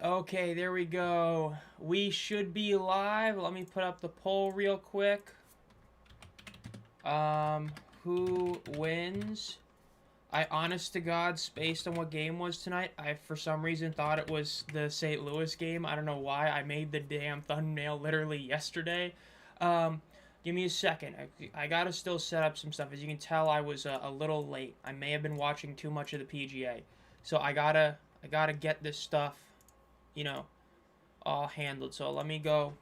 Okay, there we go. We should be live. Let me put up the poll real quick. Who wins? I, honest to God, based on what game was tonight, I for some reason thought it was the St. Louis game. I don't know why. I made the damn thumbnail literally yesterday. Give me a second. I gotta still set up some stuff. As you can tell, I was a little late. I may have been watching too much of the PGA, so I gotta get this stuff, you know, all handled. So let me go.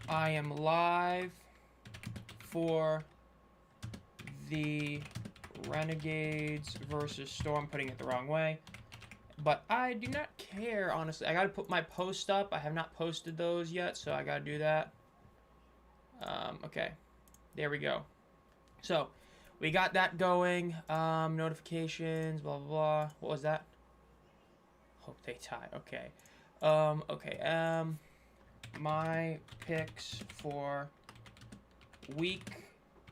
I am live for the Renegades versus Storm. Putting it the wrong way, but I do not care, honestly. I gotta put my post up. I have not posted those yet, so I gotta do that. Okay, there we go. So we got that going. Notifications, blah blah blah. What was that? Hope they tie. Okay. Okay. My picks for week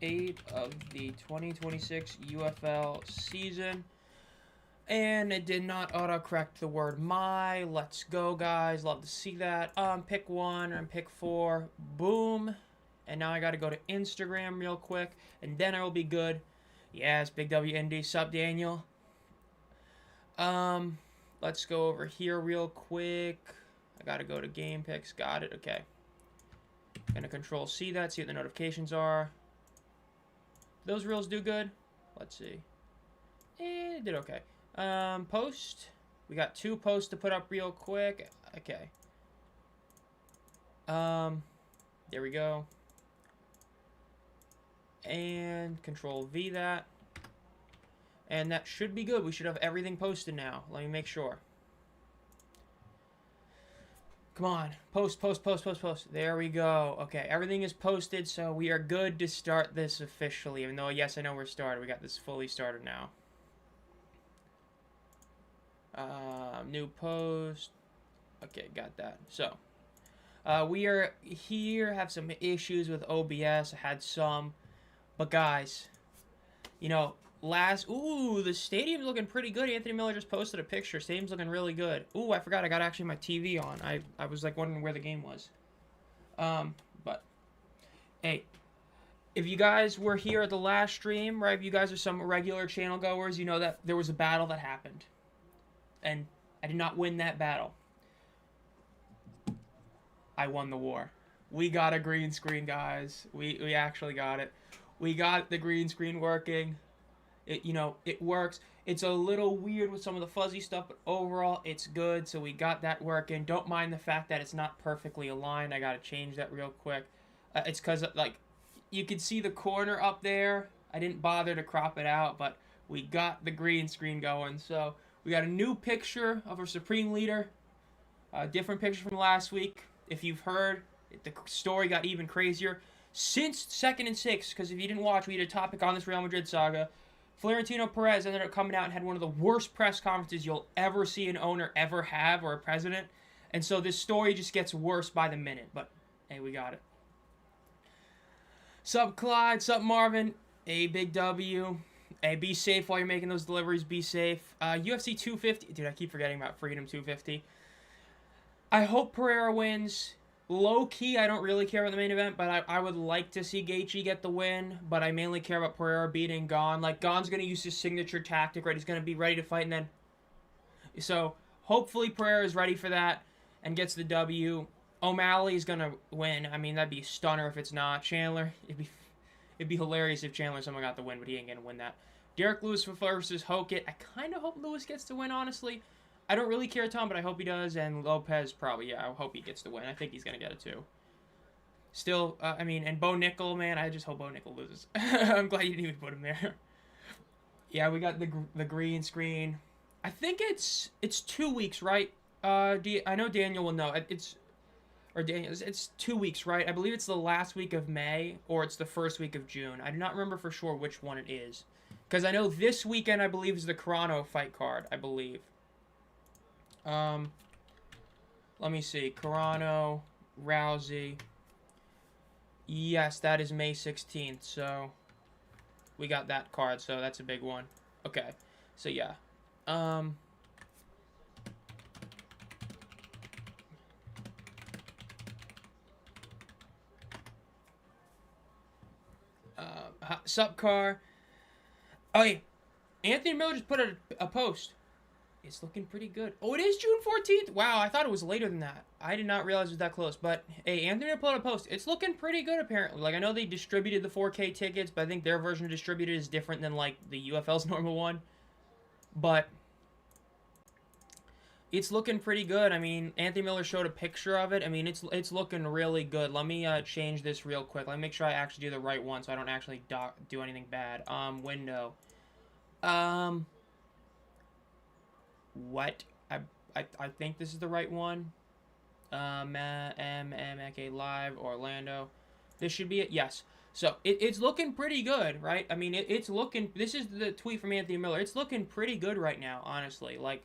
8 of the 2026 UFL season. And it did not autocorrect the word my. Let's go, guys. Love to see that. Pick 1 and pick 4. Boom. And now I got to go to Instagram real quick. And then I will be good. Yes, Big WND. Sup, Daniel? Let's go over here real quick. I got to go to game picks. Got it. Okay. Gonna control C that. See what the notifications are. Those reels do good. Let's see. It did okay. Post. We got 2 posts to put up real quick. Okay. There we go. And control V that. And that should be good. We should have everything posted now. Let me make sure. Come on. Post. There we go. Okay, everything is posted, so we are good to start this officially. Even though, yes, I know we're started. We got this fully started now. New post. Okay, got that. So, we are here. Have some issues with OBS. I had some. But, guys, you know, ooh, the stadium's looking pretty good. Anthony Miller just posted a picture. Stadium's looking really good. Ooh, I forgot I got actually my TV on. I was like wondering where the game was. But hey, if you guys were here at the last stream, right? If you guys are some regular channel goers, you know that there was a battle that happened, and I did not win that battle. I won the war. We got a green screen, guys. We actually got it. We got the green screen working. It works. It's a little weird with some of the fuzzy stuff, but overall, it's good. So we got that working. Don't mind the fact that it's not perfectly aligned. I got to change that real quick. It's because, like, you can see the corner up there. I didn't bother to crop it out, but we got the green screen going. So we got a new picture of our Supreme Leader. A different picture from last week. If you've heard, the story got even crazier. Since 2nd and 6, because if you didn't watch, we had a topic on this Real Madrid saga. Florentino Perez ended up coming out and had one of the worst press conferences you'll ever see an owner ever have, or a president. And so this story just gets worse by the minute. But, hey, we got it. Sup, Clyde? Sup, Marvin? Hey, Big W. Hey, be safe while you're making those deliveries. Be safe. UFC 250. Dude, I keep forgetting about Freedom 250. I hope Pereira wins. Low-key, I don't really care about the main event, but I would like to see Gaethje get the win, but I mainly care about Pereira beating Gon. Like, Gon's going to use his signature tactic, right? He's going to be ready to fight, and then... So, hopefully Pereira is ready for that and gets the W. O'Malley's going to win. I mean, that'd be a stunner if it's not. Chandler, it'd be hilarious if Chandler someone got the win, but he ain't going to win that. Derek Lewis versus Hokit. I kind of hope Lewis gets the win, honestly. I don't really care, Tom, but I hope he does. And Lopez probably, yeah, I hope he gets the win. I think he's going to get it, too. Still, I mean, and Bo Nickel, man, I just hope Bo Nickel loses. I'm glad you didn't even put him there. Yeah, we got the green screen. I think it's 2 weeks, right? I know Daniel will know. It's 2 weeks, right? I believe it's the last week of May, or it's the first week of June. I do not remember for sure which one it is. Because I know this weekend, I believe, is the Carano fight card, I believe. Let me see. Carano, Rousey. Yes, that is May 16th, so we got that card, so that's a big one. Okay, so yeah. Sup, car. Oh, yeah. Anthony Miller just put a post. It's looking pretty good. Oh, it is June 14th? Wow, I thought it was later than that. I did not realize it was that close. But, hey, Anthony put a post. It's looking pretty good, apparently. Like, I know they distributed the 4K tickets, but I think their version of distributed is different than, like, the UFL's normal one. But it's looking pretty good. I mean, Anthony Miller showed a picture of it. I mean, it's looking really good. Let me change this real quick. Let me make sure I actually do the right one so I don't actually do anything bad. Window. What? I think this is the right one. MMK Live, Orlando. This should be it. Yes. So, it's looking pretty good, right? I mean, it's looking... This is the tweet from Anthony Miller. It's looking pretty good right now, honestly. Like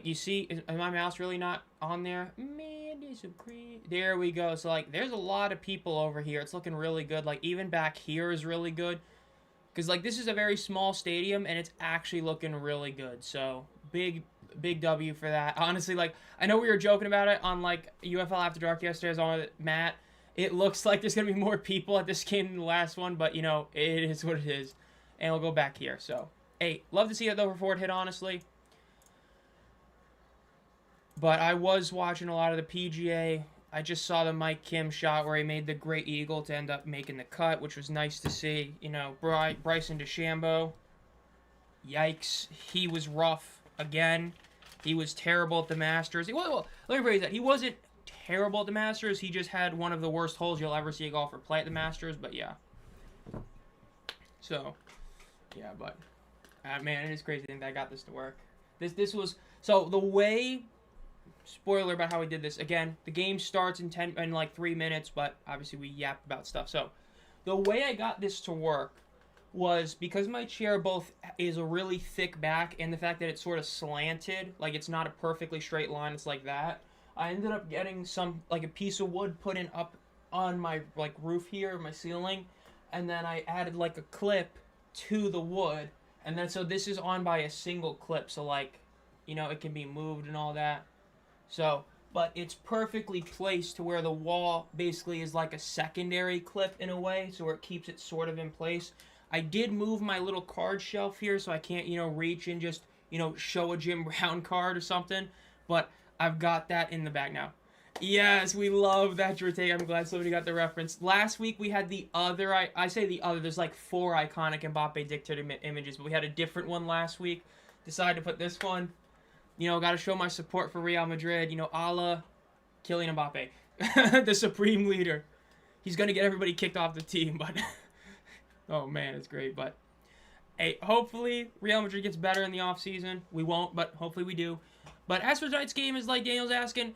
you see... Is my mouse really not on there? There we go. So, like, there's a lot of people over here. It's looking really good. Like, even back here is really good. Because, like, this is a very small stadium, and it's actually looking really good. So, big W for that. Honestly, like, I know we were joking about it on, like, UFL After Dark yesterday. I was on with Matt. It looks like there's going to be more people at this game than the last one, but, you know, it is what it is. And we'll go back here. So, hey, love to see that over forward hit, honestly. But I was watching a lot of the PGA. I just saw the Mike Kim shot where he made the great eagle to end up making the cut, which was nice to see. You know, Bryson DeChambeau. Yikes. He was rough again. He was terrible at the Masters. Well, let me phrase that. He wasn't terrible at the Masters. He just had one of the worst holes you'll ever see a golfer play at the Masters. But, yeah. So, yeah, but... man, it is crazy to think that I got this to work. This was... So, the way... Spoiler about how we did this. Again, the game starts in like 3 minutes, but obviously we yap about stuff. So, the way I got this to work was because my chair both is a really thick back and the fact that it's sort of slanted, like it's not a perfectly straight line, it's like that. I ended up getting like a piece of wood put in up on my like roof here, my ceiling, and then I added like a clip to the wood, and then so this is on by a single clip, so like, you know, it can be moved and all that. So, but it's perfectly placed to where the wall basically is like a secondary clip in a way, so where it keeps it sort of in place. I did move my little card shelf here, so I can't, you know, reach and just, you know, show a Jim Brown card or something, but I've got that in the back now. Yes, we love that Drake. I'm glad somebody got the reference. Last week we had the other, I say the other, there's like 4 iconic Mbappe dictator images, but we had a different one last week. Decided to put this one. You know, got to show my support for Real Madrid. You know, a la Kylian Mbappe, the supreme leader. He's going to get everybody kicked off the team, but... oh, man, it's great. But, hey, hopefully Real Madrid gets better in the offseason. We won't, but hopefully we do. But as for tonight's game, is like Daniel's asking,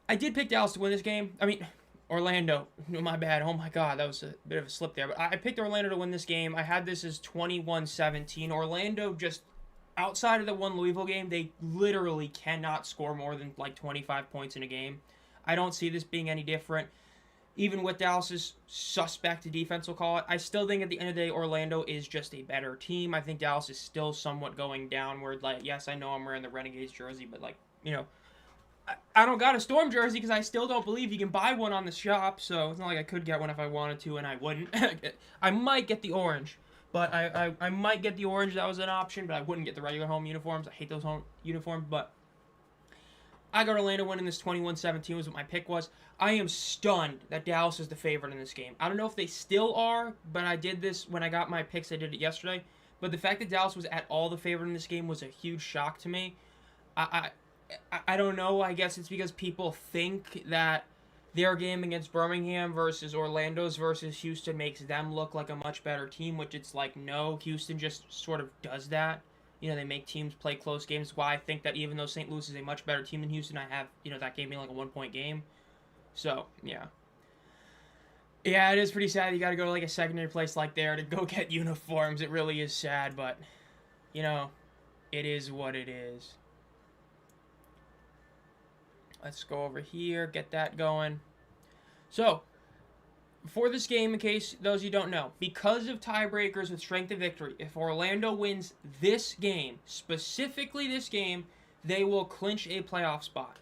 I did pick Dallas to win this game. I mean, Orlando. My bad. Oh, my God. That was a bit of a slip there. But I picked Orlando to win this game. I had this as 21-17. Orlando just... Outside of the one Louisville game, they literally cannot score more than like 25 points in a game. I don't see this being any different. Even with Dallas's suspect defense, we'll call it, I still think at the end of the day, Orlando is just a better team. I think Dallas is still somewhat going downward. Like, yes, I know I'm wearing the Renegades jersey, but like, you know, I don't got a Storm jersey because I still don't believe you can buy one on the shop. So it's not like I could get one if I wanted to, and I wouldn't. I might get the orange. But I might get the orange. That was an option, but I wouldn't get the regular home uniforms. I hate those home uniforms, but I got Orlando winning this 21-17 was what my pick was. I am stunned that Dallas is the favorite in this game. I don't know if they still are, but I did this when I got my picks. I did it yesterday. But the fact that Dallas was at all the favorite in this game was a huge shock to me. I don't know. I guess it's because people think that their game against Birmingham versus Orlando's versus Houston makes them look like a much better team, which it's like, no, Houston just sort of does that. You know, they make teams play close games. Why I think that even though St. Louis is a much better team than Houston, I have, you know, that game being like a 1-point game. So, yeah. Yeah, it is pretty sad you got to go to like a secondary place like there to go get uniforms. It really is sad, but, you know, it is what it is. Let's go over here, get that going. So, for this game, in case those of you don't know, because of tiebreakers with strength of victory, if Orlando wins this game, specifically this game, they will clinch a playoff spot.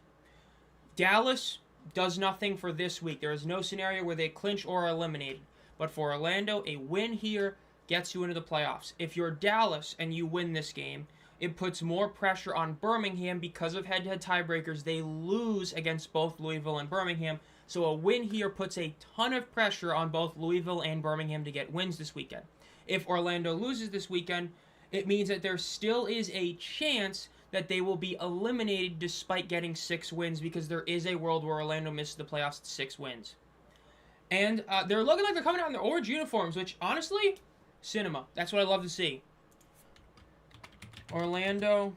Dallas does nothing for this week. There is no scenario where they clinch or are eliminated. But for Orlando, a win here gets you into the playoffs. If you're Dallas and you win this game, it puts more pressure on Birmingham because of head-to-head tiebreakers. They lose against both Louisville and Birmingham. So a win here puts a ton of pressure on both Louisville and Birmingham to get wins this weekend. If Orlando loses this weekend, it means that there still is a chance that they will be eliminated despite getting 6 wins, because there is a world where Orlando misses the playoffs at 6 wins. And they're looking like they're coming out in their orange uniforms, which, honestly, cinema. That's what I love to see. Orlando.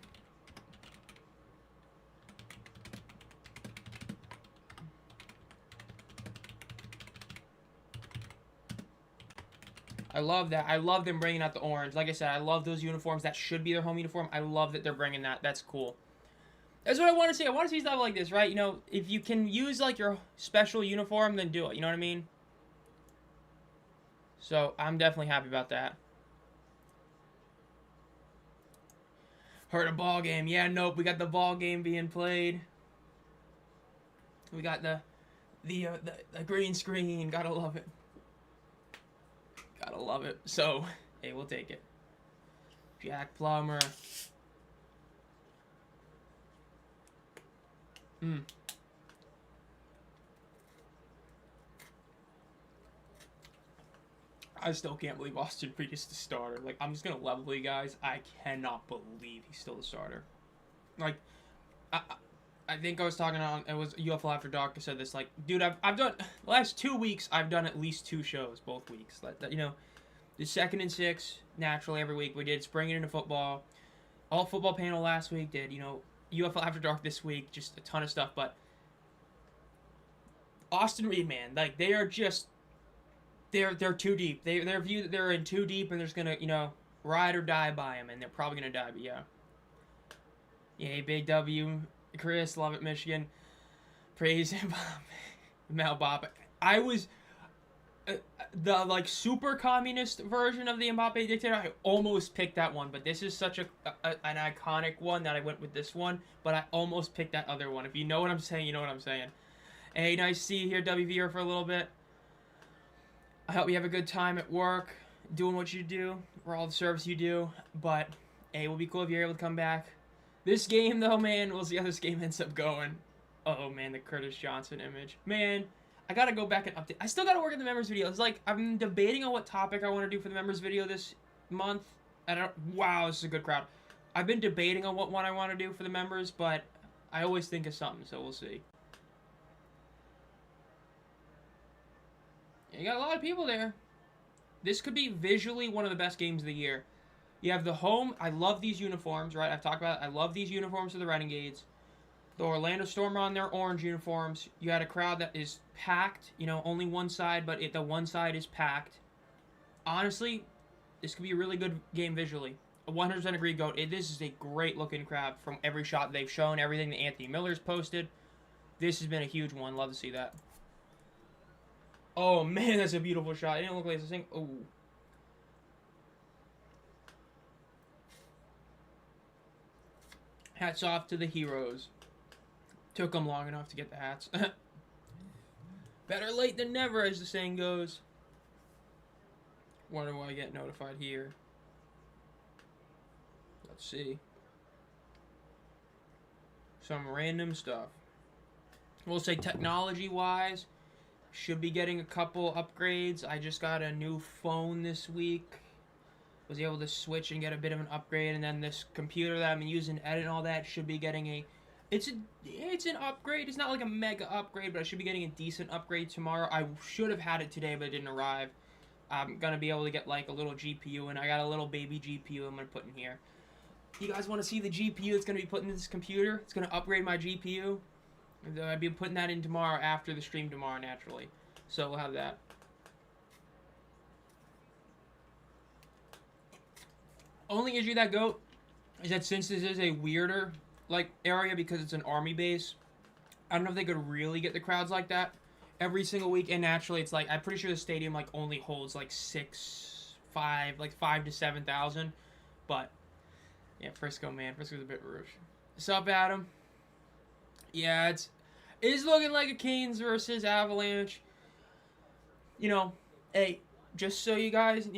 I love that. I love them bringing out the orange. Like I said, I love those uniforms. That should be their home uniform. I love that they're bringing that. That's cool. That's what I want to see. I want to see stuff like this, right? You know, if you can use, like, your special uniform, then do it. You know what I mean? So, I'm definitely happy about that. Heard a ball game. Yeah, nope. We got the ball game being played. We got the green screen. Gotta love it. Gotta love it. So, hey, we'll take it. Jack Plummer. I still can't believe Austin Reed is the starter. Like, I'm just gonna level you guys. I cannot believe he's still the starter. Like, I think I was talking on, it was UFL After Dark, I said this, like, dude, I've done, the last 2 weeks, I've done at least 2 shows, both weeks. Like, you know, the 2nd and 6, naturally, every week. We did Spring It Into Football. All football panel last week, did, you know, UFL After Dark this week, just a ton of stuff, but Austin Reed, man, like, they are just, they're too deep. Their view that they're in too deep, and they're just gonna, you know, ride or die by him, and they're probably gonna die, but yeah. Yay, Big W. Chris, love it, Michigan. Praise him. Mel Bob. I was the, like, super communist version of the Mbappe dictator. I almost picked that one, but this is such an iconic one that I went with this one, but I almost picked that other one. If you know what I'm saying, you know what I'm saying. Hey, nice to see you here, WVR, for a little bit. I hope you have a good time at work, doing what you do, for all the service you do, but, hey, it will be cool if you're able to come back. This game, though, man, we'll see how this game ends up going. Oh, man, the Curtis Johnson image. Man, I gotta go back and update. I still gotta work on the members video. It's like, I'm debating on what topic I want to do for the members video this month. Wow, this is a good crowd. I've been debating on what one I want to do for the members, but I always think of something, so we'll see. Yeah, you got a lot of people there. This could be visually one of the best games of the year. You have the home. I love these uniforms, right? I've talked about it. I love these uniforms for the Renegades. The Orlando Storm are on their orange uniforms. You had a crowd that is packed. You know, only one side, but the one side is packed. Honestly, this could be a really good game visually. I 100% agree, GOAT. This is a great-looking crowd from every shot they've shown, everything that Anthony Miller's posted. This has been a huge one. Love to see that. Oh, man, that's a beautiful shot. It didn't look like it's a single... Oh. Hats off to the heroes. Took them long enough to get the hats. Better late than never, as the saying goes. Wonder why I get notified here. Let's see. Some random stuff. We'll say technology-wise, should be getting a couple upgrades. I just got a new phone this week. Was able to switch and get a bit of an upgrade, and then this computer that I'm using to edit and all that should be getting a... It's an upgrade. It's not like a mega upgrade, but I should be getting a decent upgrade tomorrow. I should have had it today, but it didn't arrive. I'm going to be able to get, like, a little GPU, and I got a little baby GPU I'm going to put in here. You guys want to see the GPU that's going to be put in this computer? It's going to upgrade my GPU. I'll be putting that in tomorrow after the stream tomorrow, naturally. So we'll have that. Only issue that GOAT is that since this is a weirder, like, area because it's an army base, I don't know if they could really get the crowds like that every single week. And naturally, it's like, I'm pretty sure the stadium, like, only holds, like, 5 to 7,000. But, yeah, Frisco, man. Frisco's a bit rude. What's up, Adam? Yeah, it is looking like a Canes versus Avalanche. You know, hey, just so you guys,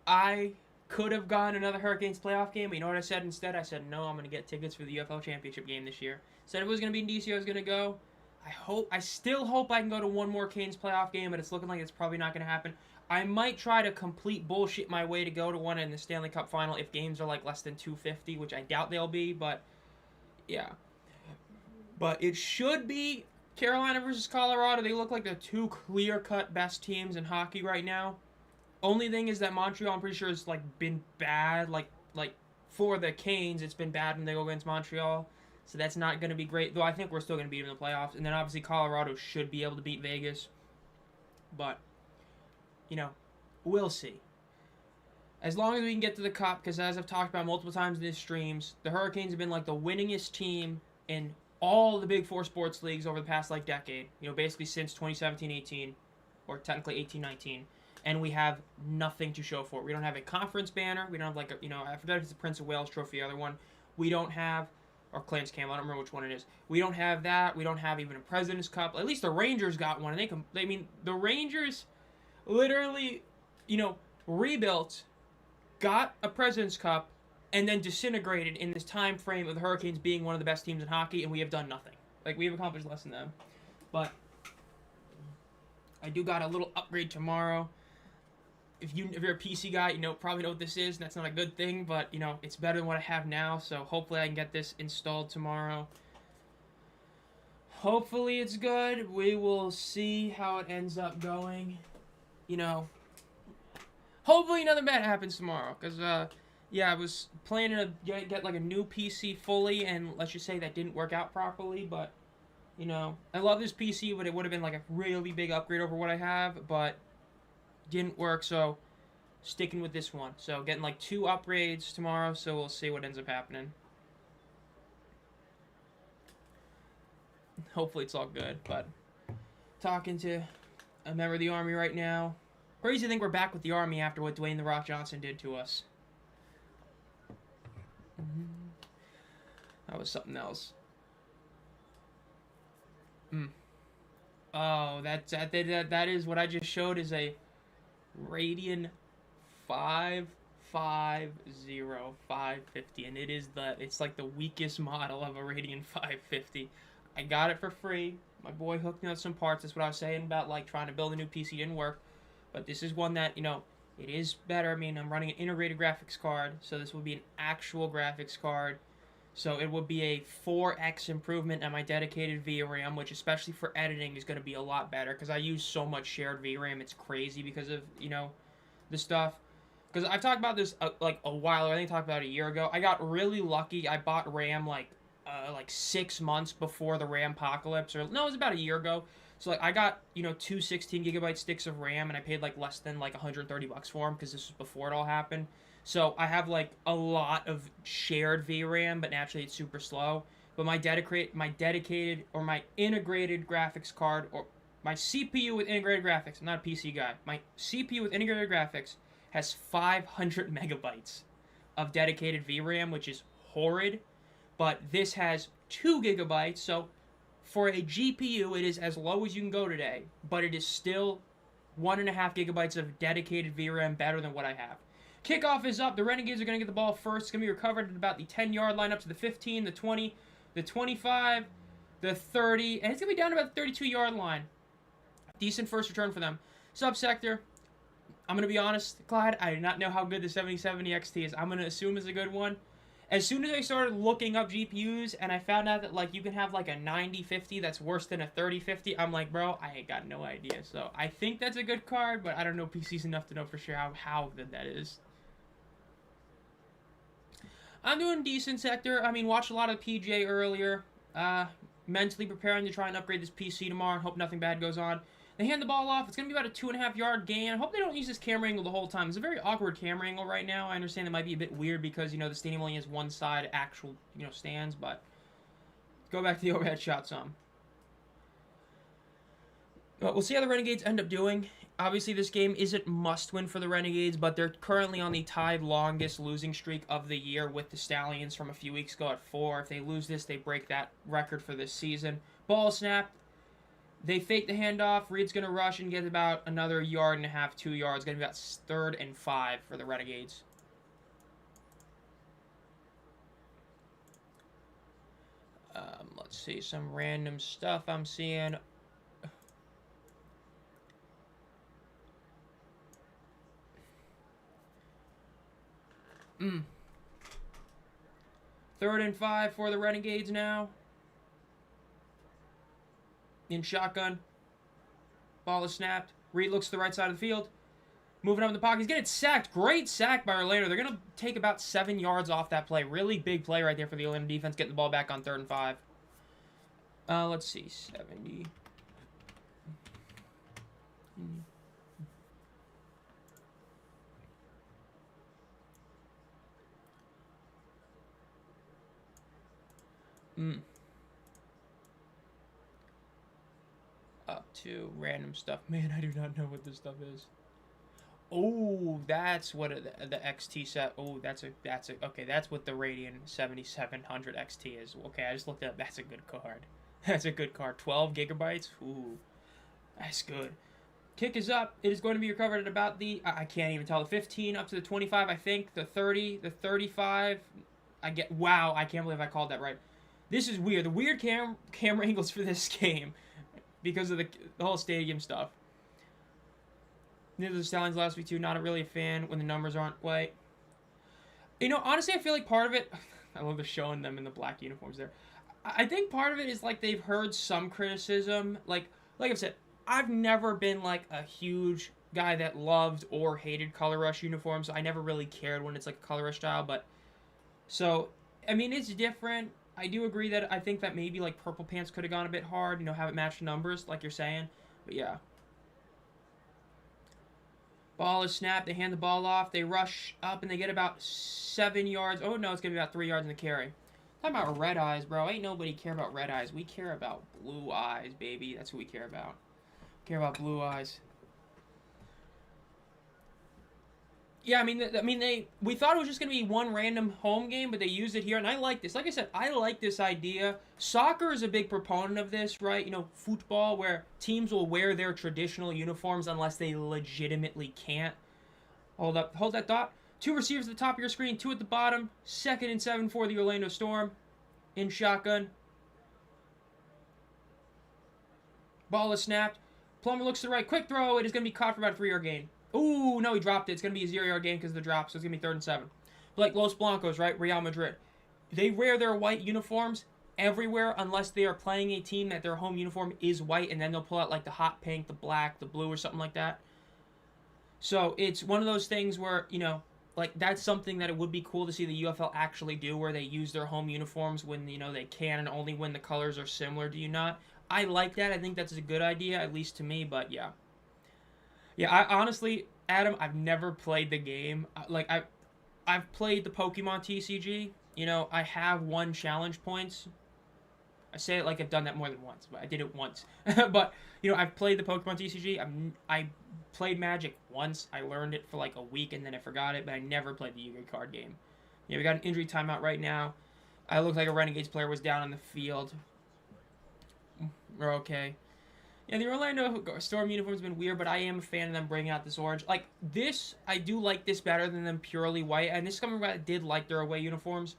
I could have gone another Hurricanes playoff game, but you know what I said instead? I said, no, I'm going to get tickets for the UFL championship game this year. Said if it was going to be in DC, I was going to go. I still hope I can go to one more Canes playoff game, but it's looking like it's probably not going to happen. I might try to complete bullshit my way to go to one in the Stanley Cup final if games are like less than 250, which I doubt they'll be, but yeah. But it should be Carolina versus Colorado. They look like the two clear-cut best teams in hockey right now. Only thing is that Montreal, I'm pretty sure, has like been bad. Like for the Canes, it's been bad when they go against Montreal. So that's not going to be great. Though I think we're still going to beat them in the playoffs. And then obviously Colorado should be able to beat Vegas. But, we'll see. As long as we can get to the Cup, because as I've talked about multiple times in these streams, the Hurricanes have been like the winningest team in all the Big Four sports leagues over the past like decade. Basically since 2017-18, or technically 18-19. And we have nothing to show for it. We don't have a conference banner. We don't have like I forget if it's the Prince of Wales trophy, the other one. We don't have, or Clarence Campbell, I don't remember which one it is. We don't have that. We don't have even a President's Cup. At least the Rangers got one. And the Rangers literally, rebuilt, got a President's Cup, and then disintegrated in this time frame of the Hurricanes being one of the best teams in hockey, and we have done nothing. Like, we have accomplished less than them. But I do got a little upgrade tomorrow. If you're a PC guy, probably know what this is. That's not a good thing, but, it's better than what I have now. So hopefully I can get this installed tomorrow. Hopefully it's good. We will see how it ends up going. Hopefully nothing bad happens tomorrow. Because, I was planning to get like a new PC fully, and let's just say that didn't work out properly. But, I love this PC, but it would have been like a really big upgrade over what I have. But didn't work, so sticking with this one. So getting like 2 upgrades tomorrow, so we'll see what ends up happening. Hopefully it's all good, but talking to a member of the Army right now. Crazy to think we're back with the Army after what Dwayne "The Rock" Johnson did to us. That was something else. Oh, that is what I just showed is a Radeon 550, and it's like the weakest model of a Radeon 550. I got it for free. My boy hooked me up some parts. That's what I was saying about like trying to build a new PC. Didn't work, but this is one that it is better. I'm running an integrated graphics card, so this will be an actual graphics card. So it will be a 4x improvement on my dedicated VRAM, which especially for editing is going to be a lot better because I use so much shared VRAM. It's crazy because of the stuff. Because I've talked about this like a while ago. I think I talked about it a year ago. I got really lucky. I bought RAM like 6 months before the RAM apocalypse, or no, it was about a year ago. So like I got 2 16GB sticks of RAM, and I paid like less than like $130 for them because this was before it all happened. So I have like a lot of shared VRAM, but naturally it's super slow. But my dedicated or my integrated graphics card, or my CPU with integrated graphics, I'm not a PC guy. My CPU with integrated graphics has 500 megabytes of dedicated VRAM, which is horrid. But this has 2 gigabytes, so for a GPU, it is as low as you can go today. But it is still 1.5 gigabytes of dedicated VRAM better than what I have. Kickoff is up. The Renegades are going to get the ball first. It's going to be recovered at about the 10-yard line up to the 15, the 20, the 25, the 30, and it's going to be down to about the 32-yard line. Decent first return for them. Subsector, I'm going to be honest, Clyde, I do not know how good the 7070 XT is. I'm going to assume it's a good one. As soon as I started looking up GPUs and I found out that like you can have like a 9050 that's worse than a 3050, I'm like, bro, I ain't got no idea. So I think that's a good card, but I don't know PCs enough to know for sure how good that is. I'm doing decent sector. Watched a lot of PJ earlier. Mentally preparing to try and upgrade this PC tomorrow and hope nothing bad goes on. They hand the ball off. It's going to be about a 2.5-yard gain. I hope they don't use this camera angle the whole time. It's a very awkward camera angle right now. I understand it might be a bit weird because, the stadium only has one side actual, stands, but go back to the overhead shot some. But we'll see how the Renegades end up doing. Obviously, this game isn't must-win for the Renegades, but they're currently on the tied longest losing streak of the year with the Stallions from a few weeks ago at 4. If they lose this, they break that record for this season. Ball snap. They fake the handoff. Reed's going to rush and get about another 1.5 yards, 2 yards. Going to be about 3rd and 5 for the Renegades. Let's see. Some random stuff I'm seeing. Third and 5 for the Renegades now. In shotgun. Ball is snapped. Reed looks to the right side of the field. Moving up in the pocket. He's getting sacked. Great sack by Orlando. They're going to take about 7 yards off that play. Really big play right there for the Orlando defense. Getting the ball back on 3rd and 5. Let's see. 70. Up to random stuff. Man, I do not know what this stuff is. Oh, that's what the XT set. Oh, that's a okay. That's what the Radian 7700 XT is. Okay, I just looked up. That's a good card. That's a good card. 12 gigabytes. Ooh, that's good. Kick is up. It is going to be recovered at about the I can't even tell, the 15 up to the 25. I think the 30, the 35. Wow. I can't believe I called that right. This is weird. The weird camera angles for this game because of the whole stadium stuff. Neither the Stallions last week too. Not really a fan when the numbers aren't right. You know, honestly, I feel like part of it. I love the showing them in the black uniforms there. I think part of it is like they've heard some criticism. Like I've said, I've never been like a huge guy that loved or hated Color Rush uniforms. I never really cared when it's like a Color Rush style. But so I mean, it's different. I do agree that I think that maybe like Purple Pants could have gone a bit hard. You know, have it match numbers like you're saying. But yeah. Ball is snapped. They hand the ball off. They rush up and they get about 7 yards. Oh, no, it's going to be about 3 yards in the carry. Talking about red eyes, bro. Ain't nobody care about red eyes. We care about blue eyes, baby. That's what we care about. Care about blue eyes. Yeah, I mean, we thought it was just going to be one random home game, but they used it here, and I like this. Like I said, I like this idea. Soccer is a big proponent of this, right? You know, football, where teams will wear their traditional uniforms unless they legitimately can't. Hold that thought. 2 receivers at the top of your screen, 2 at the bottom. 2nd and 7 for the Orlando Storm. In shotgun. Ball is snapped. Plummer looks to the right. Quick throw. It is going to be caught for about a 3-yard gain. Ooh, no, he dropped it. It's going to be a 0-yard gain because of the drop, so it's going to be 3rd and 7. Like Los Blancos, right? Real Madrid. They wear their white uniforms everywhere unless they are playing a team that their home uniform is white, and then they'll pull out like the hot pink, the black, the blue, or something like that. So it's one of those things where, you know, like that's something that it would be cool to see the UFL actually do, where they use their home uniforms when, you know, they can and only when the colors are similar. Do you not? I like that. I think that's a good idea, at least to me, but yeah. Yeah, I honestly, Adam, I've never played the game. Like, I've played the Pokemon TCG. You know, I have won challenge points. I say it like I've done that more than once, but I did it once. But, you know, I've played the Pokemon TCG. I played Magic once. I learned it for like a week, and then I forgot it, but I never played the Yu-Gi-Oh card game. Yeah, we got an injury timeout right now. I looked like a Renegades player was down on the field. We're okay. Yeah, the Orlando Storm uniform has been weird, but I am a fan of them bringing out this orange. Like, this, I do like this better than them purely white. And this coming back did like their away uniforms.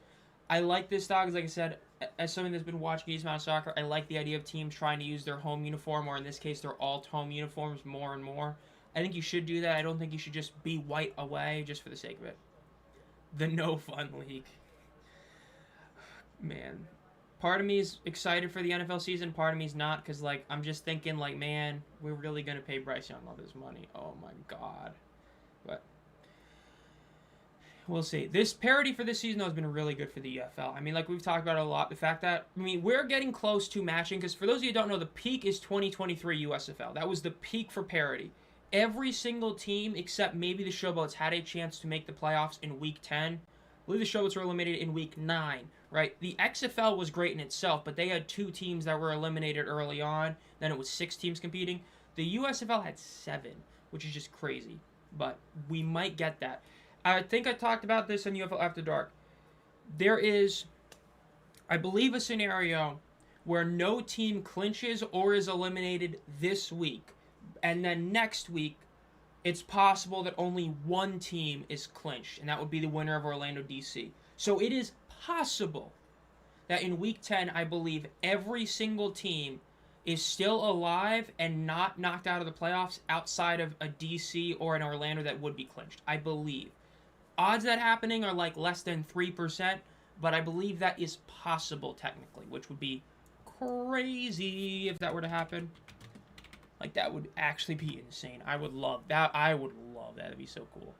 I like this style because, like I said, as someone that's been watching decent amount of soccer, I like the idea of teams trying to use their home uniform, or in this case, their alt-home uniforms more and more. I think you should do that. I don't think you should just be white away just for the sake of it. The No Fun League. Man. Part of me is excited for the NFL season. Part of me is not, because, like, I'm just thinking, like, man, we're really going to pay Bryce Young all this money. Oh, my God. But we'll see. This parity for this season, though, has been really good for the UFL. I mean, like, we've talked about it a lot. The fact that, I mean, we're getting close to matching, because for those of you who don't know, the peak is 2023 USFL. That was the peak for parity. Every single team, except maybe the Showboats, had a chance to make the playoffs in Week 10. I believe the Showboats were eliminated in Week 9. Right, the XFL was great in itself, but they had 2 teams that were eliminated early on. Then it was 6 teams competing. The USFL had 7, which is just crazy. But we might get that. I think I talked about this on UFL After Dark. There is, I believe, a scenario where no team clinches or is eliminated this week. And then next week, it's possible that only one team is clinched, and that would be the winner of Orlando DC. So it is possible that in week 10, I believe every single team is still alive and not knocked out of the playoffs outside of a DC or an Orlando that would be clinched. I believe. Odds of that happening are like less than 3%, but I believe that is possible technically, which would be crazy if that were to happen. Like, that would actually be insane. I would love that. I would love that. That'd be so cool.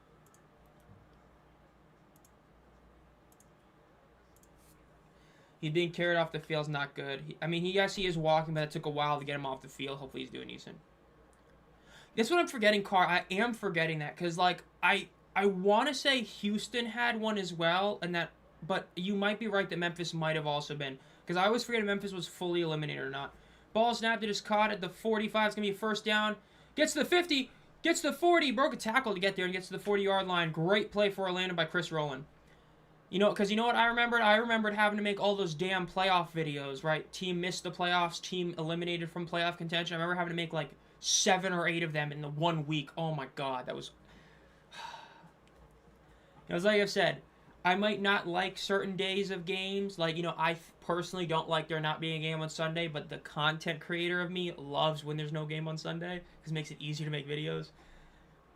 He's being carried off the field is not good. Yes, he is walking, but it took a while to get him off the field. Hopefully he's doing decent. That's what I'm forgetting, Carr. I am forgetting that, because, like, I want to say Houston had one as well, but you might be right that Memphis might have also been, because I always forget if Memphis was fully eliminated or not. Ball snapped, it is caught at the 45. It's going to be a first down. Gets to the 50. Gets to the 40. Broke a tackle to get there and gets to the 40-yard line. Great play for Orlando by Chris Rowland. Because you know what I remembered? I remembered having to make all those damn playoff videos, right? Team missed the playoffs. Team eliminated from playoff contention. I remember having to make like 7 or 8 of them in the 1 week. Oh my god, that was... It was like I've said, I might not like certain days of games. Like, I personally don't like there not being a game on Sunday, but the content creator of me loves when there's no game on Sunday because it makes it easier to make videos.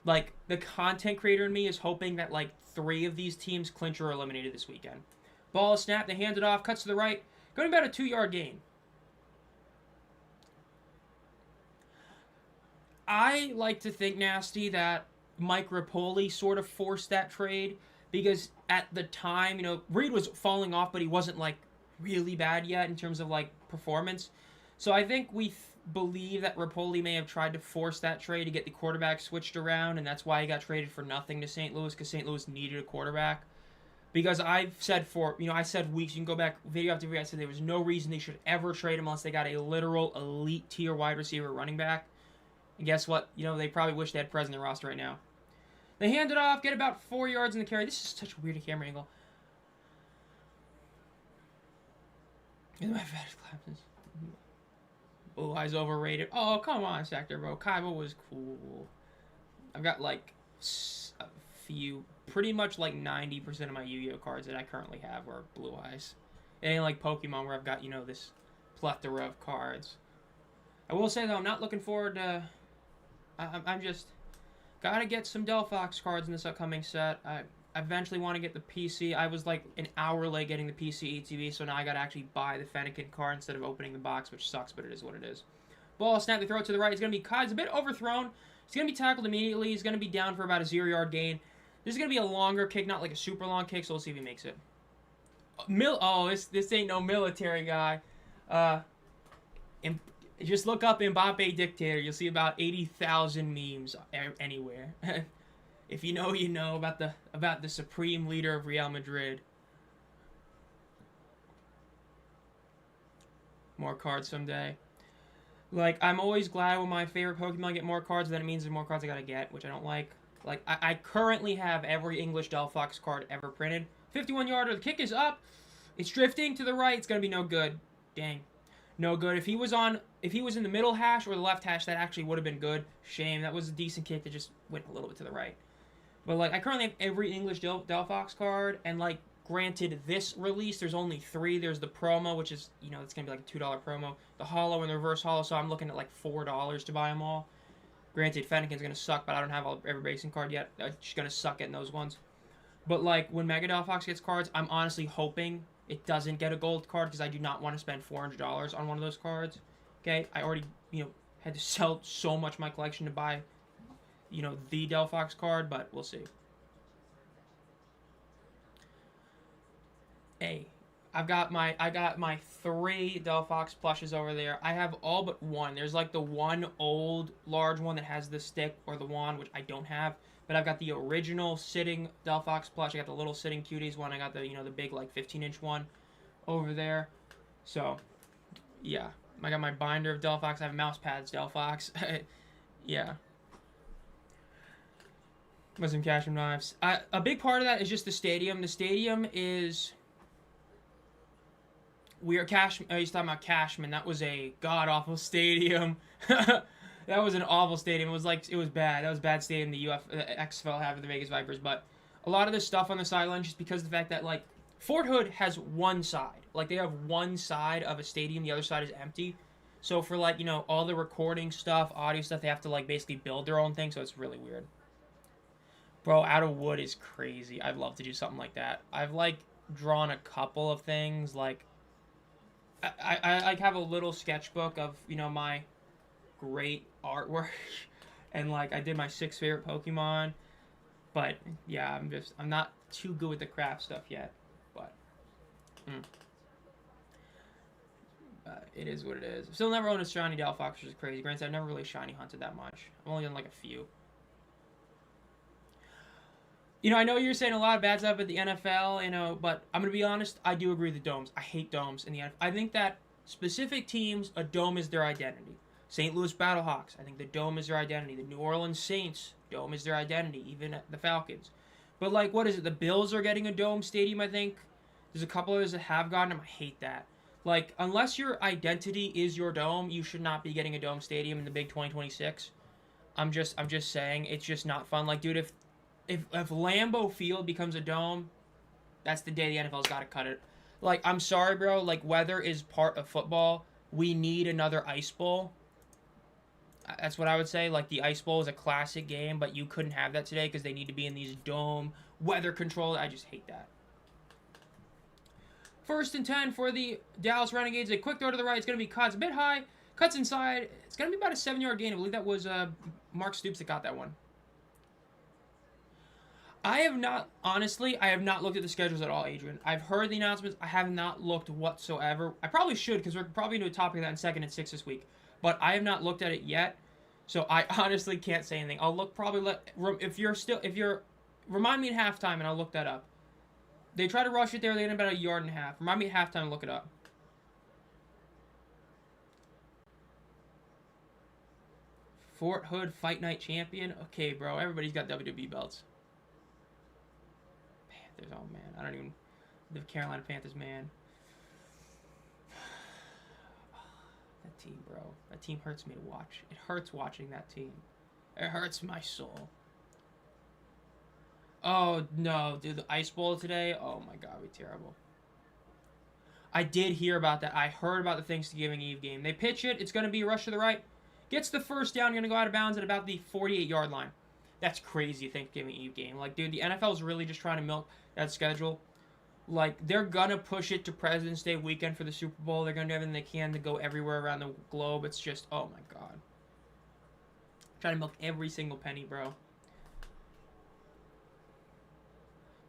Like, the content creator in me is hoping that, like, 3 of these teams clinch or eliminated this weekend. Ball is snapped, they hand it off, cuts to the right, going about a 2-yard gain. I like to think, Nasty, that Mike Rapoli sort of forced that trade because at the time, Reed was falling off, but he wasn't, like, really bad yet in terms of, like, performance. So I think we believe that Rapoli may have tried to force that trade to get the quarterback switched around, and that's why he got traded for nothing to St. Louis, because St. Louis needed a quarterback. Because I've said I said weeks, you can go back video after video, I said there was no reason they should ever trade him unless they got a literal elite tier wide receiver running back. And guess what? They probably wish they had Prez in their roster right now. They hand it off, get about 4 yards in the carry. This is such a weird camera angle. Oh, I's overrated. Oh, come on, Sector, bro. Kaiba was cool. I've got, like, a few, pretty much, like, 90% of my Yu-Gi-Oh cards that I currently have are Blue Eyes. It ain't like Pokemon where I've got, this plethora of cards. I will say, though, I'm not looking forward to... I'm just... Gotta get some Phox cards in this upcoming set. I eventually want to get the PC. I was like an hour late getting the PC ETB, so now I gotta actually buy the Fennekin card instead of opening the box, which sucks, but it is what it is. Ball snap, they throw it to the right. He's gonna be caught. He's a bit overthrown. He's gonna be tackled immediately. He's gonna be down for about a 0-yard gain. This is gonna be a longer kick, not like a super long kick, so we'll see if he makes it. This ain't no military guy. Just look up Mbappe Dictator. You'll see about 80,000 memes anywhere. If you know, you know about the supreme leader of Real Madrid. More cards someday. Like, I'm always glad when my favorite Pokemon get more cards, then it means there's more cards I gotta get, which I don't like. Like, I currently have every English Phox card ever printed. 51-yarder, the kick is up. It's drifting to the right. It's gonna be no good. Dang. No good. If he was in the middle hash or the left hash, that actually would have been good. Shame. That was a decent kick that just went a little bit to the right. But, like, I currently have every English Phox card, and, like, granted, this release, there's only 3. There's the promo, which is, it's going to be like a $2 promo. The holo and the reverse holo, so I'm looking at, like, $4 to buy them all. Granted, Fennekin's going to suck, but I don't have every basing card yet. It's going to suck getting those ones. But, like, when Mega Phox gets cards, I'm honestly hoping it doesn't get a gold card, because I do not want to spend $400 on one of those cards. Okay? I already, had to sell so much of my collection to buy, the Phox card, but we'll see. Hey, I got my 3 Phox plushes over there. I have all but one. There's like the one old large one that has the stick or the wand, which I don't have. But I've got the original sitting Phox plush. I got the little sitting cuties one. I got the the big like 15-inch one over there. So yeah, I got my binder of Phox. I have mouse pads Phox. Yeah. With some Cashum knives. A big part of that is just the stadium. The stadium is We are he's talking about Cashman. That was a god awful stadium. That was an awful stadium. It was bad. That was bad stadium. The XFL have for the Vegas Vipers. But a lot of this stuff on the sideline just because of the fact that like Fort Hood has one side. Like they have one side of a stadium. The other side is empty. So for like all the recording stuff, audio stuff, they have to like basically build their own thing. So it's really weird. Bro, out of wood is crazy. I'd love to do something like that. I've like drawn a couple of things like. I like have a little sketchbook of my great artwork and like I did my 6 favorite Pokemon, but yeah, I'm not too good with the craft stuff yet, but it is what it is. Still never owned a shiny Delphox, which is crazy. Granted, I've never really shiny hunted that much. I've only done like a few. I know you're saying a lot of bad stuff at the NFL, but I'm going to be honest, I do agree with the domes. I hate domes in the NFL. I think that specific teams, a dome is their identity. St. Louis Battlehawks, I think the dome is their identity. The New Orleans Saints, dome is their identity, even the Falcons. But, like, what is it? The Bills are getting a dome stadium, I think. There's a couple others that have gotten them. I hate that. Like, unless your identity is your dome, you should not be getting a dome stadium in the Big 2026. I'm just saying, it's just not fun. Like, dude, if Lambeau Field becomes a dome, that's the day the NFL's got to cut it. Like, I'm sorry, bro. Like, weather is part of football. We need another Ice Bowl. That's what I would say. Like, the Ice Bowl is a classic game, but you couldn't have that today because they need to be in these dome weather control. I just hate that. 1st and 10 for the Dallas Renegades. A quick throw to the right. It's going to be cuts a bit high. Cuts inside. It's going to be about a 7-yard gain. I believe that was Mark Stoops that got that one. I have not looked at the schedules at all, Adrian. I've heard the announcements. I have not looked whatsoever. I probably should because we're probably going to do a topic of that in 2nd and 6 this week. But I have not looked at it yet, so I honestly can't say anything. I'll look remind me at halftime and I'll look that up. They try to rush it there. They get about 1.5 yards. Remind me at halftime and look it up. Fort Hood Fight Night Champion. Okay, bro. Everybody's got WWE belts. Panthers. Oh man, I don't even. The Carolina Panthers, man. That team, bro. That team hurts me to watch. It hurts watching that team. It hurts my soul. Oh no, dude, the Ice Bowl today. Oh my God, it'd be terrible. I did hear about that. I heard about the Thanksgiving Eve game. They pitch it. It's going to be a rush to the right. Gets the first down. Going to go out of bounds at about the 48-yard line. That's crazy, Thanksgiving Eve game. Like, dude, the NFL is really just trying to milk that schedule. Like, they're going to push it to President's Day weekend for the Super Bowl. They're going to do everything they can to go everywhere around the globe. It's just, oh my God. Trying to milk every single penny, bro.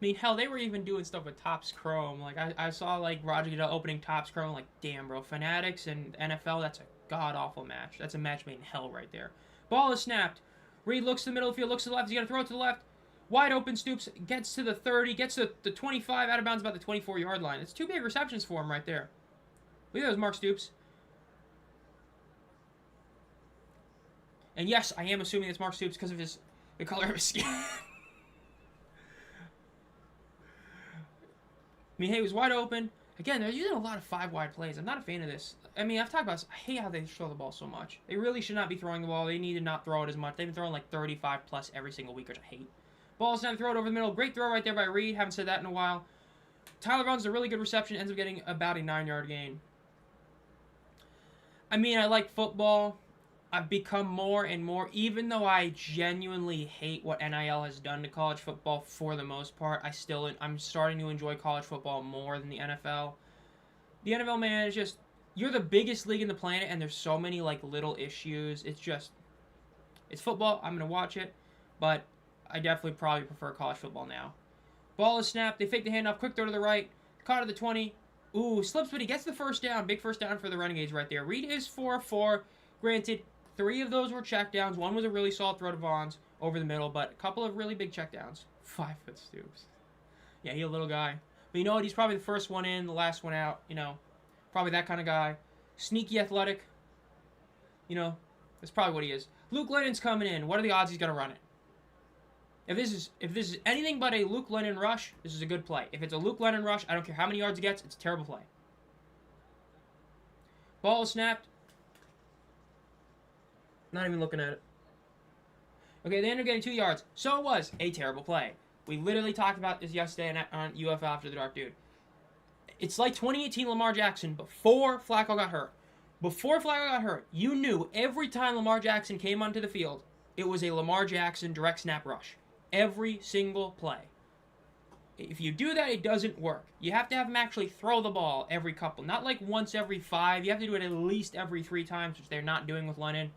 I mean, hell, they were even doing stuff with Topps Chrome. Like, I saw, like, Roger Goodell opening Topps Chrome. Like, damn, bro. Fanatics and NFL, that's a god-awful match. That's a match made in hell right there. Ball is snapped. Reed looks to the middle of the field, looks to the left. He's going to throw it to the left. Wide open, Stoops gets to the 30, gets to the 25, out of bounds about the 24-yard line. It's 2 big receptions for him right there. I believe that was Mark Stoops. And yes, I am assuming it's Mark Stoops because of the color of his skin. I mean, hey, he was wide open. Again, they're using a lot of 5-wide plays. I'm not a fan of this. I mean, I've talked about this. I hate how they throw the ball so much. They really should not be throwing the ball. They need to not throw it as much. They've been throwing like 35-plus every single week, which I hate. Ball is now throw it over the middle. Great throw right there by Reed. Haven't said that in a while. Tyler runs a really good reception. Ends up getting about a 9-yard gain. I mean, I like football. I've become more and more, even though I genuinely hate what NIL has done to college football for the most part, I'm starting to enjoy college football more than the NFL. The NFL, man, is just, you're the biggest league in the planet, and there's so many, like, little issues. It's football. I'm going to watch it, but I definitely probably prefer college football now. Ball is snapped. They fake the handoff. Quick throw to the right. Caught at the 20. Ooh, slips, but he gets the first down. Big first down for the Renegades right there. Reed is 4-4. Granted, 3 of those were checkdowns. 1 was a really solid throw to Vaughns over the middle, but a couple of really big checkdowns. 5-foot Stoops. Yeah, he's a little guy. But you know what? He's probably the first one in, the last one out. You know, probably that kind of guy. Sneaky athletic. You know, that's probably what he is. Luke Lennon's coming in. What are the odds he's going to run it? If this is anything but a Luke Lennon rush, this is a good play. If it's a Luke Lennon rush, I don't care how many yards he gets, it's a terrible play. Ball snapped. Not even looking at it. Okay, they ended up getting 2 yards. So it was a terrible play. We literally talked about this yesterday on UFL After the Dark, dude. It's like 2018 Lamar Jackson before Flacco got hurt. Before Flacco got hurt, you knew every time Lamar Jackson came onto the field, it was a Lamar Jackson direct snap rush. Every single play. If you do that, it doesn't work. You have to have him actually throw the ball every couple. Not like once every 5. You have to do it at least every 3 times, which they're not doing with Lennon.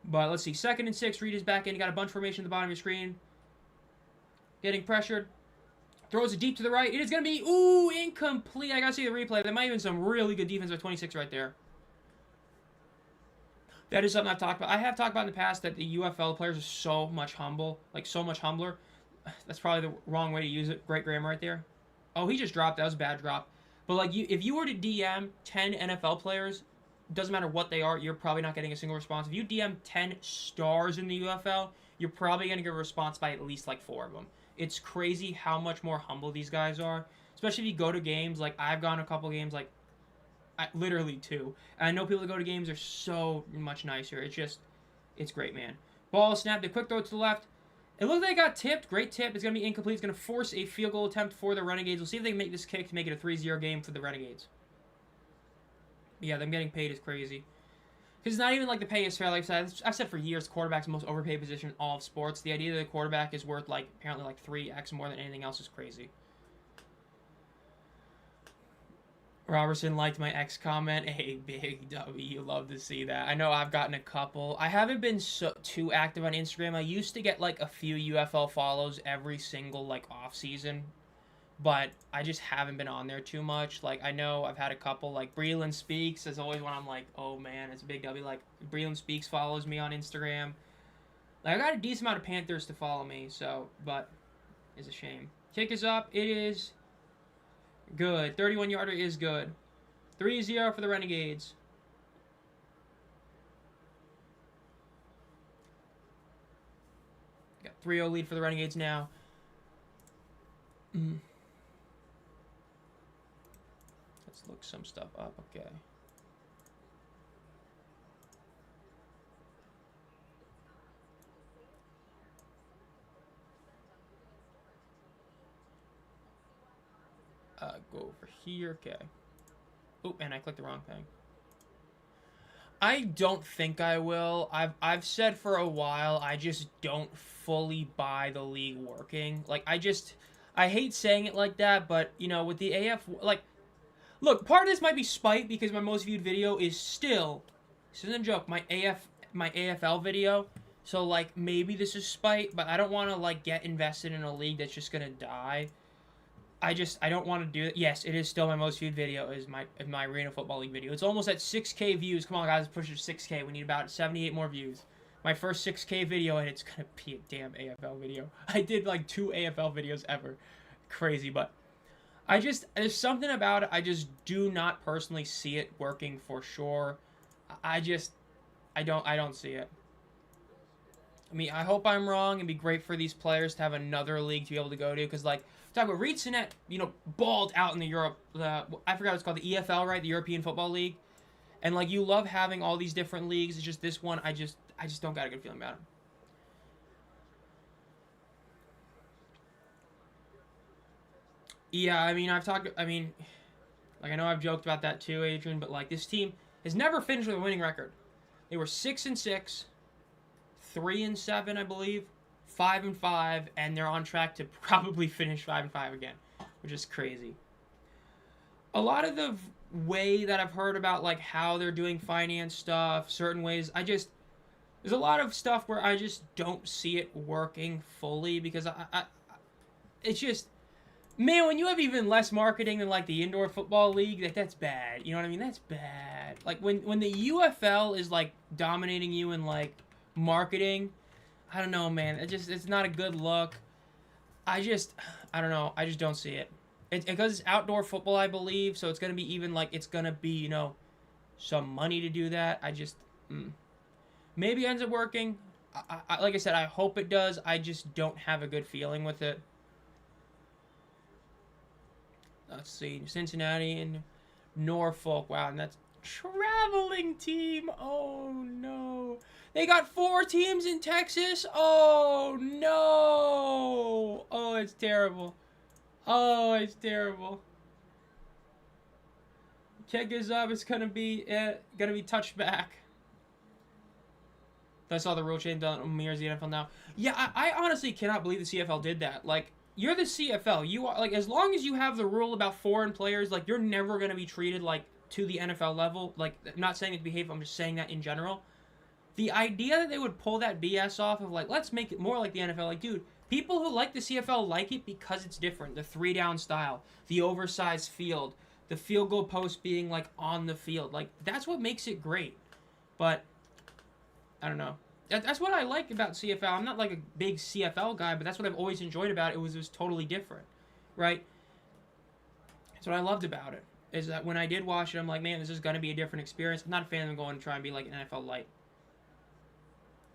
But let's see. 2nd and 6. Reed is back in. You got a bunch formation at the bottom of your screen. Getting pressured. Throws it deep to the right. It is going to be, ooh, incomplete. I got to see the replay. There might have been some really good defense by 26 right there. That is something I've talked about. I have talked about in the past that the UFL players are so much humble. Like, so much humbler. That's probably the wrong way to use it. Great grammar right there. Oh, he just dropped. That was a bad drop. But, like, if you were to DM 10 NFL players, doesn't matter what they are, you're probably not getting a single response. If you DM 10 stars in the UFL, you're probably going to get a response by at least, like, 4 of them. It's crazy how much more humble these guys are. Especially if you go to games. Like, I've gone to a couple games, like, literally 2. And I know people that go to games are so much nicer. It's great, man. Ball snapped. A quick throw to the left. It looked like it got tipped. Great tip. It's going to be incomplete. It's going to force a field goal attempt for the Renegades. We'll see if they can make this kick to make it a 3-0 game for the Renegades. Yeah, them getting paid is crazy. Because it's not even like the pay is fair. Like I've said for years, quarterback's the most overpaid position in all of sports. The idea that a quarterback is worth, like, apparently, like, 3x more than anything else is crazy. Robertson liked my X comment. Hey, Big W, love to see that. I know I've gotten a couple. I haven't been too active on Instagram. I used to get, like, a few UFL follows every single, like, off-season. But I just haven't been on there too much. Like, I know I've had a couple. Like, Breland Speaks is always when I'm like, oh, man, it's a Big W. Like, Breland Speaks follows me on Instagram. Like, I got a decent amount of Panthers to follow me, so, but it's a shame. Kick is up. It is good. 31-yarder is good. 3-0 for the Renegades. Got 3-0 lead for the Renegades now. Let's look some stuff up. Okay. Go over here. Okay. Oh, and I clicked the wrong thing. I don't think I will. I've said for a while I just don't fully buy the league working. Like, I hate saying it like that, but, you know, with the AF, like, look, part of this might be spite because my most viewed video is still, this isn't a joke, my AFL video. So, like, maybe this is spite, but I don't want to, like, get invested in a league that's just gonna die. I don't want to do it. Yes, it is still my most viewed video, is my Arena Football League video. It's almost at 6K views. Come on, guys, push it to 6K. We need about 78 more views. My first 6K video, and it's going to be a damn AFL video. I did, like, 2 AFL videos ever. Crazy, but there's something about it. I just do not personally see it working for sure. I don't see it. I mean, I hope I'm wrong. It'd be great for these players to have another league to be able to go to, because, like, talk about Reed Sinet, you know, balled out in the I forgot what it's called, the EFL, right? The European Football League. And, like, you love having all these different leagues. It's just this one, I just don't got a good feeling about it. Yeah, I mean, like, I know I've joked about that too, Adrian, but, like, this team has never finished with a winning record. They were 6-6, 3-7, I believe, 5-5, and they're on track to probably finish 5-5 again, which is crazy. A lot of the way that I've heard about, like, how they're doing finance stuff, certain ways, there's a lot of stuff where I just don't see it working fully, because it's just, man, when you have even less marketing than, like, the Indoor Football League, that's bad. You know what I mean? That's bad. Like, when the UFL is, like, dominating you in, like, marketing, I don't know, man. It's not a good look. I don't know. I just don't see it. Because it's outdoor football, I believe, so it's going to be even, like, it's going to be, you know, some money to do that. Maybe it ends up working. Like I said, I hope it does. I just don't have a good feeling with it. Let's see. Cincinnati and Norfolk. Wow, and that's Traveling team. Oh, no. They got 4 teams in Texas. Oh, no. Oh, it's terrible. Oh, it's terrible. Kick is up. It's gonna be touched back. I saw the rule change on mirrors the NFL now. Yeah, I honestly cannot believe the CFL did that. Like, you're the CFL. You are, like, as long as you have the rule about foreign players, like, you're never gonna be treated like to the NFL level. Like, I'm not saying it to be hateful. I'm just saying that in general. The idea that they would pull that BS off of, like, let's make it more like the NFL. Like, dude, people who like the CFL like it because it's different. The 3-down style, the oversized field, the field goal post being, like, on the field. Like, that's what makes it great. But, I don't know. That's what I like about CFL. I'm not, like, a big CFL guy, but that's what I've always enjoyed about it. It was totally different, right? That's what I loved about it, is that when I did watch it, I'm like, man, this is going to be a different experience. I'm not a fan of them going to try and be like an NFL light.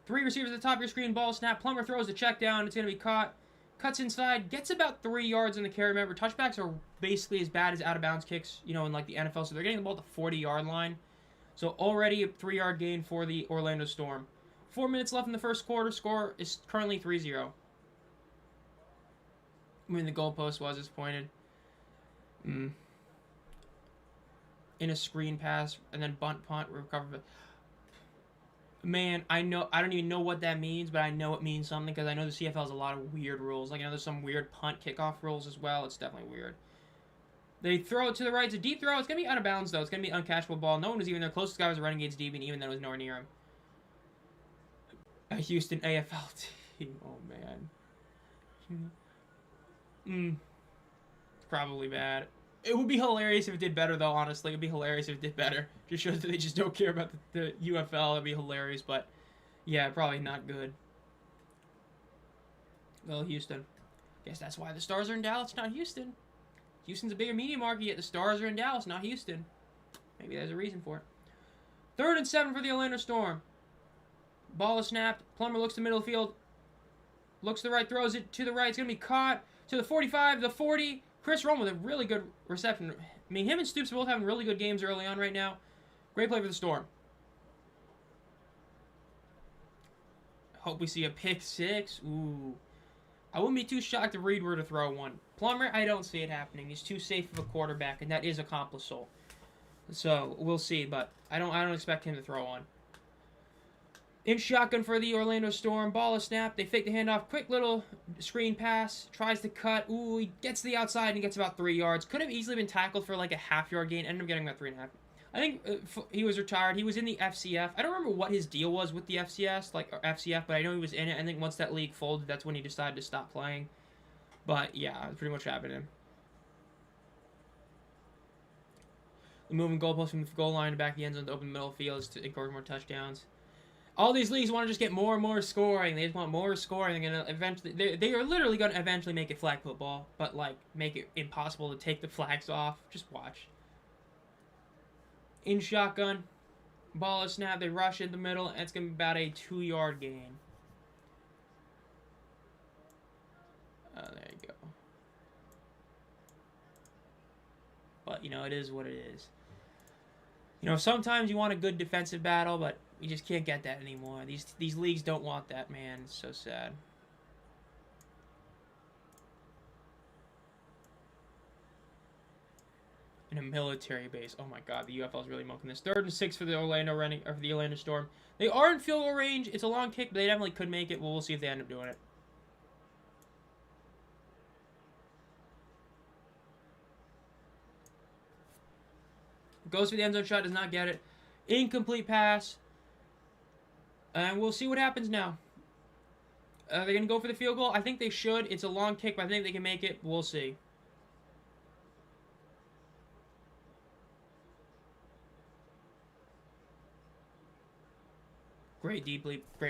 3 receivers at the top of your screen, ball snap. Plummer throws the check down. It's going to be caught. Cuts inside. Gets about 3 yards in the carry. Remember, touchbacks are basically as bad as out-of-bounds kicks, you know, in, like, the NFL. So they're getting the ball at the 40-yard line. So already a 3-yard gain for the Orlando Storm. 4 minutes left in the first quarter. Score is currently 3-0. I mean, the goalpost was disappointed. In a screen pass, and then bunt, punt, recover. Man, I don't even know what that means, but I know it means something, because I know the CFL has a lot of weird rules. Like, I know there's some weird punt kickoff rules as well. It's definitely weird. They throw it to the right. It's a deep throw. It's going to be out of bounds, though. It's going to be an uncatchable ball. No one was even there. Closest guy was a Renegades DB, and even then it was nowhere near him. A Houston AFL team. Oh, man. It's probably bad. It would be hilarious if it did better, though, honestly. It would be hilarious if it did better. Just shows that they just don't care about the UFL. It would be hilarious, but yeah, probably not good. Well, Houston. Guess that's why the Stars are in Dallas, not Houston. Houston's a bigger media market, yet the Stars are in Dallas, not Houston. Maybe there's a reason for it. 3rd and 7 for the Orlando Storm. Ball is snapped. Plummer looks to the middle of the field. Looks to the right, throws it to the right. It's going to be caught to the 45, the 40. Chris Rome with a really good reception. I mean, him and Stoops are both having really good games early on right now. Great play for the Storm. Hope we see a pick 6. Ooh. I wouldn't be too shocked if Reed were to throw one. Plummer, I don't see it happening. He's too safe of a quarterback, and that is accomplishable. So, we'll see, but I don't expect him to throw one. In shotgun for the Orlando Storm. Ball is snapped. They fake the handoff. Quick little screen pass. Tries to cut. Ooh, he gets to the outside and gets about 3 yards. Could have easily been tackled for like a half-yard gain. Ended up getting about 3.5. I think he was retired. He was in the FCF. I don't remember what his deal was with the FCS, or FCF, but I know he was in it. I think once that league folded, that's when he decided to stop playing. But yeah, that's pretty much happened to him. The moving goalpost from the goal line to back the end zone to open the middle of the field to encourage more touchdowns. All these leagues want to just get more and more scoring. They just want more scoring. They're gonna eventually, they are literally gonna eventually make it flag football, but like make it impossible to take the flags off. Just watch. In shotgun, ball is snapped. They rush in the middle, and it's gonna be about a 2-yard gain. There you go. But you know, it is what it is. You know, sometimes you want a good defensive battle, but you just can't get that anymore. These leagues don't want that, man. It's so sad. In a military base. Oh my god, the UFL is really milking this. 3rd and 6 for the Orlando Storm. They are in field goal range. It's a long kick, but they definitely could make it. Well, we'll see if they end up doing it. Goes for the end zone shot, does not get it. Incomplete pass. And we'll see what happens now. They're going to go for the field goal. I think they should. It's a long kick, but I think they can make it. We'll see. Great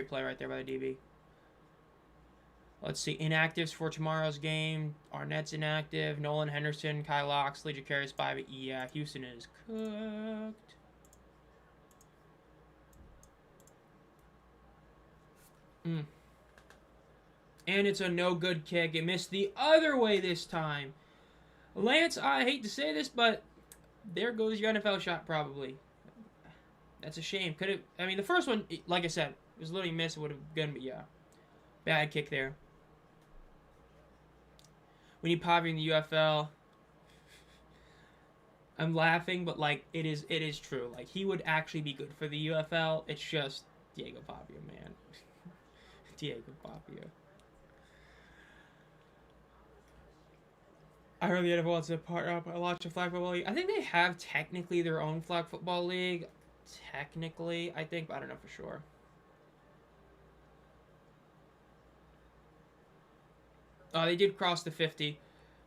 play right there by the DB. Let's see. Inactives for tomorrow's game. Arnett's inactive. Nolan Henderson, Kyle Oxley, Jacarius 5. Yeah, Houston is cooked. And it's a no-good kick. It missed the other way this time. Lance, I hate to say this, but there goes your NFL shot probably. That's a shame. Could have. I mean, the first one, like I said, it was literally missed. It would have been, but yeah, bad kick there. We need Pavia in the UFL. I'm laughing, but like it is true. Like he would actually be good for the UFL. It's just Diego Pavia, man. Diego Pavia. I heard the NFL wants to partner up. I watched a flag football league. I think they have technically their own flag football league. Technically, I think, but I don't know for sure. They did cross the 50,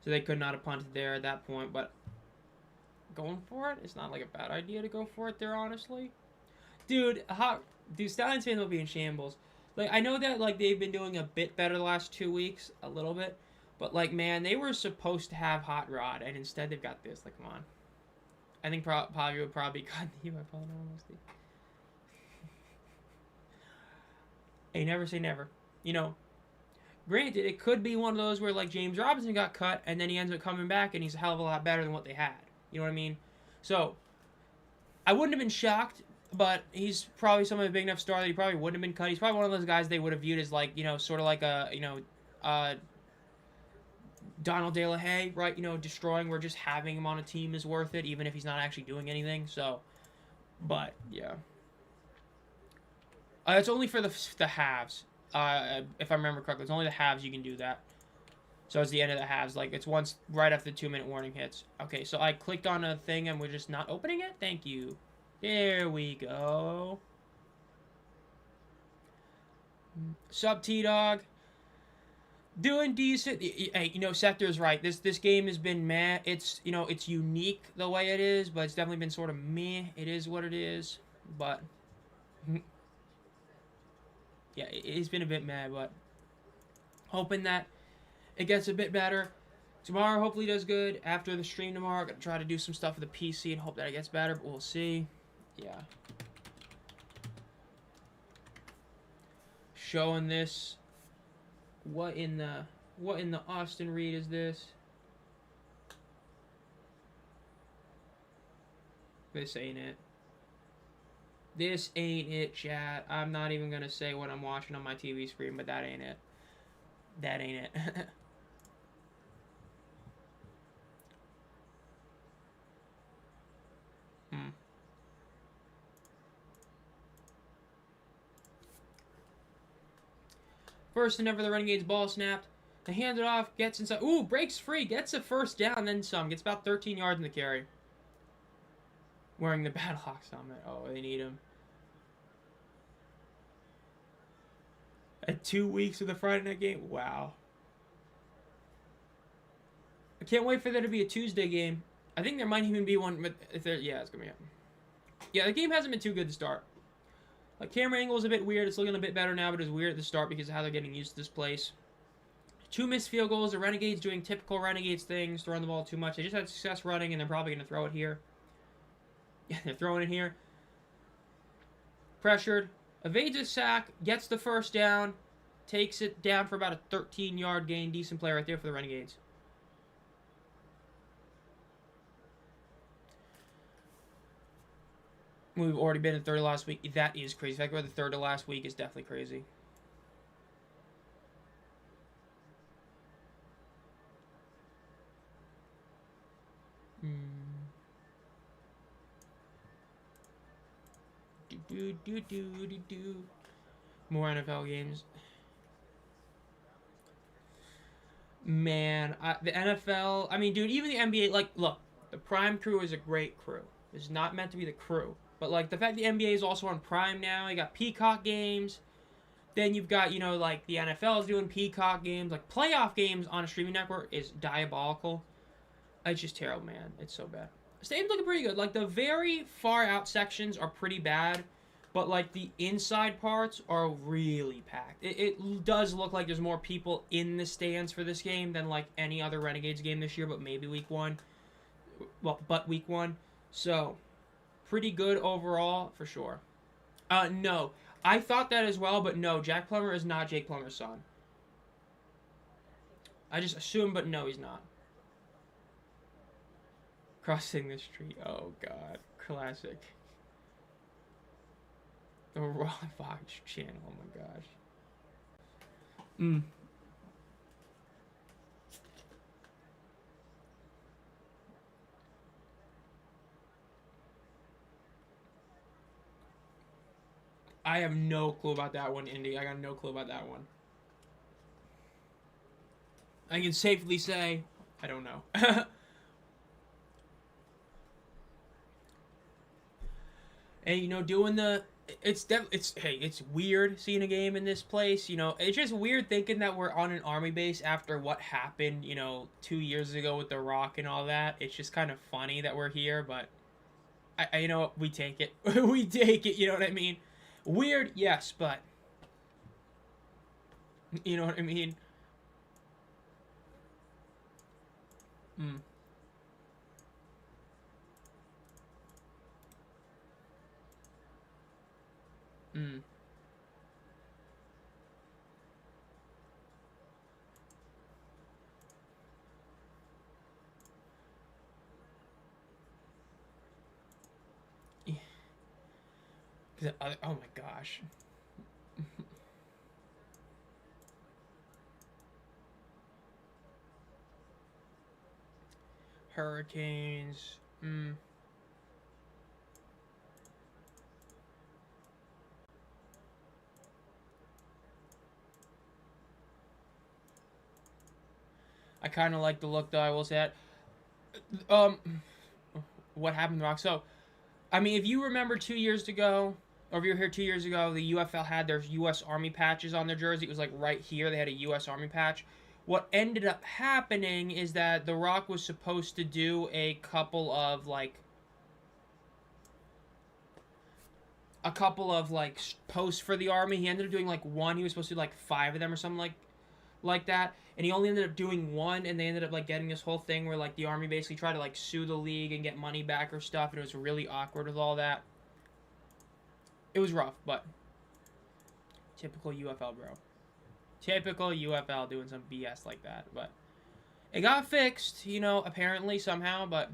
so they could not have punted there at that point, but going for it, it's not like a bad idea to go for it there, honestly. Dude, Stallions fans will be in shambles. Like, I know that, like, they've been doing a bit better the last 2 weeks, a little bit, but, like, man, they were supposed to have Hot Rod, and instead they've got this. Like, come on. I think Pavia would probably cut the UFL honestly. Hey, never say never. You know, granted, it could be one of those where, like, James Robinson got cut, and then he ends up coming back, and he's a hell of a lot better than what they had. You know what I mean? So, I wouldn't have been shocked, but he's probably some of a big enough star that he probably wouldn't have been cut. He's probably one of those guys they would have viewed as, like, you know, sort of like a, you know, Donald De La Haye, right? You know, destroying where just having him on a team is worth it, even if he's not actually doing anything. So, but, yeah. It's only for the halves. If I remember correctly, it's only the halves you can do that. So it's the end of the halves. Like, it's once right after the 2-minute warning hits. Okay, so I clicked on a thing and we're just not opening it? Thank you. There we go. Sub T-Dog. Doing decent. Hey, you know, Sector's right. This game has been meh. It's, you know, it's unique the way it is, but it's definitely been sort of meh. It is what it is. But, yeah, it's been a bit meh, but hoping that it gets a bit better. Tomorrow hopefully does good. After the stream tomorrow, I'm going to try to do some stuff with the PC and hope that it gets better, but we'll see. Yeah. Showing this. What in the Austin Reed is this? This ain't it. This ain't it, chat. I'm not even going to say what I'm watching on my TV screen, but that ain't it. That ain't it. First and ever, the Renegades ball snapped. They hand it off, gets inside. Ooh, breaks free, gets a first down, then some. Gets about 13 yards in the carry. Wearing the Battlehawks helmet. Oh, they need him. At 2 weeks of the Friday night game? Wow. I can't wait for there to be a Tuesday game. I think there might even be one. But if there, yeah, it's going to be it. Yeah, the game hasn't been too good to start. Like, camera angle is a bit weird. It's looking a bit better now, but it was weird at the start because of how they're getting used to this place. 2 missed field goals. The Renegades doing typical Renegades things to run the ball too much. They just had success running, and they're probably going to throw it here. Yeah, they're throwing it here. Pressured. Evades a sack. Gets the first down. Takes it down for about a 13-yard gain. Decent play right there for the Renegades. We've already been in third to last week. That is crazy. The fact we're the third to last week is definitely crazy. More NFL games. Man, the NFL... I mean, dude, even the NBA... Like, look, the Prime crew is a great crew. It's not meant to be the crew. But, like, the fact the NBA is also on Prime now, you got Peacock games. Then you've got, you know, like, the NFL is doing Peacock games. Like, playoff games on a streaming network is diabolical. It's just terrible, man. It's so bad. Stadium's looking pretty good. Like, the very far out sections are pretty bad. But, like, the inside parts are really packed. It does look like there's more people in the stands for this game than, like, any other Renegades game this year, but maybe week 1. Well, but week 1. So... pretty good overall, for sure. No. I thought that as well, but no. Jack Plummer is not Jake Plummer's son. I just assumed, but no, he's not. Crossing the street. Oh, God. Classic. The Zomb Phox channel. Oh my gosh. Mm. I have no clue about that one, Indy. I got no clue about that one. I can safely say I don't know. And you know, doing the it's hey, it's weird seeing a game in this place. You know, it's just weird thinking that we're on an army base after what happened. You know, 2 years ago with the Rock and all that. It's just kind of funny that we're here, but I you know, we take it. We take it. You know what I mean? Weird, yes, but you know what I mean. Mm. Mm. Oh my gosh. Hurricanes. Mm. I kind of like the look though. I will say that. What happened, Rock? So, I mean, if you remember 2 years ago, or if you were here 2 years ago, the UFL had their U.S. Army patches on their jersey. It was like right here. They had a U.S. Army patch. What ended up happening is that The Rock was supposed to do a couple of like posts for the army. He ended up doing like one. He was supposed to do like 5 of them or something like that, and he only ended up doing one, and they ended up like getting this whole thing where like the army basically tried to like sue the league and get money back or stuff, and it was really awkward with all that. It was rough, but typical UFL, bro. Typical UFL doing some BS like that, but it got fixed, you know, apparently somehow, but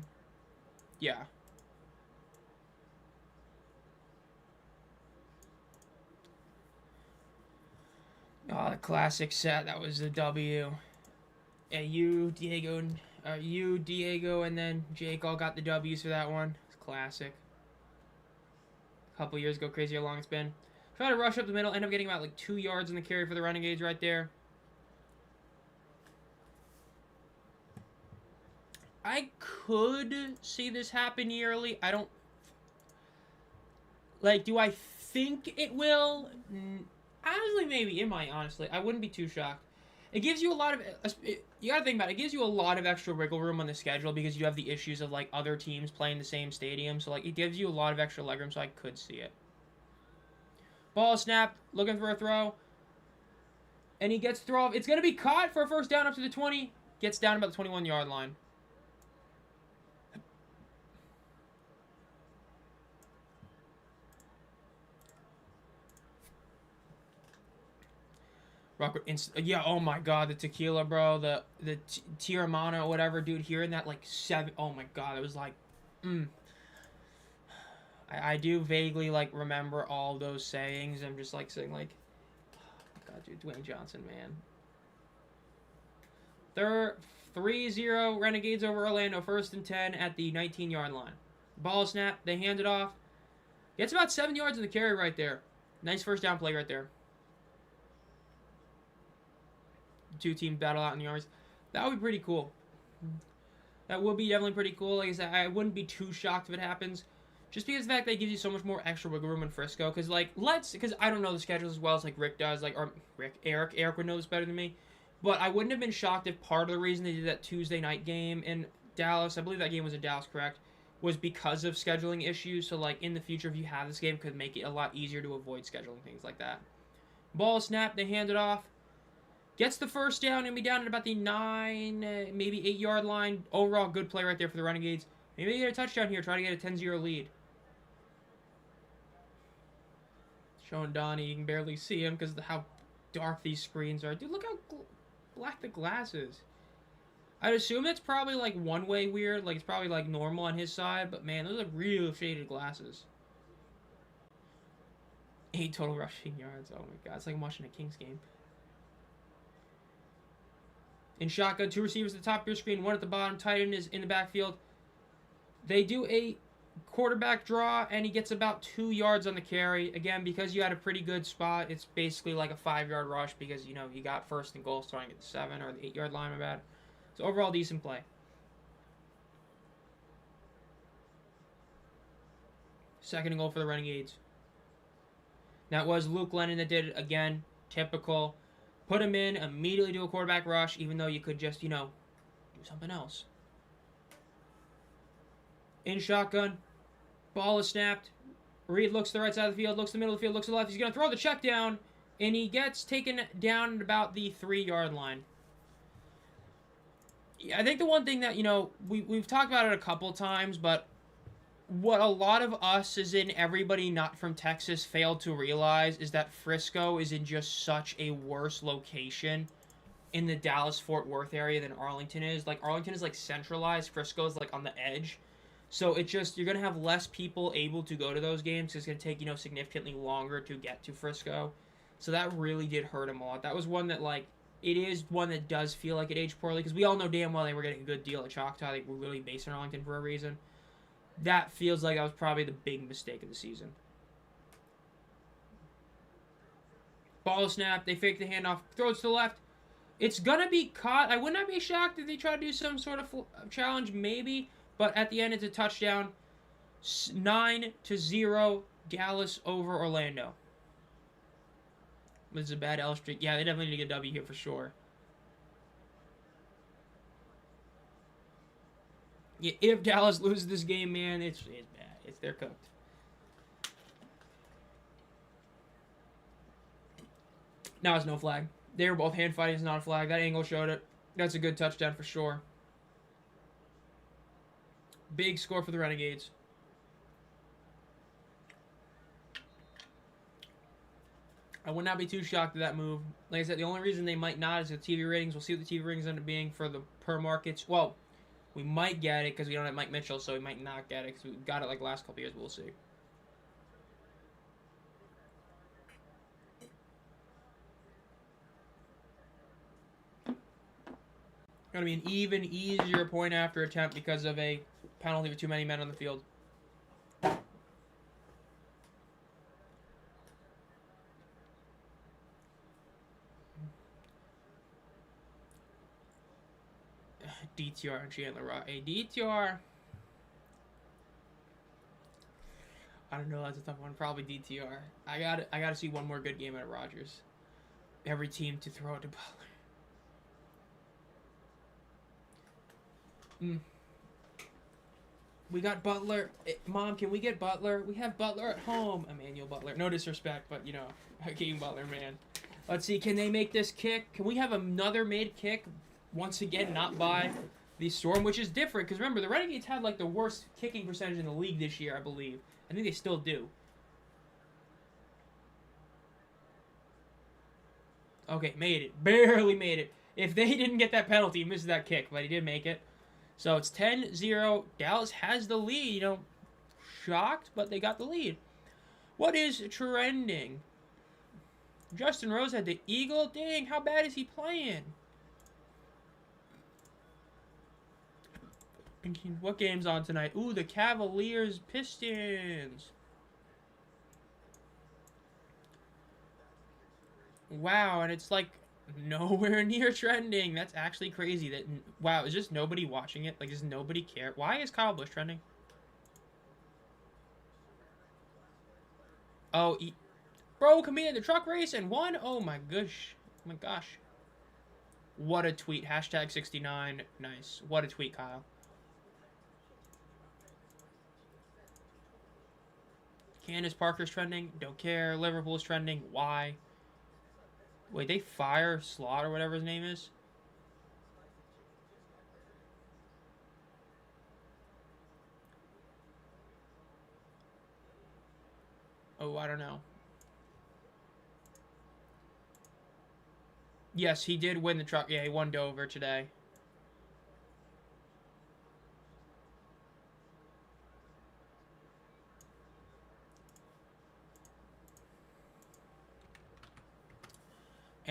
yeah. Oh, the classic set. That was the W. Yeah, you, Diego, and then Jake all got the W's for that one. It's classic. A couple years ago, crazy how long it's been. Try to rush up the middle, end up getting about like 2 yards in the carry for the Renegades right there. I could see this happen yearly. I don't... Like, do I think it will? Honestly, maybe. It might, honestly. I wouldn't be too shocked. It gives you a lot of... You gotta think about it. It gives you a lot of extra wiggle room on the schedule because you have the issues of, like, other teams playing the same stadium. So, like, it gives you a lot of extra legroom, so I could see it. Ball snapped. Looking for a throw. And he gets throw off. It's going to be caught for a first down up to the 20. Gets down about the 21-yard line. Yeah, oh my god, the tequila, bro, the Tiramana or whatever, dude, hearing that, like, oh my god, it was like, I do vaguely, like, remember all those sayings. I'm just, like, saying, like, oh god, dude, Dwayne Johnson, man. They're 3-0, Renegades over Orlando, 1st and 10 at the 19-yard line. Ball snap, they hand it off. Gets about 7 yards in the carry right there. Nice first down play right there. Two team battle out in the armies. That would be pretty cool. That would be definitely pretty cool. Like I said, I wouldn't be too shocked if it happens. Just because of the fact that it gives you so much more extra wiggle room in Frisco. Because, like, because I don't know the schedules as well as, like, Rick does. Like, or Eric would know this better than me. But I wouldn't have been shocked if part of the reason they did that Tuesday night game in Dallas, I believe that game was in Dallas, correct, was because of scheduling issues. So, like, in the future, if you have this game, it could make it a lot easier to avoid scheduling things like that. Ball snap, they hand it off. Gets the first down and be down at about the 9, maybe 8-yard line. Overall, good play right there for the Renegades. Maybe they get a touchdown here, try to get a 10-0 lead. Showing Donnie, you can barely see him because of how dark these screens are. Dude, look how black the glass is. I'd assume it's probably like one-way weird, like it's probably like normal on his side, but man, those are real shaded glasses. 8 total rushing yards. Oh my god, it's like I'm watching a Kings game. In shotgun, 2 receivers at the top of your screen, 1 at the bottom. Tight end is in the backfield. They do a quarterback draw, and he gets about 2 yards on the carry. Again, because you had a pretty good spot, it's basically like a 5-yard rush because, you know, you got first and goal starting at the 7 or the 8-yard line, my bad. So overall, decent play. Second and goal for the Renegades. That was Luke Lennon that did it again. Typical. Put him in, immediately do a quarterback rush, even though you could just, you know, do something else. In shotgun. Ball is snapped. Reed looks to the right side of the field, looks to the middle of the field, looks to the left. He's going to throw the check down, and he gets taken down at about the 3-yard line. Yeah, I think the one thing that, you know, we've talked about it a couple times, but what a lot of us, as in everybody not from Texas, failed to realize is that Frisco is in just such a worse location in the Dallas-Fort Worth area than Arlington is. Like, Arlington is, like, centralized. Frisco is, like, on the edge. So it just, you're going to have less people able to go to those games. It's going to take, you know, significantly longer to get to Frisco. So that really did hurt him a lot. That was one that, like, it is one that does feel like it aged poorly. Because we all know damn well they were getting a good deal at Choctaw. They were really based in Arlington for a reason. That feels like that was probably the big mistake of the season. Ball snap. They fake the handoff. Throws to the left. It's going to be caught. I would not be shocked if they try to do some sort of challenge, maybe. But at the end, it's a touchdown. 9-0, Dallas over Orlando. This is a bad L streak. Yeah, they definitely need to get a W here for sure. Yeah, if Dallas loses this game, man, it's bad. They're cooked. Now it's no flag. They were both hand fighting. It's not a flag. That angle showed it. That's a good touchdown for sure. Big score for the Renegades. I would not be too shocked at that move. Like I said, the only reason they might not is the TV ratings. We'll see what the TV ratings end up being for the per markets. Well, we might get it because we don't have Mike Mitchell, so we might not get it because we got it like last couple years. We'll see. Going to be an even easier point after attempt because of a penalty with too many men on the field. DTR and Chandler Rock. Hey, DTR. I don't know. That's a tough one. Probably DTR. I gotta see one more good game out of Rodgers. Every team to throw it to Butler. We got Butler. Mom, can we get Butler? We have Butler at home. Emmanuel Butler. No disrespect, but, you know, Hakeem Butler, man. Let's see. Can they make this kick? Can we have another made kick? Once again, not by the Storm, which is different. Because remember, the Renegades had, like, the worst kicking percentage in the league this year, I believe. I think they still do. Okay, made it. Barely made it. If they didn't get that penalty, he missed that kick. But he did make it. So it's 10-0. Dallas has the lead. You know, shocked, but they got the lead. What is trending? Justin Rose had the Eagle. Dang, how bad is he playing? What game's on tonight? Ooh, the Cavaliers Pistons. Wow, and it's like nowhere near trending. That's actually crazy. That wow, is just nobody watching it? Like, does nobody care? Why is Kyle Busch trending? Oh, bro, competed in the truck race and won? Oh my gosh. Oh my gosh. What a tweet. Hashtag 69. Nice. What a tweet, Kyle. Candace Parker's trending. Don't care. Liverpool's trending. Why? Wait, they fire Slot or whatever his name is? Oh, I don't know. Yes, he did win the truck. Yeah, he won Dover today.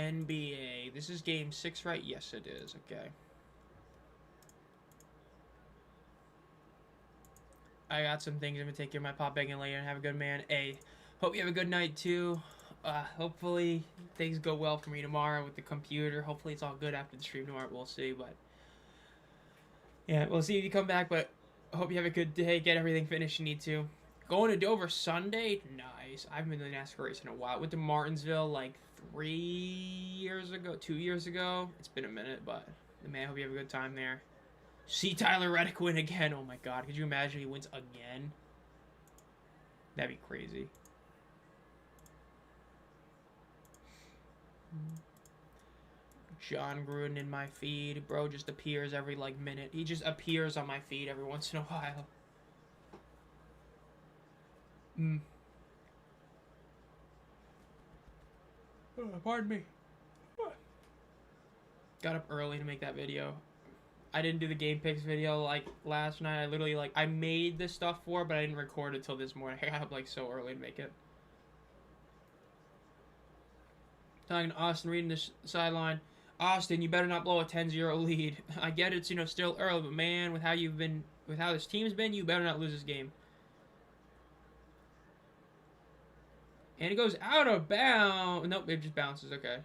NBA. This is game 6, right? Yes, it is. Okay. I got some things I'm going to take care of my pop begging later and have a good man. Hey, hope you have a good night, too. Hopefully things go well for me tomorrow with the computer. Hopefully it's all good after the stream tomorrow. We'll see, but... yeah, we'll see if you come back, but I hope you have a good day. Get everything finished you need to. Going to Dover Sunday? Nice. I haven't been to the NASCAR race in a while. Went to Martinsville like 2 years ago. It's been a minute, but man, I hope you have a good time there. See Tyler Reddick win again. Oh my god, could you imagine he wins again? That'd be crazy. John Gruden in my feed. Bro just appears every like minute. He just appears on my feed every once in a while. Pardon me. Got up early to make that video. I didn't do the game picks video like last night. I literally like I made this stuff for it, but I didn't record it till this morning. I got up like so early to make it. Talking to Austin, reading this sideline. Austin, you better not blow a 10-0 lead. I get it's, still early, but man, with how this team's been, you better not lose this game. And it goes out of bounds. Nope, it just bounces. Okay.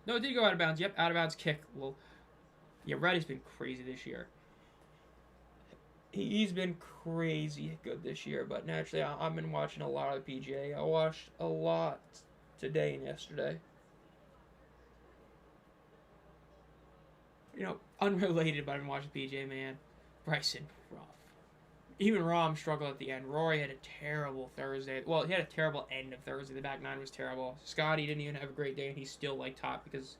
No, it did go out of bounds. Yep, out of bounds kick. Well, yeah, Reddy's been crazy this year. He's been crazy good this year, but naturally, I've been watching a lot of the PGA. I watched a lot today and yesterday. Unrelated, but I've been watching PGA, man. Bryson, rough. Even Rahm struggled at the end. Rory had a terrible Thursday. Well, he had a terrible end of Thursday. The back nine was terrible. Scotty didn't even have a great day, and he's still, top because,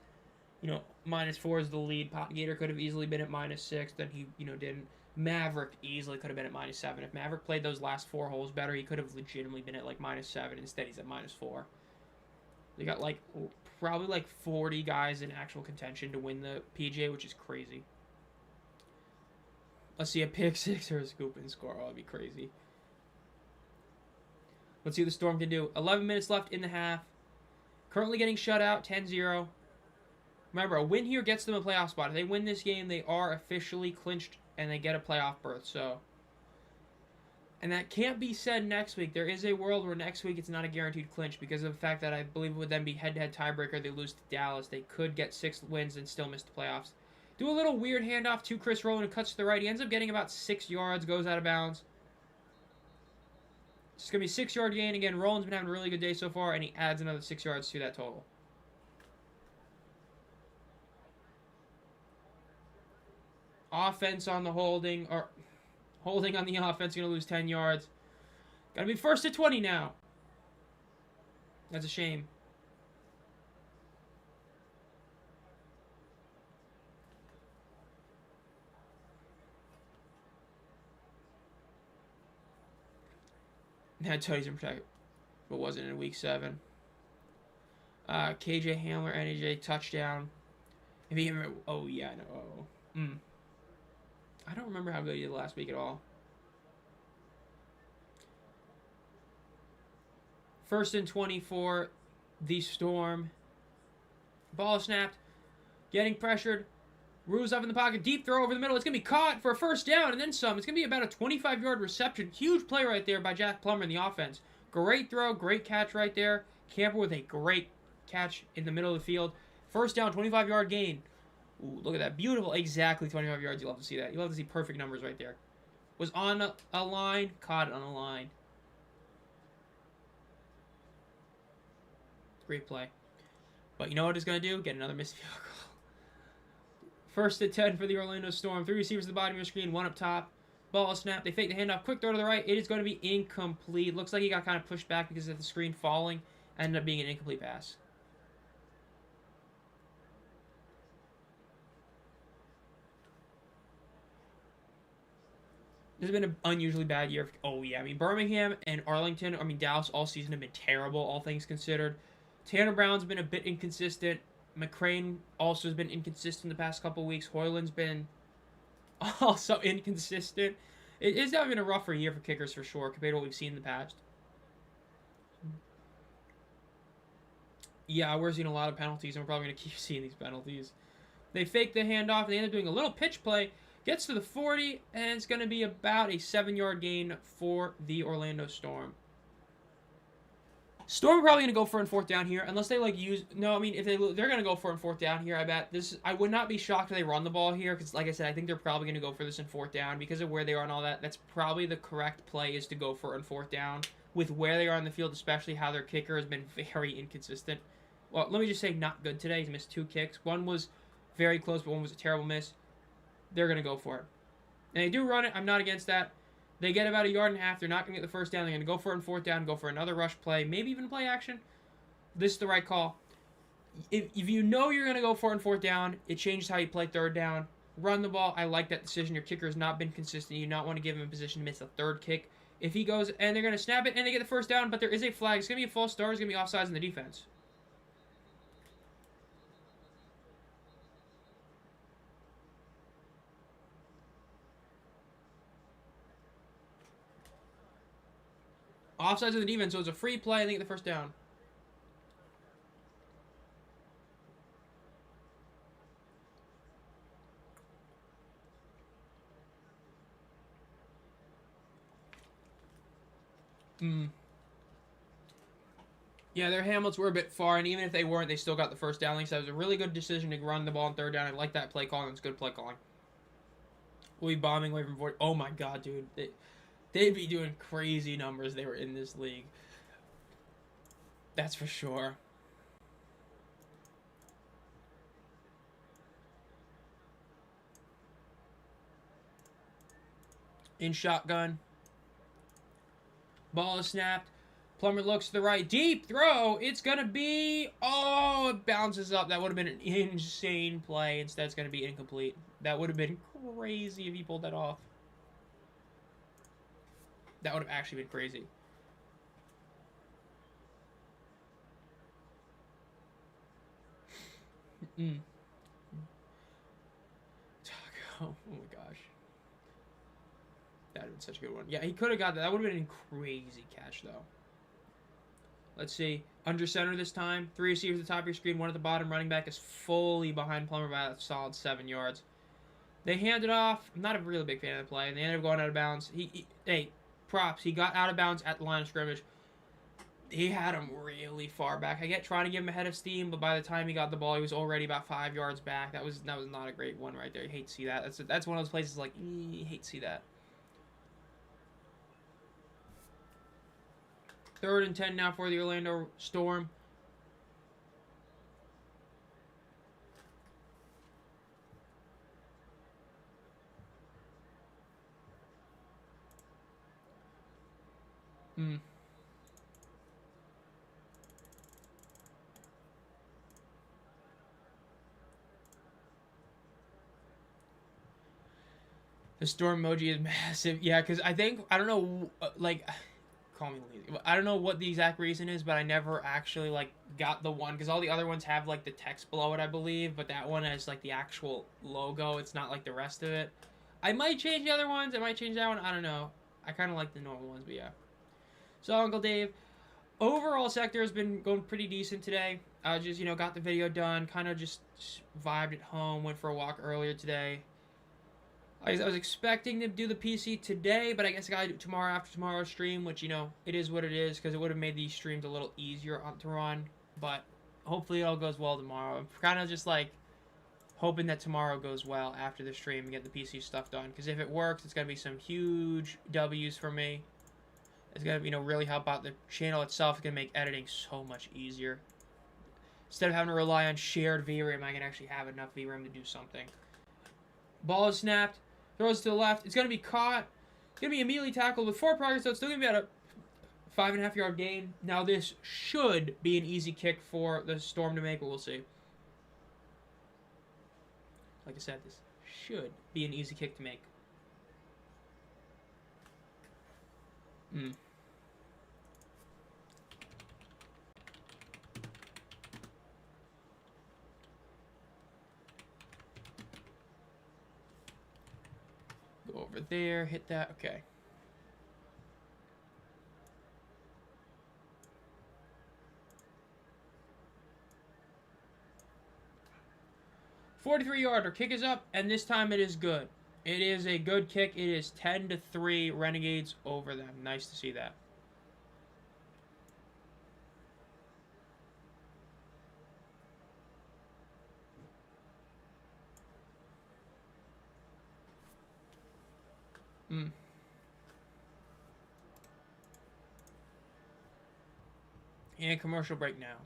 -4 is the lead. Gator could have easily been at -6. Then he, didn't. Maverick easily could have been at -7. If Maverick played those last 4 holes better, he could have legitimately been at, -7. Instead, he's at -4. They got, probably, 40 guys in actual contention to win the PGA, which is crazy. Let's see a pick 6 or a scoop and score. Oh, that'd be crazy. Let's see what the Storm can do. 11 minutes left in the half. Currently getting shut out, 10-0. Remember, a win here gets them a playoff spot. If they win this game, they are officially clinched and they get a playoff berth. So, and that can't be said next week. There is a world where next week it's not a guaranteed clinch because of the fact that I believe it would then be head-to-head tiebreaker. They lose to Dallas. They could get 6 wins and still miss the playoffs. Do a little weird handoff to Chris Rowland who cuts to the right. He ends up getting about 6 yards, goes out of bounds. It's going to be a 6-yard gain. Again, Rowland's been having a really good day so far, and he adds another 6 yards to that total. Offense on the holding, or holding on the offense, going to lose 10 yards. Got to be first at 20 now. That's a shame. Had Tutties in protect, but wasn't in week 7. KJ Hamler, NAJ touchdown. If he ever, oh yeah, I know. I don't remember how good he did last week at all. First and 20 for the Storm. Ball snapped, getting pressured. Rue's up in the pocket, deep throw over the middle. It's going to be caught for a first down and then some. It's going to be about a 25-yard reception. Huge play right there by Jack Plummer in the offense. Great throw, great catch right there. Camper with a great catch in the middle of the field. First down, 25-yard gain. Ooh, look at that. Beautiful. Exactly 25 yards. You love to see that. You love to see perfect numbers right there. Was on a line, caught it on a line. Great play. But you know what it's going to do? Get another missed field goal. First and 10 for the Orlando Storm. 3 receivers at the bottom of the screen, 1 up top. Ball snap. They fake the handoff. Quick throw to the right. It is going to be incomplete. Looks like he got kind of pushed back because of the screen falling. Ended up being an incomplete pass. This has been an unusually bad year. Oh, yeah. Birmingham and Arlington, Dallas all season have been terrible, all things considered. Tanner Brown's been a bit inconsistent. McCrane also has been inconsistent the past couple weeks. Hoyland's been also inconsistent. It is definitely been a rougher year for kickers for sure compared to what we've seen in the past. Yeah, we're seeing a lot of penalties, and we're probably going to keep seeing these penalties. They fake the handoff, and they end up doing a little pitch play. Gets to the 40, and it's going to be about a 7-yard gain for the Orlando Storm. Storm are probably going to go for it on 4th down here, unless they like use. No, I mean if they're going to go for it on 4th down here. I bet this. I would not be shocked if they run the ball here, because like I said, I think they're probably going to go for this in 4th down because of where they are and all that. That's probably the correct play, is to go for it on 4th down with where they are on the field, especially how their kicker has been very inconsistent. Well, let me just say, not good today. He's missed 2 kicks. One was very close, but one was a terrible miss. They're going to go for it. And they do run it. I'm not against that. They get about 1.5 yards. They're not going to get the 1st down. They're going to go for it on 4th down, go for another rush play, maybe even play action. This is the right call. If you know you're going to go for it on 4th down, it changes how you play 3rd down. Run the ball. I like that decision. Your kicker has not been consistent. You do not want to give him a position to miss the 3rd kick. If he goes, and they're going to snap it, and they get the 1st down, but there is a flag. It's going to be a false start. It's going to be offsides in the defense. Offsides in the defense, so it's a free play, and they get the 1st down. Yeah, their helmets were a bit far, and even if they weren't, they still got the 1st down. Like I said, it was a really good decision to run the ball on 3rd down. I like that play calling. It's good play calling. We'll be bombing away from 40. Oh my god, dude. They'd be doing crazy numbers. They were in this league. That's for sure. In shotgun. Ball is snapped. Plummer looks to the right. Deep throw. It's going to be... Oh, it bounces up. That would have been an insane play. Instead, it's going to be incomplete. That would have been crazy if he pulled that off. That would have actually been crazy. Oh my gosh. That would have been such a good one. Yeah, he could have got that. That would have been a crazy catch, though. Let's see. Under center this time. 3 receivers at the top of your screen. 1 at the bottom. Running back is fully behind Plummer by a solid 7 yards. They hand it off. I'm not a really big fan of the play. And they ended up going out of bounds. Hey, props. He got out of bounds at the line of scrimmage. He had him really far back. I get trying to give him a head of steam, but by the time he got the ball, he was already about 5 yards back. That was not a great one right there. You hate to see that. That's one of those places like, you hate to see that. 3rd and 10 now for the Orlando Storm. The storm emoji is massive. Yeah, because I don't know, like, call me lazy. I don't know what the exact reason is, but I never actually, like, got the one, because all the other ones have, like, the text below it, I believe, but that one has, like, the actual logo. It's not like the rest of it. I might change the other ones. I might change that one. I don't know. I kind of like the normal ones, but yeah. So, Uncle Dave, overall sector has been going pretty decent today. I just, got the video done, kind of just vibed at home, went for a walk earlier today. I was expecting to do the PC today, but I guess I gotta do it tomorrow after tomorrow's stream, which, it is what it is, because it would have made these streams a little easier to run, but hopefully it all goes well tomorrow. I'm kind of just, like, hoping that tomorrow goes well after the stream and get the PC stuff done, because if it works, it's going to be some huge W's for me. It's going to, really help out the channel itself. It's going to make editing so much easier. Instead of having to rely on shared VRAM, I can actually have enough VRAM to do something. Ball is snapped. Throws to the left. It's going to be caught. It's going to be immediately tackled with 4 progress, so it's still going to be at a 5.5 yard gain. Now, this should be an easy kick for the Storm to make, but we'll see. Like I said, this should be an easy kick to make. Go over there, hit that, okay. 43-yarder. Kick is up, and this time it is good. It is a good kick. It is 10-3 Renegades over them. Nice to see that. And commercial break now.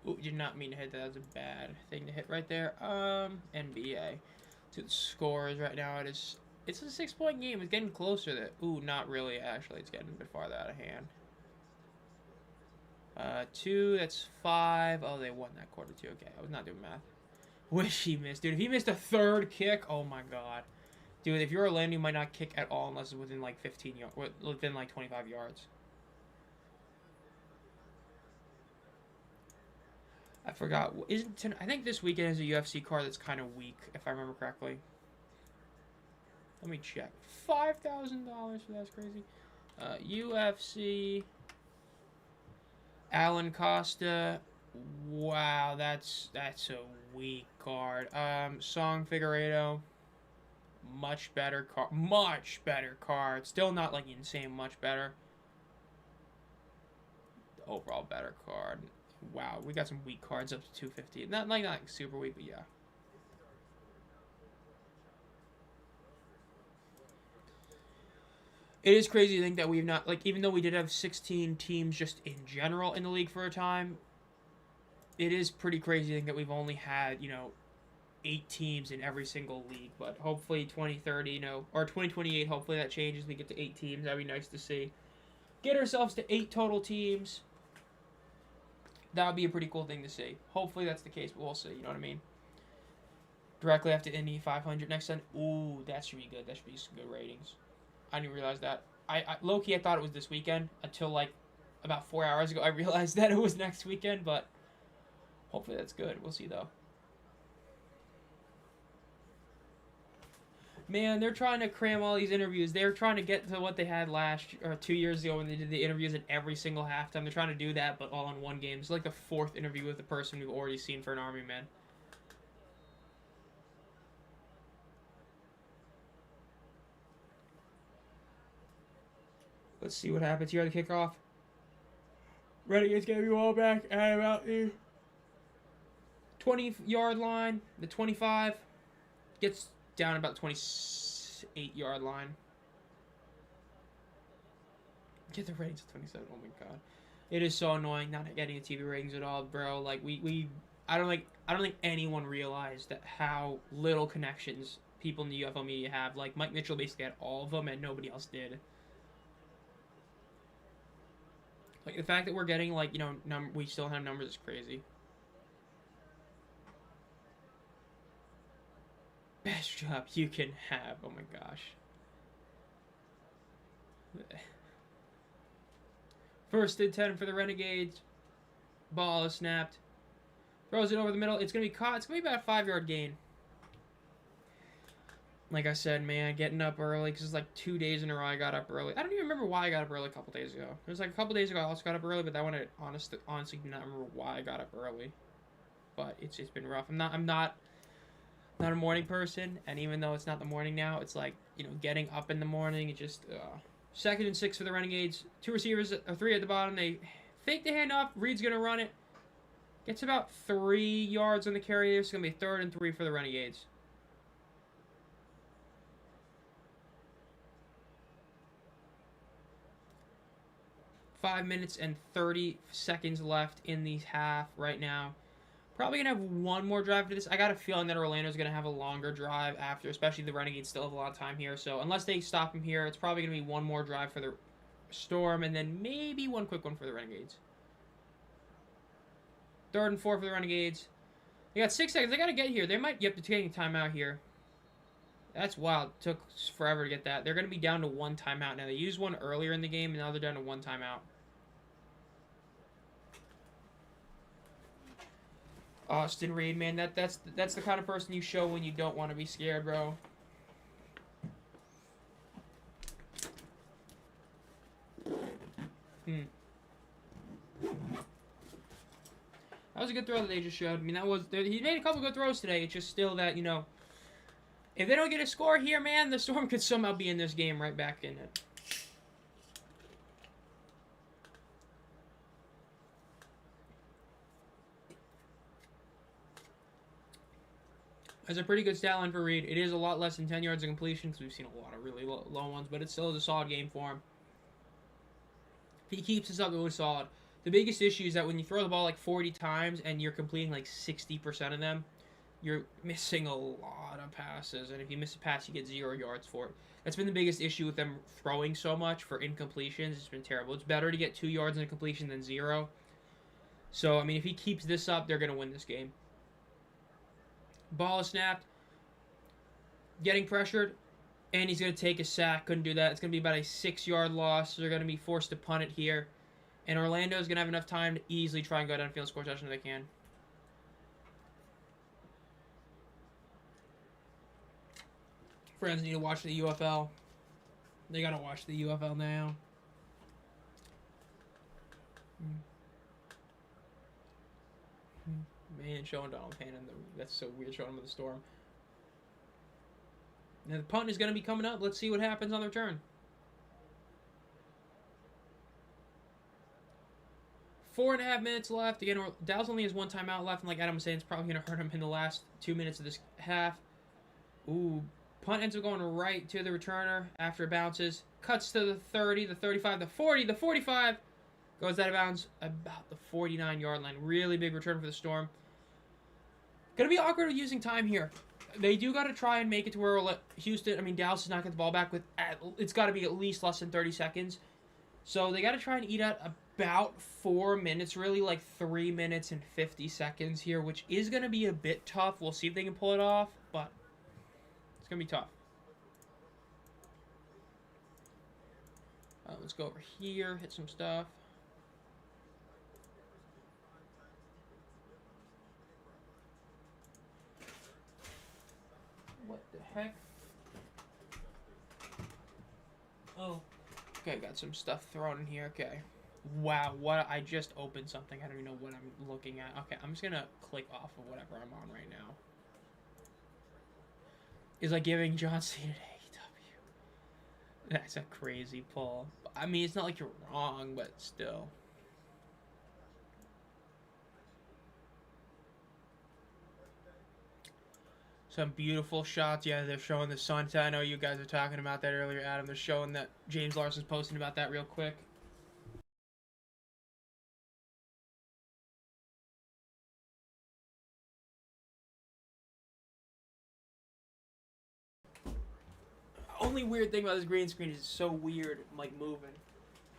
Ooh, did not mean to hit that. That was a bad thing to hit right there. NBA. To the scores right now, it's a 6-point game. It's getting closer to ooh, not really, actually. It's getting a bit farther out of hand. 2, that's 5. Oh, they won that quarter too. Okay, I was not doing math. Wish he missed, dude. If he missed a third kick, oh my god. Dude, if you're Orlando, you might not kick at all unless it's within like 15 yards, within like 25 yards. I forgot. I think this weekend is a UFC card that's kind of weak, if I remember correctly. Let me check. $5,000 for that's crazy. UFC. Alan Costa. Wow, that's a weak card. Song Figueiredo. Much better card. Much better card. Still not like insane. Much better. Overall better card. Wow, we got some weak cards up to 250. Not super weak, but yeah. It is crazy to think that we've not, like, even though we did have 16 teams just in general in the league for a time, it is pretty crazy to think that we've only had, 8 teams in every single league. But hopefully 2030, or 2028, hopefully that changes. We get to 8 teams. That'd be nice to see. Get ourselves to 8 total teams. That would be a pretty cool thing to see. Hopefully that's the case, but we'll see. You know what I mean? Directly after Indy 500 next time. Ooh, that should be good. That should be some good ratings. I didn't realize that. Low-key, I thought it was this weekend until, like, about 4 hours ago. I realized that it was next weekend, but hopefully that's good. We'll see, though. Man, they're trying to cram all these interviews. They're trying to get to what they had 2 years ago when they did the interviews in every single halftime. They're trying to do that, but all in one game. It's like the 4th interview with the person we've already seen for an Army man. Let's see what happens here at the kickoff. Renegades gonna be all back at about the 20-yard line. The 25 gets down about 28-yard line. Get the ratings at 27. Oh my god, it is so annoying not getting a TV ratings at all, bro. Like I don't think anyone realized that how little connections people in the UFL media have. Like Mike Mitchell basically had all of them, and nobody else did. Like the fact that we're getting like we still have numbers is crazy. Best job you can have. Oh my gosh. First and 10 for the Renegades. Ball is snapped. Throws it over the middle. It's going to be caught. It's going to be about a 5-yard gain. Like I said, man, getting up early because it's like 2 days in a row I got up early. I don't even remember why I got up early a couple days ago. It was like a couple days ago I also got up early, but that one I honestly do not remember why I got up early. But it's been rough. I'm not a morning person, and even though it's not the morning now, it's like, getting up in the morning, it just, 2nd and 6 for the Renegades. 2 receivers, 3 at the bottom. They fake the handoff. Reed's going to run it. Gets about 3 yards on the carry there. It's going to be 3rd and 3 for the Renegades. Five minutes and 30 seconds left in the half right now. Probably going to have one more drive to this. I got a feeling that Orlando's going to have a longer drive after, especially the Renegades still have a lot of time here. So unless they stop him here, it's probably going to be one more drive for the Storm, and then maybe one quick one for the Renegades. 3rd and 4 for the Renegades. They got 6 seconds. They got to get here. They might be up to taking a timeout here. That's wild. Took forever to get that. They're going to be down to 1 timeout now. They used one earlier in the game, and now they're down to 1 timeout. Austin Reed, man, that's the kind of person you show when you don't want to be scared, bro. That was a good throw that they just showed. I mean, he made a couple good throws today. It's just still that, you know, if they don't get a score here, man, the Storm could somehow be in this game right back in it. That's a pretty good stat line for Reed. It is a lot less than 10 yards of completion because we've seen a lot of really low ones, but it still is a solid game for him. If he keeps this up, it was solid. The biggest issue is that when you throw the ball like 40 times and you're completing like 60% of them, you're missing a lot of passes. And if you miss a pass, you get 0 yards for it. That's been the biggest issue with them throwing so much for incompletions. It's been terrible. It's better to get 2 yards in a completion than 0. So, I mean, if he keeps this up, they're going to win this game. Ball is snapped. Getting pressured. And he's going to take a sack. Couldn't do that. It's going to be about a 6-yard loss. So they're going to be forced to punt it here. And Orlando is going to have enough time to easily try and go downfield and score a touchdown if they can. Friends need to watch the UFL. They got to watch the UFL now. Man, showing Donald Payne. That's so weird showing him with the Storm. Now the punt is going to be coming up. Let's see what happens on the return. 4.5 minutes left. Again, Dallas only has 1 timeout left, and like Adam was saying, it's probably going to hurt him in the last 2 minutes of this half. Ooh, punt ends up going right to the returner after it bounces. Cuts to the 30, the 35, the 40, the 45. Goes out of bounds about the 49-yard line. Really big return for the Storm. Going to be awkward using time here. They do got to try and make it to where Dallas does not get the ball back with, it's got to be at least less than 30 seconds. So they got to try and eat out about 4 minutes, really like 3 minutes and 50 seconds here, which is going to be a bit tough. We'll see if they can pull it off, but it's going to be tough. Let's go over here, hit some stuff. What the heck? Oh. Okay, got some stuff thrown in here. Okay. Wow, I just opened something. I don't even know what I'm looking at. Okay, I'm just going to click off of whatever I'm on right now. It's like giving John Cena to AEW. That's a crazy pull. I mean, it's not like you're wrong, but still. Some beautiful shots. Yeah, they're showing the sunset. I know you guys were talking about that earlier, Adam. They're showing that James Larson's posting about that real quick. Only weird thing about this green screen is it's so weird, like, moving.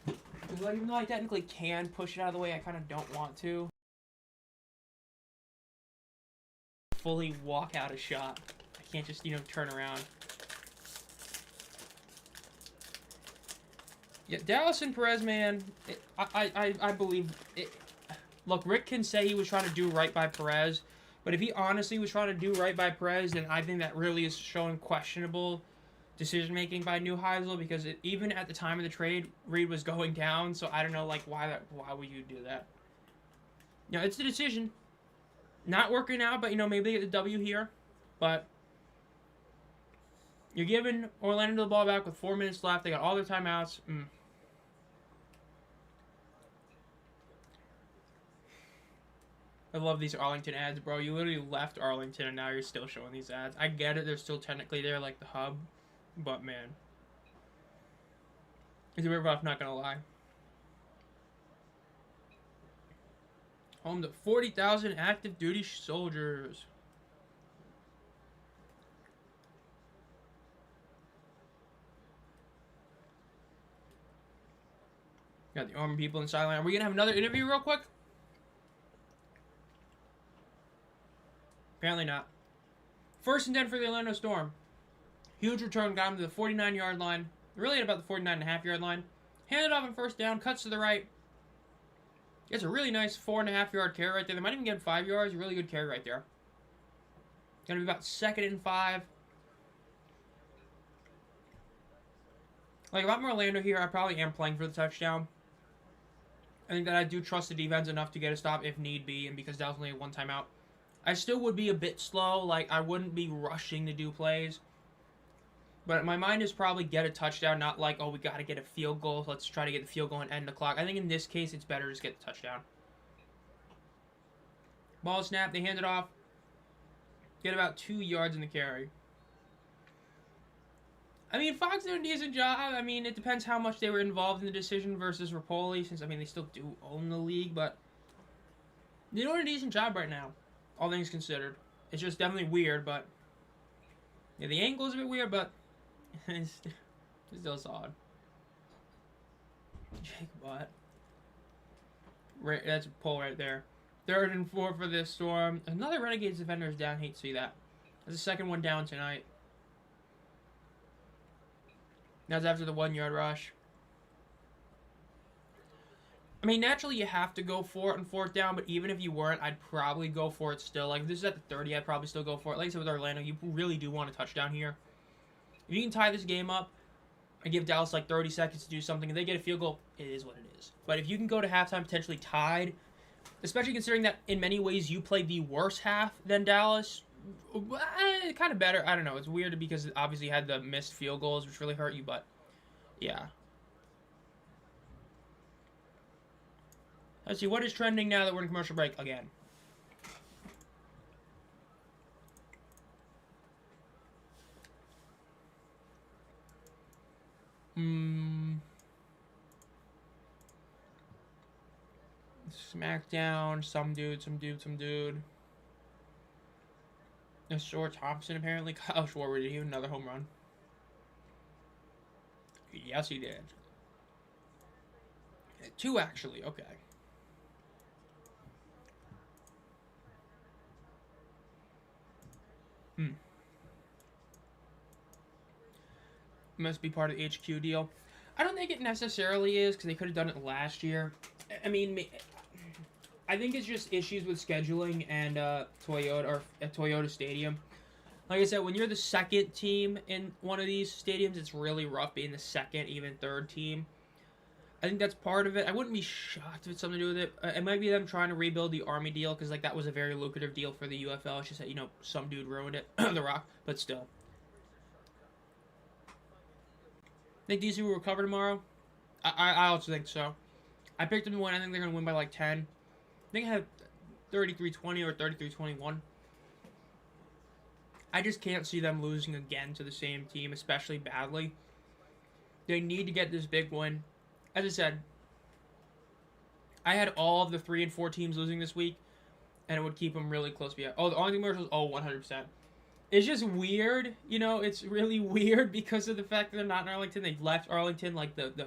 Because, like, even though I technically can push it out of the way, I kind of don't want to. Fully walk out a shot. I can't just, turn around. Yeah, Dallas and Perez, man, I believe it. Look, Rick can say he was trying to do right by Perez, but if he honestly was trying to do right by Perez, then I think that really is showing questionable decision-making by Neuheisel, because even at the time of the trade, Reed was going down, so I don't know, like, why would you do that? It's the decision. Not working out, but, maybe they get the W here. But you're giving Orlando the ball back with 4 minutes left. They got all their timeouts. I love these Arlington ads, bro. You literally left Arlington, and now you're still showing these ads. I get it. They're still technically there, like the hub. But, man. It's a bit rough, not going to lie. Home to 40,000 active duty soldiers. Got the armed people in the sideline. Are we going to have another interview real quick? Apparently not. 1st and 10 for the Orlando Storm. Huge return, got him to the 49-yard line. Really at about the 49.5-yard line. Handed off on first down, cuts to the right. It's a really nice 4.5-yard carry right there. They might even get 5 yards. Really good carry right there. Gonna be about 2nd and 5. Like, if I'm Orlando here, I probably am playing for the touchdown. I think that I do trust the defense enough to get a stop if need be, and because that was only a one timeout. I still would be a bit slow. Like, I wouldn't be rushing to do plays. But my mind is probably get a touchdown, not like, oh, we got to get a field goal. Let's try to get the field goal and end the clock. I think in this case, it's better to just get the touchdown. Ball snap, they hand it off. Get about 2 yards in the carry. I mean, Fox did a decent job. I mean, it depends how much they were involved in the decision versus Rapoli, since, I mean, they still do own the league, but they're doing a decent job right now, all things considered. It's just definitely weird, but yeah, the angle is a bit weird, but it's still solid. Jake Butt. Right, that's a pull right there. 3rd and 4 for this Storm. Another Renegades defender is down. Hate to see that. That's the 2nd one down tonight. That's after the 1-yard rush. I mean, naturally, you have to go for it on 4th down, but even if you weren't, I'd probably go for it still. Like, if this is at the 30, I'd probably still go for it. Like I said with Orlando, you really do want a touchdown here. If you can tie this game up and give Dallas like 30 seconds to do something, and they get a field goal, it is what it is. But if you can go to halftime potentially tied, especially considering that in many ways you played the worse half than Dallas, kind of better. I don't know. It's weird because obviously you had the missed field goals, which really hurt you, but yeah. Let's see, what is trending now that we're in commercial break again? SmackDown, some dude. Short Thompson, apparently. Kyle Schwarber, did he have another home run? Yes, he did. 2, actually. Okay. Must be part of the HQ deal. I don't think it necessarily is, because they could have done it last year. I mean, I think it's just issues with scheduling and Toyota, or at Toyota Stadium. Like I said, when you're the 2nd team in one of these stadiums, it's really rough being the 2nd, even 3rd team. I think that's part of it. I wouldn't be shocked if it's something to do with it. It might be them trying to rebuild the Army deal, because like that was a very lucrative deal for the UFL. It's just that, you know, some dude ruined it, The Rock, but still. Think DC will recover tomorrow? I also think so. I picked them to win. I think they're going to win by like 10. I think I had 33-20 or 33-21. I just can't see them losing again to the same team, especially badly. They need to get this big win. As I said, I had all of the 3 and 4 teams losing this week, and it would keep them really close behind. Oh, the Arlington Commercials, 100%. It's just weird, you know, it's really weird because of the fact that they're not in Arlington. They've left Arlington like the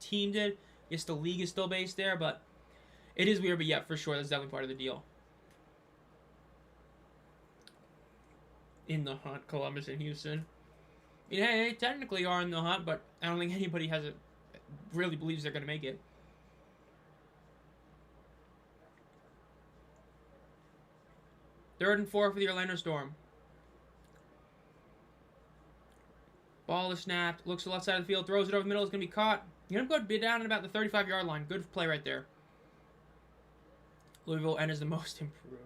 team did. Yes, the league is still based there, but it is weird, but yeah, for sure, that's definitely part of the deal. In the hunt, Columbus and Houston. I mean, hey, they technically are in the hunt, but I don't think anybody really believes they're going to make it. Third and 4 for the Orlando Storm. Ball is snapped. Looks to the left side of the field. Throws it over the middle. It's going to be caught. You're going to go down at about the 35-yard line. Good play right there. Louisville enters the most improved.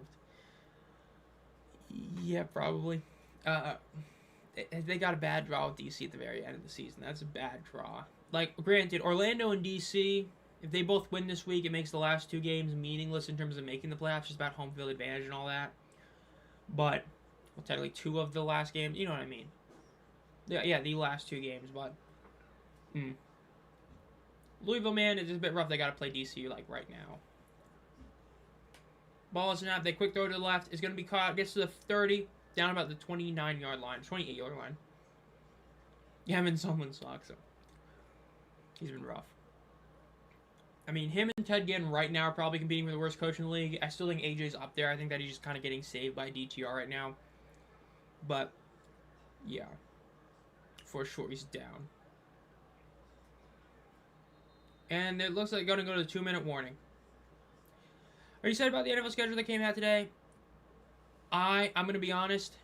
Yeah, probably. They got a bad draw with DC at the very end of the season. That's a bad draw. Like, granted, Orlando and DC, if they both win this week, it makes the last 2 games meaningless in terms of making the playoffs. Just about home field advantage and all that. But, well, technically 2 of the last games. You know what I mean. Yeah, the last 2 games, but Louisville, man, it's a bit rough. They got to play DC, like, right now. Ball is snapped. They quick throw to the left. It's going to be caught. Gets to the 30. Down about the 29-yard line. 28-yard line. Yeah, someone sucks. So he's been rough. I mean, him and Ted Ginn right now are probably competing for the worst coach in the league. I still think AJ's up there. I think that he's just kind of getting saved by DTR right now. But, yeah. For sure, he's down. And it looks like going to go to the 2-minute warning. Are you excited about the NFL schedule that came out today? I'm going to be honest.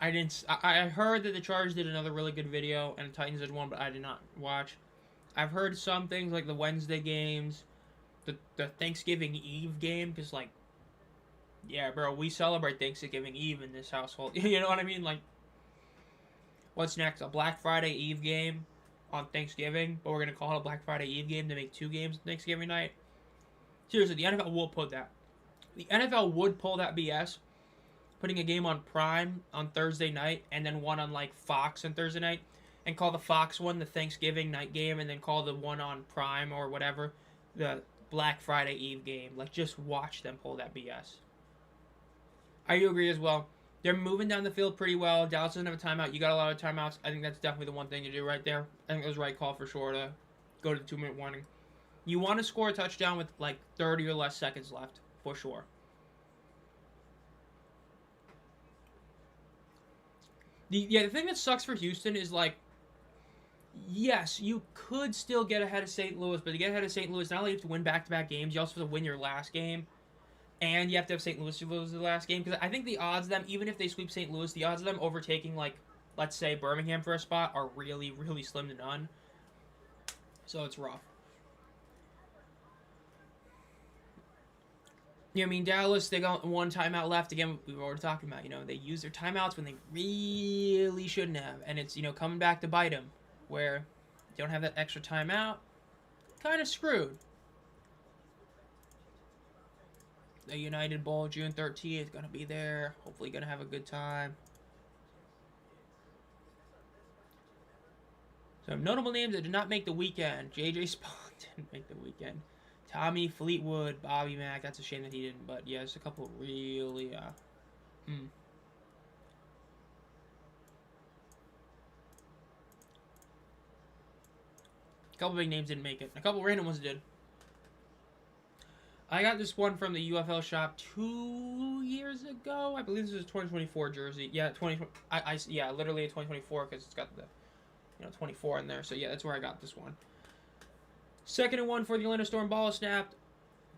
I heard that the Chargers did another really good video and the Titans did one, but I did not watch. I've heard some things like the Wednesday games, the Thanksgiving Eve game, because, like, yeah, bro, we celebrate Thanksgiving Eve in this household. You know what I mean? Like, what's next? A Black Friday Eve game on Thanksgiving, but we're going to call it a Black Friday Eve game to make 2 games Thanksgiving night? Seriously, the NFL will put that. The NFL would pull that BS, putting a game on Prime on Thursday night and then one on, like, Fox on Thursday night, and call the Fox one the Thanksgiving night game, and then call the one on Prime or whatever the Black Friday Eve game. Like, just watch them pull that BS. I do agree as well. They're moving down the field pretty well. Dallas doesn't have a timeout. You got a lot of timeouts. I think that's definitely the one thing to do right there. I think it was the right call for sure to go to the 2-minute warning. You want to score a touchdown with like 30 or less seconds left, for sure. The thing that sucks for Houston is, like, yes, you could still get ahead of St. Louis, but to get ahead of St. Louis, not only do you have to win back-to-back games, you also have to win your last game, and you have to have St. Louis to lose the last game, because I think the odds of them, even if they sweep St. Louis, the odds of them overtaking, like, let's say Birmingham for a spot are really, really slim to none. So it's rough. Yeah, I mean, Dallas, they got one timeout left. Again, we were already talking about, they use their timeouts when they really shouldn't have. And it's, coming back to bite them, where you don't have that extra timeout. Kind of screwed. The United Bowl, June 13th, going to be there. Hopefully going to have a good time. So, notable names that did not make the weekend. J.J. Spawn didn't make the weekend. Tommy Fleetwood, Bobby Mack. That's a shame that he didn't. But, yeah, there's a couple of really... A couple big names didn't make it. A couple random ones did. I got this one from the UFL shop 2 years ago. I believe this is a 2024 jersey. Yeah, yeah, literally a 2024 because it's got the 24 in there. So, yeah, that's where I got this one. 2nd and 1 for the Orlando Storm. Ball is snapped.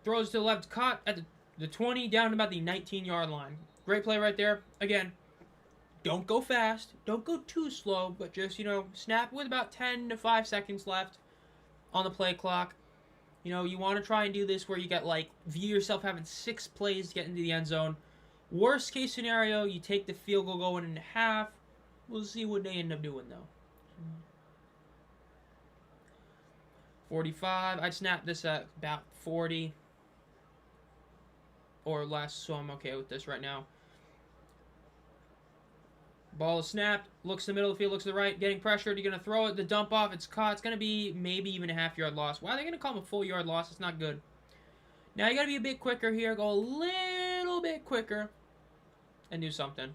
Throws to the left. Caught at the 20 down to about the 19-yard line. Great play right there. Again, don't go fast. Don't go too slow. But just, snap with about 10 to 5 seconds left on the play clock. You want to try and do this where you get, view yourself having 6 plays to get into the end zone. Worst case scenario, you take the field goal going into half. We'll see what they end up doing, though. 45. I'd snap this at about 40 or less, so I'm okay with this right now. Ball is snapped. Looks to the middle of the field, looks to the right, getting pressured. You're going to throw it, the dump off, it's caught. It's going to be maybe even a half-yard loss. Why are they going to call him a full-yard loss? It's not good. Now you got to be a bit quicker here. Go a little bit quicker and do something.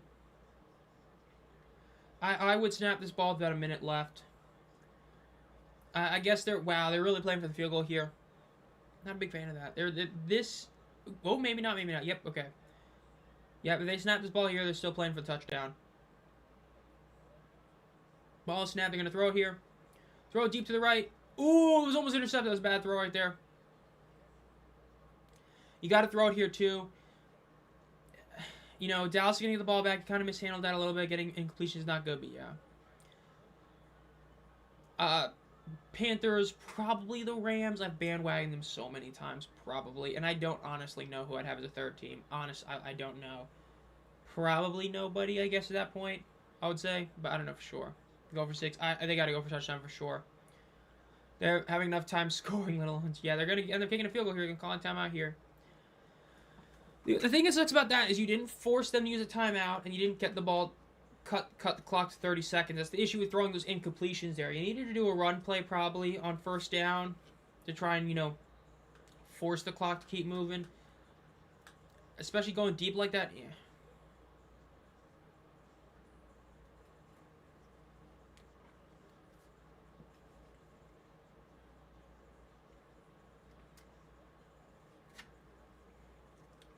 I would snap this ball with about a minute left. I guess they're really playing for the field goal here. Not a big fan of that. Maybe not. Yep, okay. Yep, if they snap this ball here, they're still playing for the touchdown. Ball snap, they're going to throw it here. Throw it deep to the right. Ooh, it was almost intercepted. That was a bad throw right there. You got to throw it here, too. Dallas is going to get the ball back. Kind of mishandled that a little bit. Getting incompletion is not good, but yeah. Panthers, probably the Rams. I've bandwagoned them so many times, probably. And I don't honestly know who I'd have as a third team. I don't know. Probably nobody, I guess, at that point, I would say. But I don't know for sure. Go for 6. They got to go for touchdown for sure. They're having enough time scoring little ones. Yeah, they're going to end up taking a field goal here. You can call a timeout here. The thing that sucks about that is you didn't force them to use a timeout, and you didn't get the ball, cut the clock to 30 seconds. That's the issue with throwing those incompletions there. You needed to do a run play probably on 1st down to try and, force the clock to keep moving. Especially going deep like that. Yeah.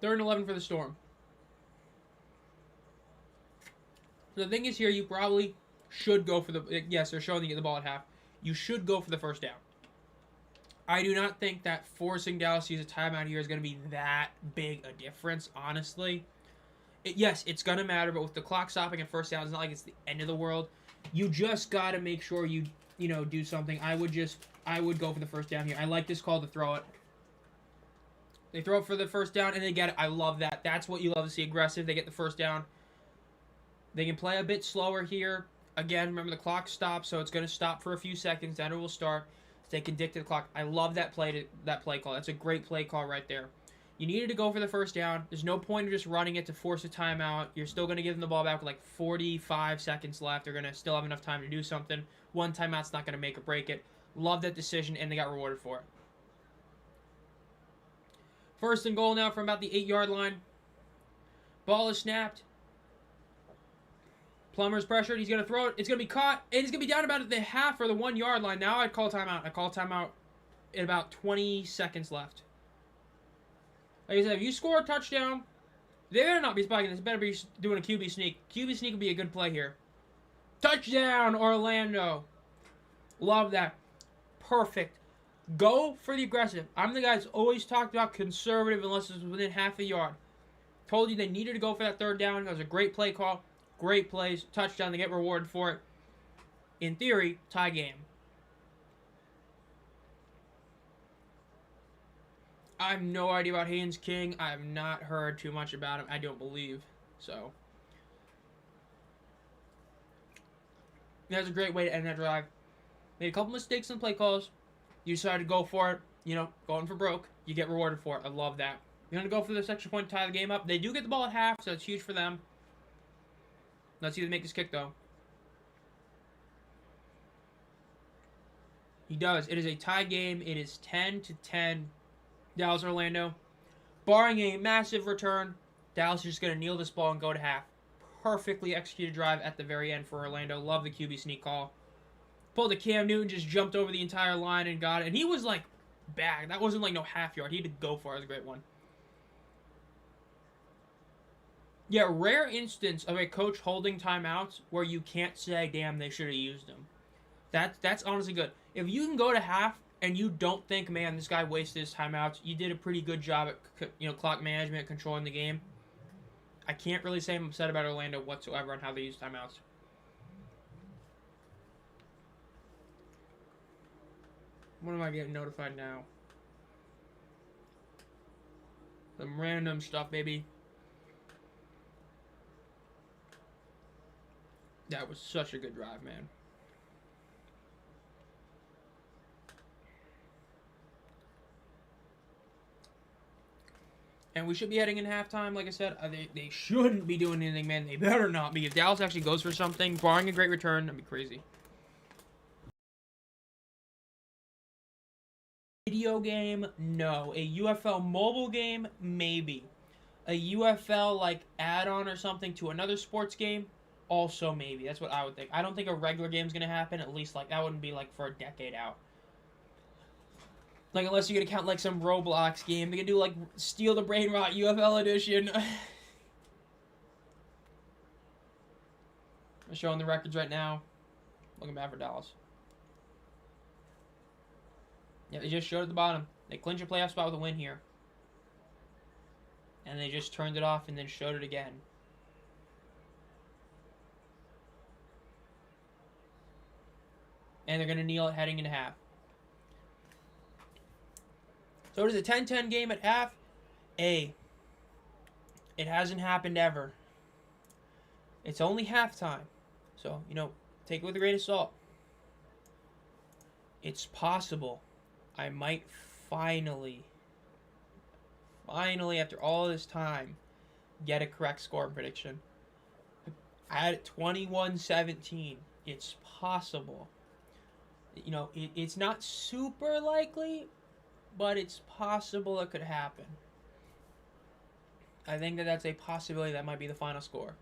Third and 11 for the Storm. So the thing is here, you probably should go for the... Yes, they're showing you get the ball at half. You should go for the first down. I do not think that forcing Dallas to use a timeout here is going to be that big a difference, honestly. Yes, it's going to matter, but with the clock stopping at first down, it's not like it's the end of the world. You just got to make sure you do something. I would go for the first down here. I like this call to throw it. They throw it for the first down, and they get it. I love that. That's what you love to see. Aggressive. They get the first down. They can play a bit slower here. Again, remember the clock stops, so it's going to stop for a few seconds. Then it will start. They can dictate the clock. I love that play call. That's a great play call right there. You needed to go for the first down. There's no point in just running it to force a timeout. You're still going to give them the ball back with like 45 seconds left. They're going to still have enough time to do something. One timeout's not going to make or break it. Love that decision, and they got rewarded for it. First and goal now from about the 8-yard line. Ball is snapped. Plummer's pressured. He's going to throw it. It's going to be caught. And he's going to be down about at the half or the 1-yard line. Now I'd call timeout. I call timeout in about 20 seconds left. Like I said, if you score a touchdown, they better not be spiking this. Better be doing a QB sneak. QB sneak would be a good play here. Touchdown, Orlando. Love that. Perfect. Go for the aggressive. I'm the guy that's always talked about conservative unless it's within half a yard. Told you they needed to go for that third down. That was a great play call. Great plays. Touchdown. They get rewarded for it. In theory, tie game. I have no idea about Haynes King. I have not heard too much about him. I don't believe. So, that's a great way to end that drive. Made a couple mistakes in play calls. You decided to go for it. Going for broke. You get rewarded for it. I love that. You're going to go for this extra point to tie the game up. They do get the ball at half, so that's huge for them. Let's see if they make this kick, though. He does. It is a tie game. It is 10-10. Dallas, Orlando. Barring a massive return, Dallas is just going to kneel this ball and go to half. Perfectly executed drive at the very end for Orlando. Love the QB sneak call. Pulled the Cam Newton, just jumped over the entire line and got it. And he was like back. That wasn't like no half yard. He had to go for it. It was a great one. Yeah, rare instance of a coach holding timeouts where you can't say, damn, they should have used them. That's honestly good. If you can go to half and you don't think, man, this guy wasted his timeouts, you did a pretty good job at clock management, controlling the game. I can't really say I'm upset about Orlando whatsoever on how they use timeouts. What am I getting notified now? Some random stuff, baby. That was such a good drive, man. And we should be heading in halftime, like I said. They shouldn't be doing anything, man. They better not be. If Dallas actually goes for something, barring a great return, that'd be crazy. Video game? No. A UFL mobile game? Maybe. A UFL, like, add-on or something to another sports game? Also maybe. That's what I would think. I don't think a regular game's going to happen. At least, like, that wouldn't be, like, for a decade out. Like, unless you're going to count, like, some Roblox game. They can do, like, Steal the Brain Rot UFL edition. I'm showing the records right now. Looking bad for Dallas. Yeah, they just showed at the bottom. They clinch a playoff spot with a win here. And they just turned it off and then showed it again. And they're going to kneel it heading into half. So it is a 10-10 game at half. It hasn't happened ever. It's only halftime. So, take it with a grain of salt. It's possible I might finally, after all this time, get a correct score prediction. I had it 21-17. It's possible. It's not super likely, but it's possible it could happen. I think that's a possibility that might be the final score.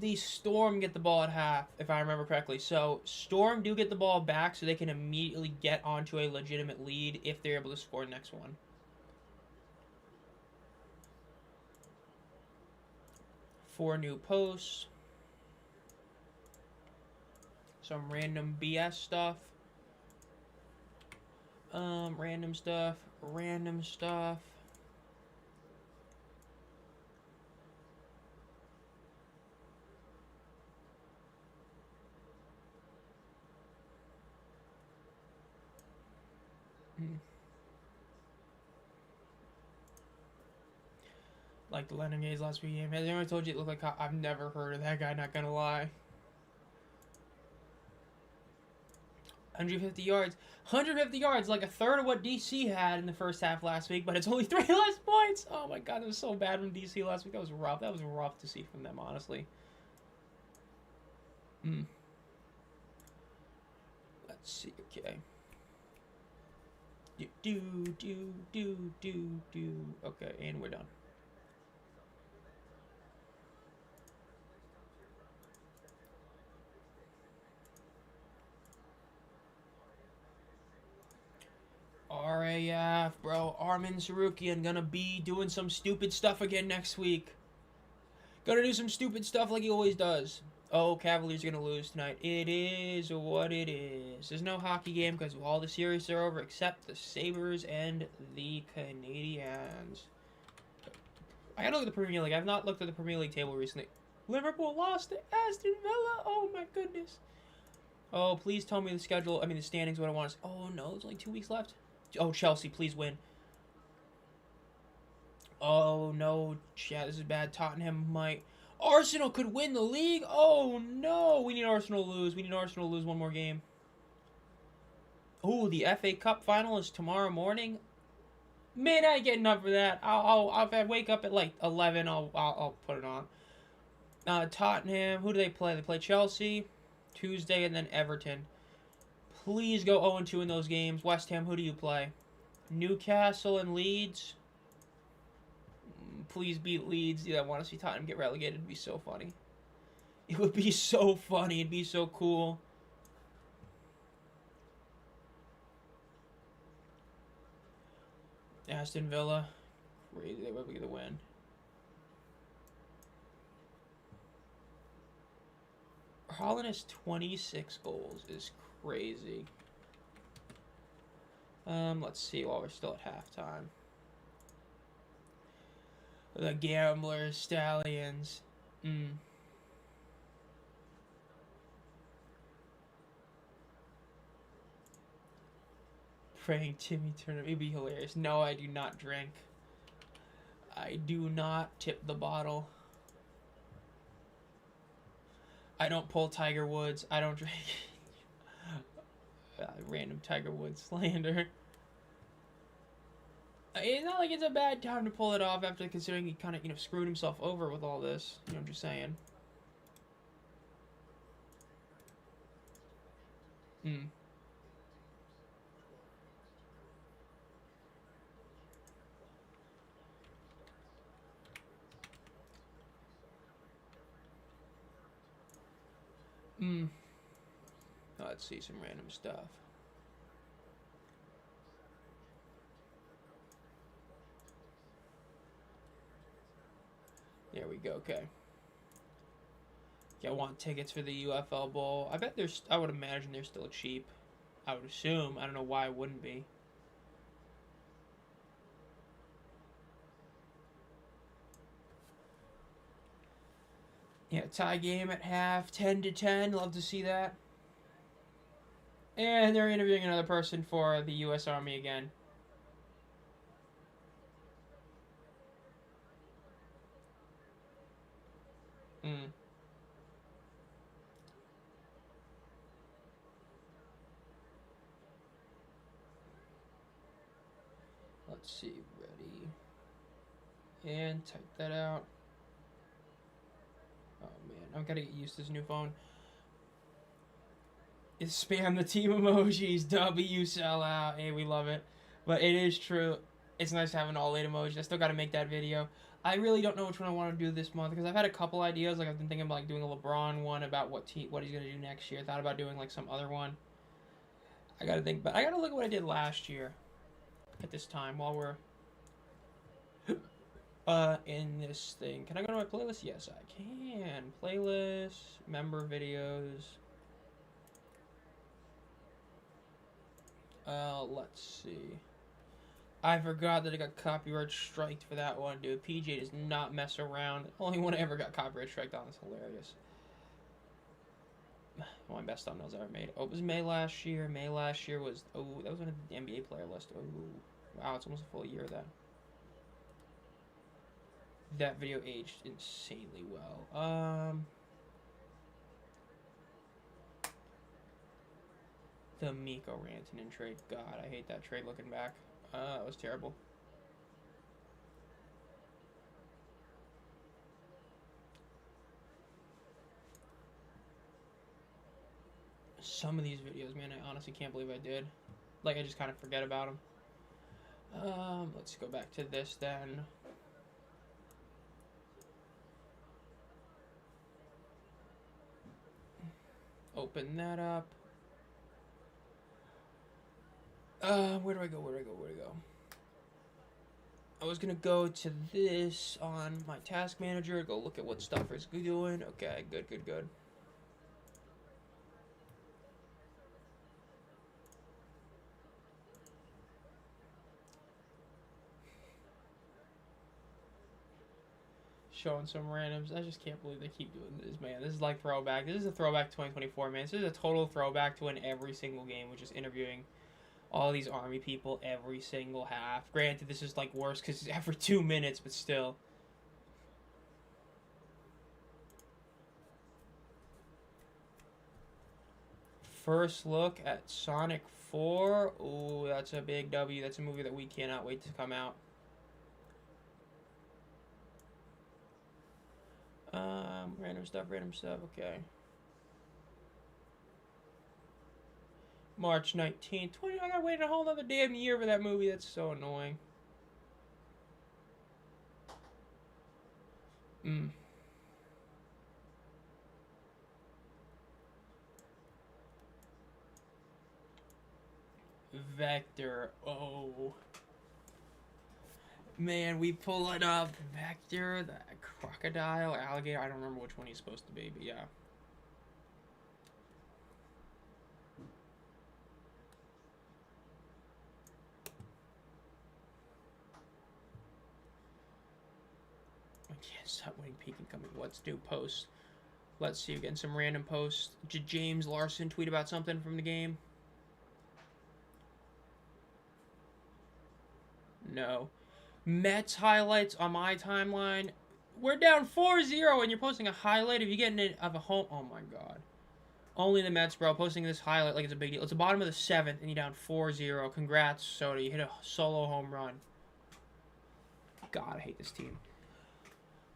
The Storm get the ball at half, if I remember correctly. So, Storm do get the ball back so they can immediately get onto a legitimate lead if they're able to score the next one. Four new posts. some random BS stuff. Random stuff. Random stuff. Like the Renegades last week game. Has anyone told you it looked like I've never heard of that guy, not gonna lie. 150 yards. 150 yards, like a third of what DC had in the first half last week, but it's only 3 less points. Oh my god, that was so bad from DC last week. That was rough. That was rough to see from them, honestly. Let's see, okay. Okay, and we're done. RAF, bro. Armin Sarukian gonna be doing some stupid stuff again next week. Gonna do some stupid stuff like he always does. Oh, Cavaliers are gonna lose tonight. It is what it is. There's no hockey game because all the series are over except the Sabres and the Canadiens. I gotta look at the Premier League. I've not looked at the Premier League table recently. Liverpool lost to Aston Villa. Oh my goodness. Oh, please tell me the schedule. I mean, the standings. What I want to. Oh no, there's only 2 weeks left. Oh, Chelsea, please win. Oh, no. Yeah, this is bad. Tottenham might. Arsenal could win the league? Oh, no. We need Arsenal to lose. We need Arsenal to lose one more game. Ooh, the FA Cup final is tomorrow morning. Man, I ain't getting up for that. If I wake up at like 11, I'll put it on. Tottenham. Who do they play? They play Chelsea Tuesday and then Everton. Please go 0-2 in those games. West Ham, who do you play? Newcastle and Leeds. Please beat Leeds. Yeah, I want to see Tottenham get relegated. It'd be so funny. It would be so funny. It'd be so cool. Aston Villa. Crazy. They would be the win. Holland has 26 goals. Is crazy. Let's see while we're still at halftime. The Gamblers, Stallions. Praying Timmy Turner. It'd be hilarious. No, I do not drink. I do not tip the bottle. I don't pull Tiger Woods. I don't drink. Random Tiger Woods slander. It's not like it's a bad time to pull it off after considering he kind of, screwed himself over with all this. I'm just saying. Let's see some random stuff. There we go, okay. Yeah, I want tickets for the UFL Bowl. I bet I would imagine they're still cheap. I would assume. I don't know why it wouldn't be. Yeah, tie game at half, 10-10. Love to see that. And they're interviewing another person for the U.S. Army again. Let's see, ready. And type that out. Oh man, I'm gonna get used to this new phone. It's spam the team emojis. W sell out. Hey, we love it. But it is true. It's nice to have an all-late emoji. I still gotta make that video. I really don't know which one I want to do this month because I've had a couple ideas. Like I've been thinking about like doing a LeBron one about what he's gonna do next year. Thought about doing like some other one. I gotta think, but I gotta look at what I did last year at this time while we're in this thing. Can I go to my playlist? Yes, I can. Playlist, member videos. Let's see. I forgot that I got copyright striked for that one, dude. PJ does not mess around. Only one I ever got copyright striked on. Is hilarious. One of my best thumbnails I ever made. Oh, it was May last year. May last year was... Oh, that was on the NBA player list. Oh, wow, it's almost a full year then. That video aged insanely well. The Miko Rantanen trade. God, I hate that trade looking back. It was terrible. Some of these videos, man, I honestly can't believe I did. Like, I just kind of forget about them. Let's go back to this then. Open that up. Where do I go? I was gonna go to this on my task manager, go look at what stuff is doing. Okay, good. Showing some randoms. I just can't believe they keep doing this, man. This is like throwback. This is a throwback to 2024, man. This is a total throwback to win every single game, which is interviewing all these Army people every single half. Granted, this is like worse because it's every 2 minutes, but still. First look at Sonic 4. Ooh, that's a big W. That's a movie that we cannot wait to come out. Random stuff, okay. March 19th. I gotta wait a whole other damn year for that movie. That's so annoying. Vector. Oh. Man, we pull it up. Vector, the crocodile, alligator. I don't remember which one he's supposed to be, but yeah. I can't stop waiting, peeking, coming. What's new post? Let's see, we're getting some random posts. Did James Larson tweet about something from the game? No. Mets highlights on my timeline. We're down 4-0 and you're posting a highlight of you getting it of a home. Oh my god. Only the Mets, bro. Posting this highlight like it's a big deal. It's the bottom of the 7th and you're down 4-0. Congrats, Soda. You hit a solo home run. God, I hate this team.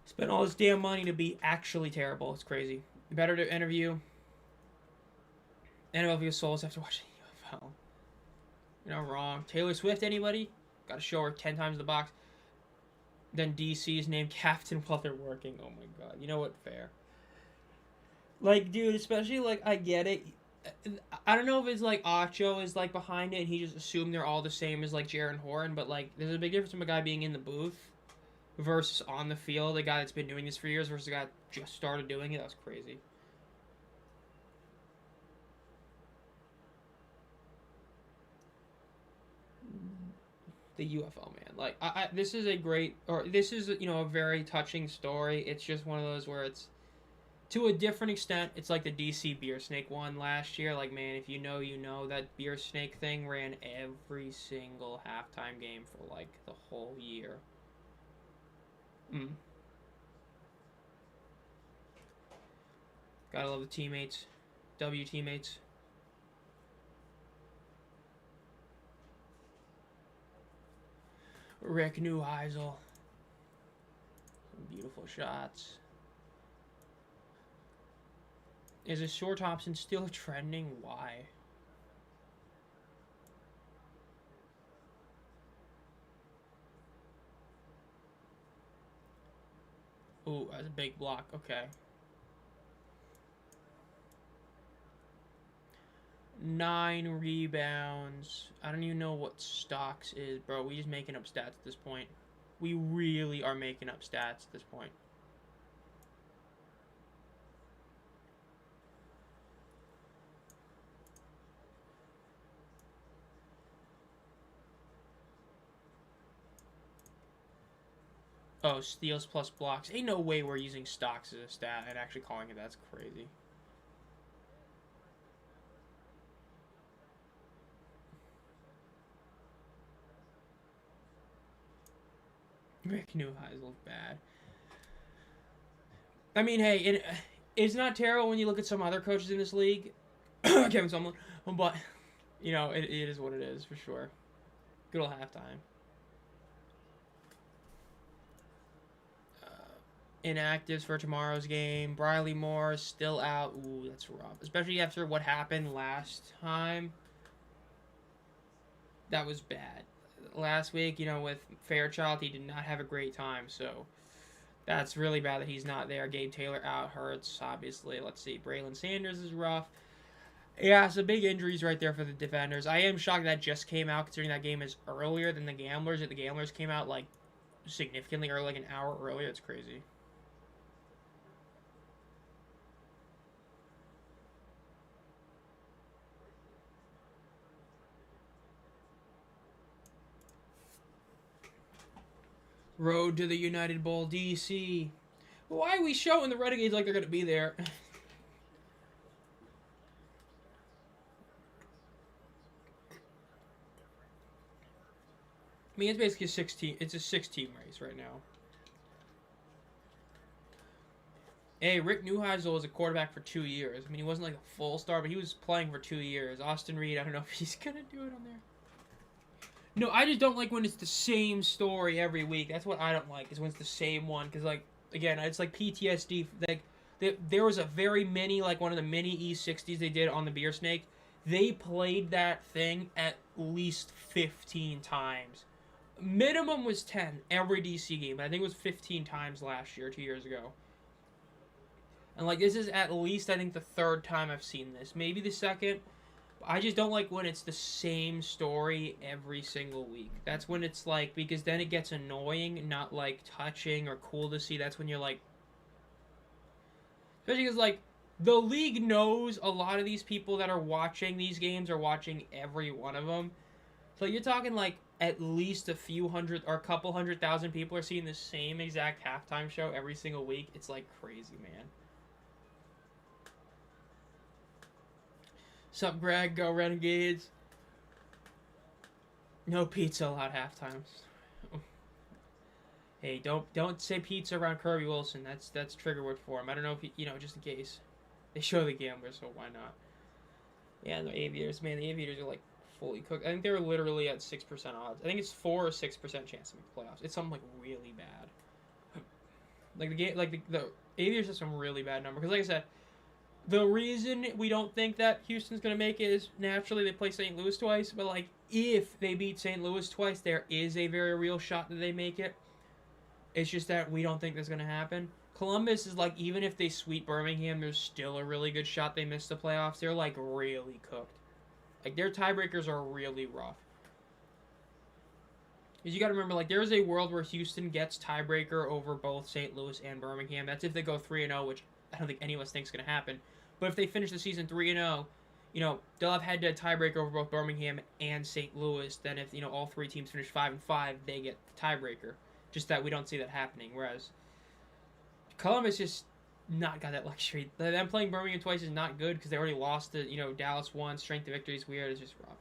Spent all this damn money to be actually terrible. It's crazy. Better to interview NFL view souls after watching UFL. You're not wrong. Taylor Swift, anybody? Gotta show her 10 times the box. Then DC's named Captain while they're working. Oh my god. You know what? Fair. Like, dude, especially, like, I get it. I don't know if it's, like, Acho is, like, behind it and he just assumed they're all the same as, like, Jaron Horn, but, like, there's a big difference from a guy being in the booth versus on the field. A guy that's been doing this for years versus a guy that just started doing it. That's crazy. The UFL, man. Like, this is a great, or this is, you know, a very touching story. It's just one of those where it's, to a different extent, it's like the DC Beer Snake one last year. Like, man, if you know, you know. That Beer Snake thing ran every single halftime game for, like, the whole year. Gotta love the teammates. W teammates. Rick Neuheisel. Some beautiful shots. Is a short option still trending? Why? Ooh, that's a big block. Okay. 9 rebounds. I don't even know what Stocks is, bro. We just making up stats at this point. We really are making up stats at this point. Oh, steals plus blocks. Ain't no way we're using stocks as a stat and actually calling it. That's crazy. Rick Neuheisel look bad. I mean, hey, it's not terrible when you look at some other coaches in this league. Kevin Sumlin. But, you know, it is what it is, for sure. Good old halftime. Inactives for tomorrow's game. Briley Moore still out. Ooh, that's rough. Especially after what happened last time. That was bad. Last week, you know, with Fairchild, he did not have a great time, so that's really bad that he's not there. Gabe Taylor out, hurts, obviously. Let's see. Braylon Sanders is rough. Yeah, so big injuries right there for the defenders. I am shocked that just came out, considering that game is earlier than the Gamblers. That the Gamblers came out, like, significantly early, like an hour earlier. It's crazy. Road to the United Bowl, DC. Why are we showing the Renegades like they're going to be there? I mean, it's basically a 16. It's a 6-team race right now. Hey, Rick Neuheisel was a quarterback for 2 years. I mean, he wasn't like a full star, but he was playing for 2 years. Austin Reed, I don't know if he's going to do it on there. No, I just don't like when it's the same story every week. That's what I don't like, is when it's the same one. Because, like, again, it's like PTSD. Like, there was a very mini, like one of the mini E60s they did on the Beer Snake. They played that thing at least 15 times. Minimum was 10 every DC game. But I think it was 15 times last year, 2 years ago. And, like, this is at least, I think, the third time I've seen this. Maybe the second. I just don't like when it's the same story every single week. That's when it's like, because then it gets annoying, not like touching or cool to see. That's when you're like, especially because like the league knows a lot of these people that are watching these games are watching every one of them. So you're talking like at least a few hundred or a couple 100,000 people are seeing the same exact halftime show every single week. It's like crazy, man. Sup, Greg? Go Renegades. No pizza allowed halftimes. Hey, don't say pizza around Kirby Wilson. That's trigger word for him. I don't know if you know, just in case. They show the Gamblers, so why not? Yeah, and the Aviators, man, the Aviators are like fully cooked. I think they're literally at 6% odds. I think it's 4 or 6% chance to make the playoffs. It's something like really bad. Like the game, like the Aviators have some really bad number. Because like I said, the reason we don't think that Houston's going to make it is naturally they play St. Louis twice, but like if they beat St. Louis twice, there is a very real shot that they make it. It's just that we don't think that's going to happen. Columbus is like, even if they sweep Birmingham, there's still a really good shot they miss the playoffs. They're like really cooked. Like their tiebreakers are really rough. Because you got to remember, like there is a world where Houston gets tiebreaker over both St. Louis and Birmingham. That's if they go 3-0, which I don't think any of us think is going to happen. But if they finish the season 3-0, you know, they'll have had to tiebreaker over both Birmingham and St. Louis. Then if, you know, all three teams finish 5-5, they get the tiebreaker. Just that we don't see that happening. Whereas Columbus just not got that luxury. Them playing Birmingham twice is not good because they already lost to, you know, Dallas once. Strength of victory is weird. It's just rough.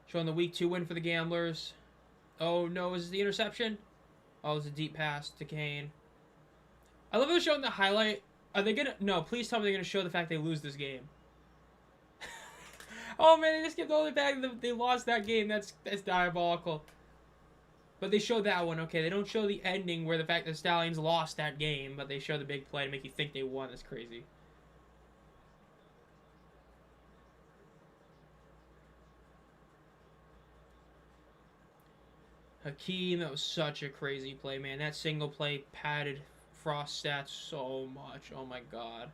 Showing the week 2 win for the Gamblers. Oh, no, is this the interception? Oh, it's a deep pass to Kane. I love they're showing the highlight. Are they gonna? No, please tell me they're gonna show the fact they lose this game. Oh man, they just skipped all the fact that they lost that game. That's diabolical. But they show that one. Okay, they don't show the ending where the fact that Stallions lost that game, but they show the big play to make you think they won. That's crazy. Hakeem, that was such a crazy play, man. That single play padded Frost stats so much. Oh my god.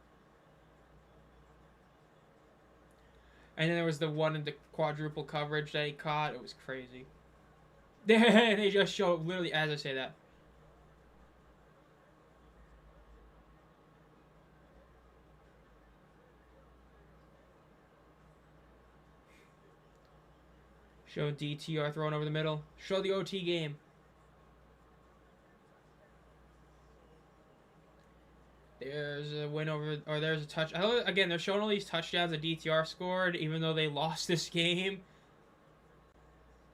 And then there was the one in the quadruple coverage that he caught. It was crazy. They just show literally as I say that. Show DTR throwing over the middle. Show the OT game. There's a win over, or there's a touch. Again, they're showing all these touchdowns that DTR scored, even though they lost this game.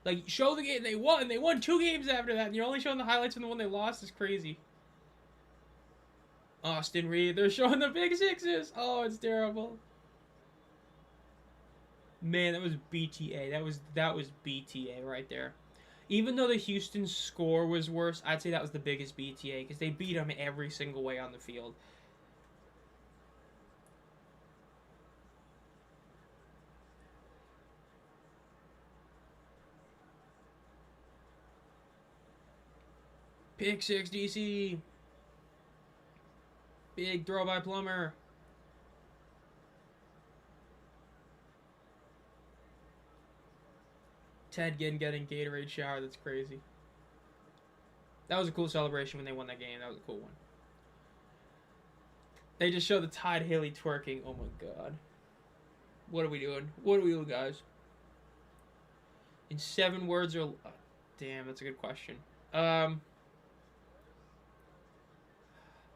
Like, show the game they won. They won 2 games after that, and you're only showing the highlights from the one they lost. Is crazy. Austin Reed, they're showing the big sixes. Oh, it's terrible. Man, that was BTA. That was BTA right there. Even though the Houston score was worse, I'd say that was the biggest BTA because they beat them every single way on the field. Pick 6 DC. Big throw by Plummer. Ted getting Gatorade shower. That's crazy. That was a cool celebration when they won that game. That was a cool one. They just showed the Tide Haley twerking. Oh my god. What are we doing? What are we doing, guys? In 7 words or... Oh, damn, that's a good question. I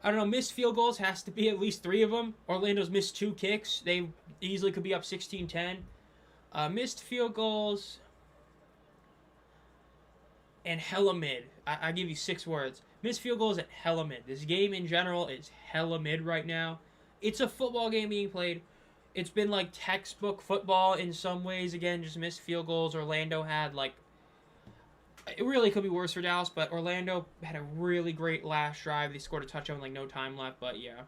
don't know. Missed field goals has to be at least 3 of them. Orlando's missed 2 kicks. They easily could be up 16-10. Missed field goals... and hella mid. I give you 6 words. Missed field goals at hella mid. This game in general is hella mid right now. It's a football game being played. It's been like textbook football in some ways. Again, just missed field goals. Orlando had like... It really could be worse for Dallas, but Orlando had a really great last drive. They scored a touchdown with like no time left, but yeah.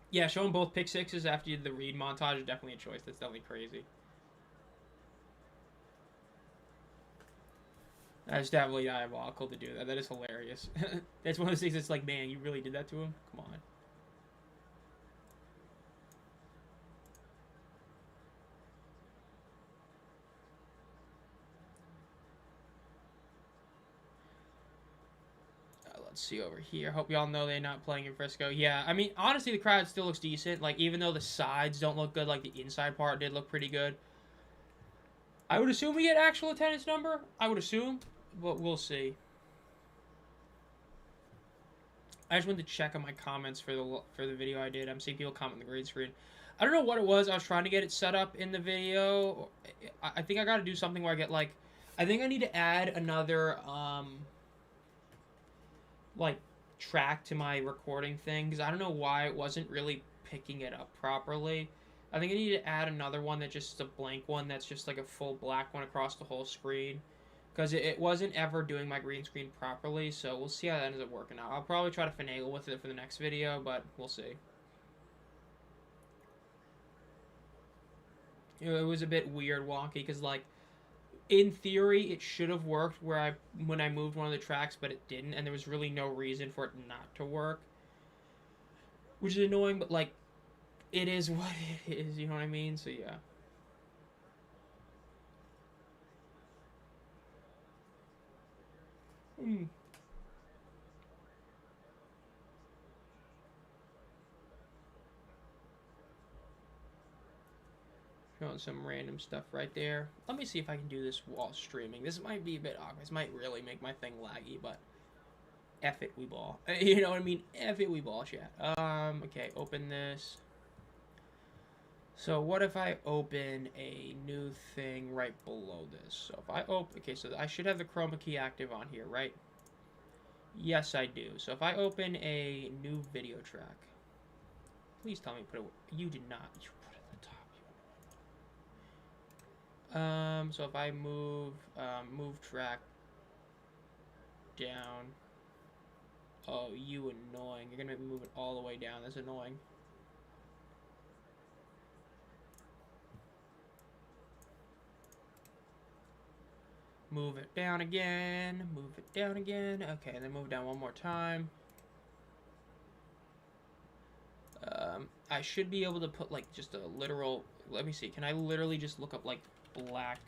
Yeah, showing both pick sixes after you did the Reed montage is definitely a choice. That's definitely crazy. That's definitely diabolical to do that. That is hilarious. That's one of those things that's like, man, you really did that to him? Come on. Let's see over here. Hope y'all know they're not playing in Frisco. Yeah, I mean, honestly, the crowd still looks decent. Like, even though the sides don't look good, like, the inside part did look pretty good. I would assume we get actual attendance number. I would assume. But we'll see. I just wanted to check on my comments for the video I did. I'm seeing people comment on the green screen. I don't know what it was. I was trying to get it set up in the video. I think I got to do something where I get, like... I think I need to add another, like, track to my recording thing. Because I don't know why it wasn't really picking it up properly. I think I need to add another one that's just a blank one that's just, like, a full black one across the whole screen. Because it wasn't ever doing my green screen properly, so we'll see how that ends up working out. I'll probably try to finagle with it for the next video, but we'll see. It was a bit weird, wonky, because, like, in theory, it should have worked when I moved one of the tracks, but it didn't, and there was really no reason for it not to work. Which is annoying, but, like, it is what it is, you know what I mean? So, yeah. Showing some random stuff right there. Let me see if I can do this while streaming. This might be a bit awkward. This might really make my thing laggy, but F it, we ball. You know what I mean? F it, we ball, chat. Okay, open this. So what if I open a new thing right below this? So if I open... Okay, so I should have the chroma key active on here, right? Yes, I do. So if I open a new video track, please tell me put it. You did not. You put it at the top. So if I move track down. Oh, you annoying! You're gonna move it all the way down. That's annoying. Move it down again. Move it down again. Okay, and then move down one more time. I should be able to put, like, just a literal... Let me see. Can I literally just look up, like, black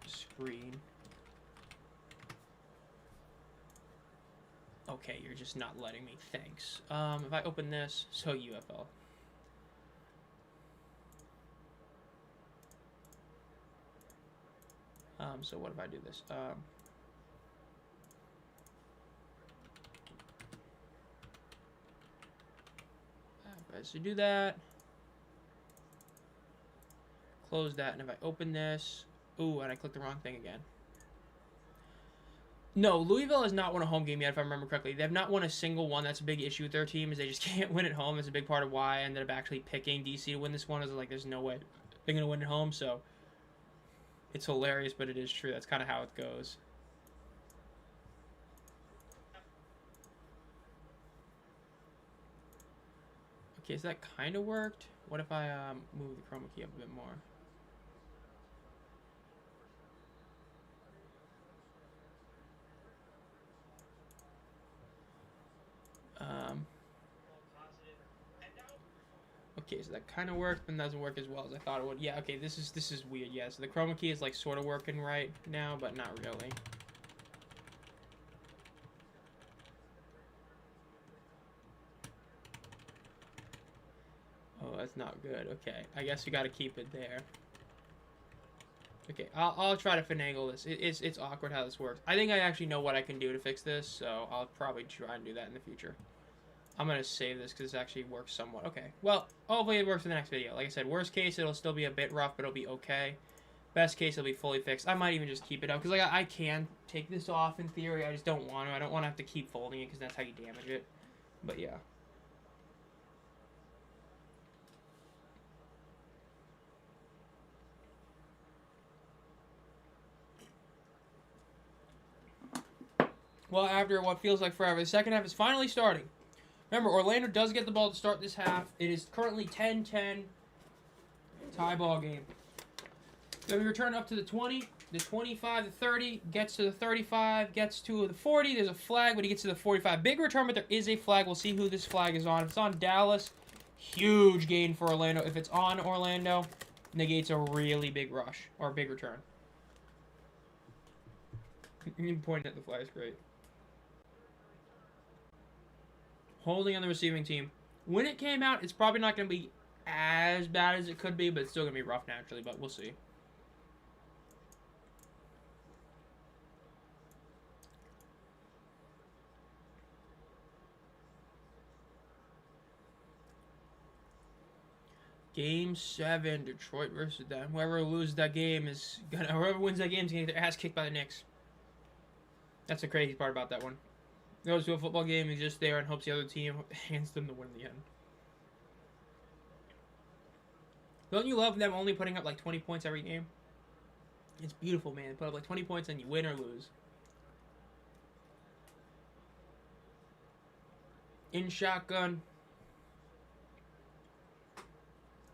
screen? Okay, you're just not letting me. Thanks. If I open this... So, UFL. So what if I do this? So do that. Close that, and if I open this, ooh, and I clicked the wrong thing again. No, Louisville has not won a home game yet, if I remember correctly. They have not won a single one. That's a big issue with their team, is they just can't win at home. That's a big part of why I ended up actually picking DC to win this one. Is like, there's no way they're gonna win at home. So it's hilarious, but it is true. That's kind of how it goes. Okay, so that kind of worked. What if I move the chroma key up a bit more? Okay, so that kind of worked, but doesn't work as well as I thought it would. Yeah, okay, this is weird. Yeah, so the chroma key is like sort of working right now, but not really. Oh, that's not good. Okay, I guess we got to keep it there. Okay, I'll try to finagle this. It's awkward how this works. I think I actually know what I can do to fix this, so I'll probably try and do that in the future. I'm going to save this because this actually works somewhat. Okay, well, hopefully it works in the next video. Like I said, worst case, it'll still be a bit rough, but it'll be okay. Best case, it'll be fully fixed. I might even just keep it up, because like, I can take this off in theory. I just don't want to. I don't want to have to keep folding it, because that's how you damage it. But yeah. Well, after what feels like forever, the second half is finally starting. Remember, Orlando does get the ball to start this half. It is currently 10-10. Tie ball game. Then we return up to the 20, the 25, the 30, gets to the 35, gets to the 40. There's a flag when he gets to the 45. Big return, but there is a flag. We'll see who this flag is on. If it's on Dallas, huge gain for Orlando. If it's on Orlando, negates a really big rush, or big return. You pointing at the flag is great. Holding on the receiving team. When it came out, it's probably not going to be as bad as it could be, but it's still going to be rough naturally, but we'll see. Game 7, Detroit versus them. Whoever loses that game is gonna, whoever wins that game is gonna get their ass kicked by the Knicks. That's the crazy part about that one. Goes to a football game, he's just there and hopes the other team hands them the win in the end. Don't you love them only putting up like 20 points every game? It's beautiful, man. They put up like 20 points and you win or lose. In shotgun.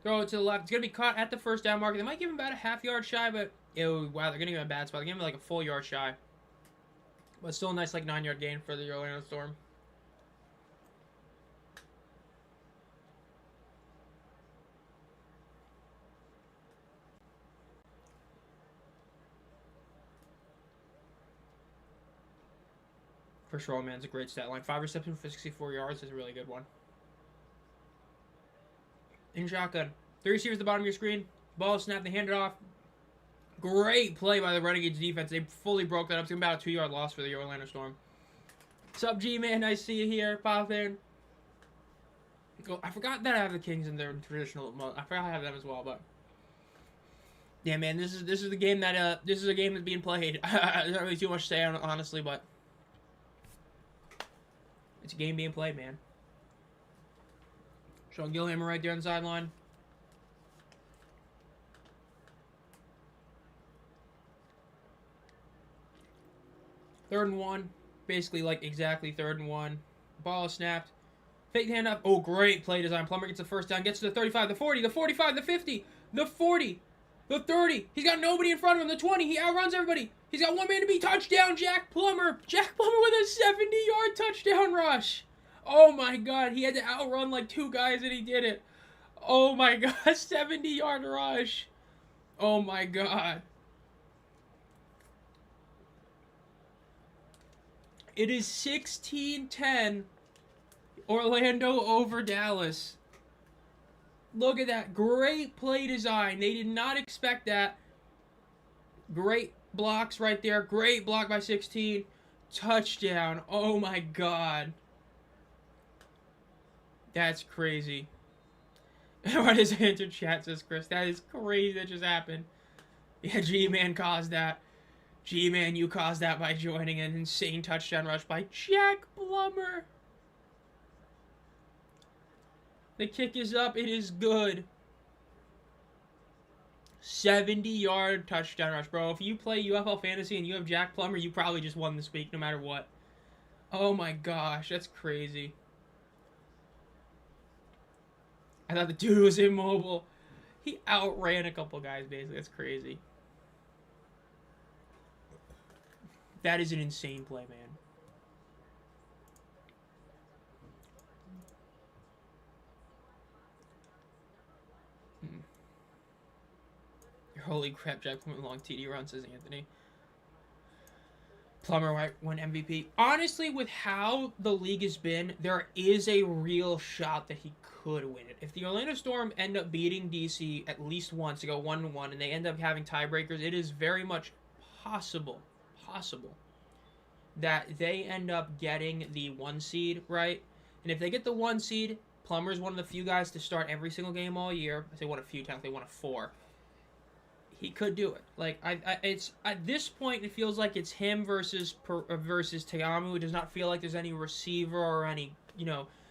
Throw it to the left. It's going to be caught at the first down marker. They might give him about a half yard shy, but ew, wow, they're going to give him a bad spot. They're going to give him like a full yard shy. But still a nice like 9-yard gain for the Orlando Storm. For sure, man. It's a great stat line. 5 receptions for 64 yards is a really good one. In shotgun. 3 receivers at the bottom of your screen. Ball snap, they hand it off. Great play by the Renegades defense. They fully broke that up. It's about a 2-yard loss for the Orlando Storm. Sup, G-Man? Nice to see you here. Pop in. Oh, I forgot that I have the Kings in their traditional mode. I forgot I have them as well, but... Yeah, man, this is the game that, this is a game that's being played. There's not really too much to say, honestly, but... It's a game being played, man. Sean Gilhammer right there on the sideline. Third and 1. Basically, like, exactly 3rd and 1. Ball is snapped. Fake hand up. Oh, great play design. Plummer gets the first down. Gets to the 35, the 40, the 45, the 50, the 40, the 30. He's got nobody in front of him. The 20. He outruns everybody. He's got one man to beat. Touchdown, Jack Plummer. Jack Plummer with a 70-yard touchdown rush. Oh, my God. He had to outrun, like, 2 guys, and he did it. Oh, my God. 70-yard rush. Oh, my God. It is 16-10. Orlando over Dallas. Look at that. Great play design. They did not expect that. Great blocks right there. Great block by 16. Touchdown. Oh my god. That's crazy. What is enter chat, says Chris. That is crazy that just happened. Yeah, G-Man caused that. G-Man, you caused that by joining an insane touchdown rush by Jack Plummer. The kick is up. It is good. 70-yard touchdown rush, bro. If you play UFL Fantasy and you have Jack Plummer, you probably just won this week no matter what. Oh my gosh, that's crazy. I thought the dude was immobile. He outran a couple guys, basically. That's crazy. That is an insane play, man. Holy crap, Jack Plummer long TD run, says Anthony. Plummer won MVP. Honestly, with how the league has been, there is a real shot that he could win it. If the Orlando Storm end up beating DC at least once to go 1-1 and they end up having tiebreakers, it is very much possible that they end up getting the 1 seed, right? And if they get the 1 seed, Plummer's one of the few guys to start every single game all year. I say one of few, technically one of 4. He could do it. Like it's at this point, it feels like it's him versus Teamu. It does not feel like there's any receiver or any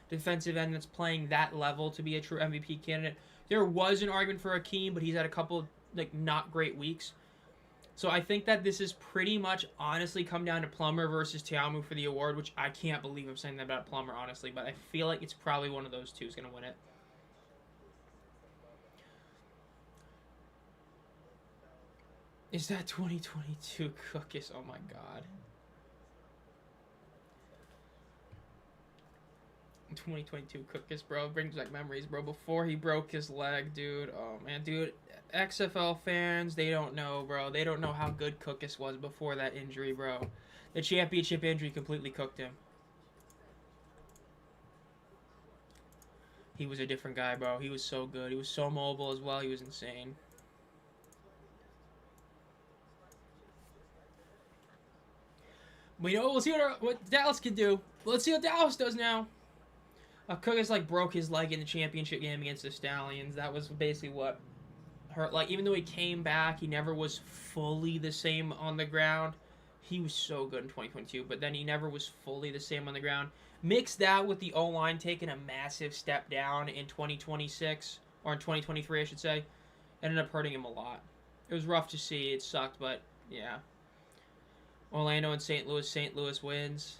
defensive end that's playing that level to be a true MVP candidate. There was an argument for Hakeem, but he's had a couple not great weeks. So I think that this is pretty much honestly come down to Plummer versus Teamu for the award, which I can't believe I'm saying that about Plummer, honestly, but I feel like it's probably one of those two is going to win it. Is that 2022 Cookus? Oh my god. 2022 Cookus, bro. Brings back memories, bro. Before he broke his leg, dude. Oh man, dude. XFL fans, they don't know, bro. They don't know how good Cookus was before that injury, bro. The championship injury completely cooked him. He was a different guy, bro. He was so good. He was so mobile as well. He was insane. We'll see what Dallas can do. Let's see what Dallas does now. Cookus broke his leg in the championship game against the Stallions. That was basically what hurt. Even though he came back, he never was fully the same on the ground. He was so good in 2022, but then he never was fully the same on the ground. Mix that with the O-line taking a massive step down in 2026, or in 2023, I should say. Ended up hurting him a lot. It was rough to see. It sucked, but yeah. Orlando and St. Louis. St. Louis wins.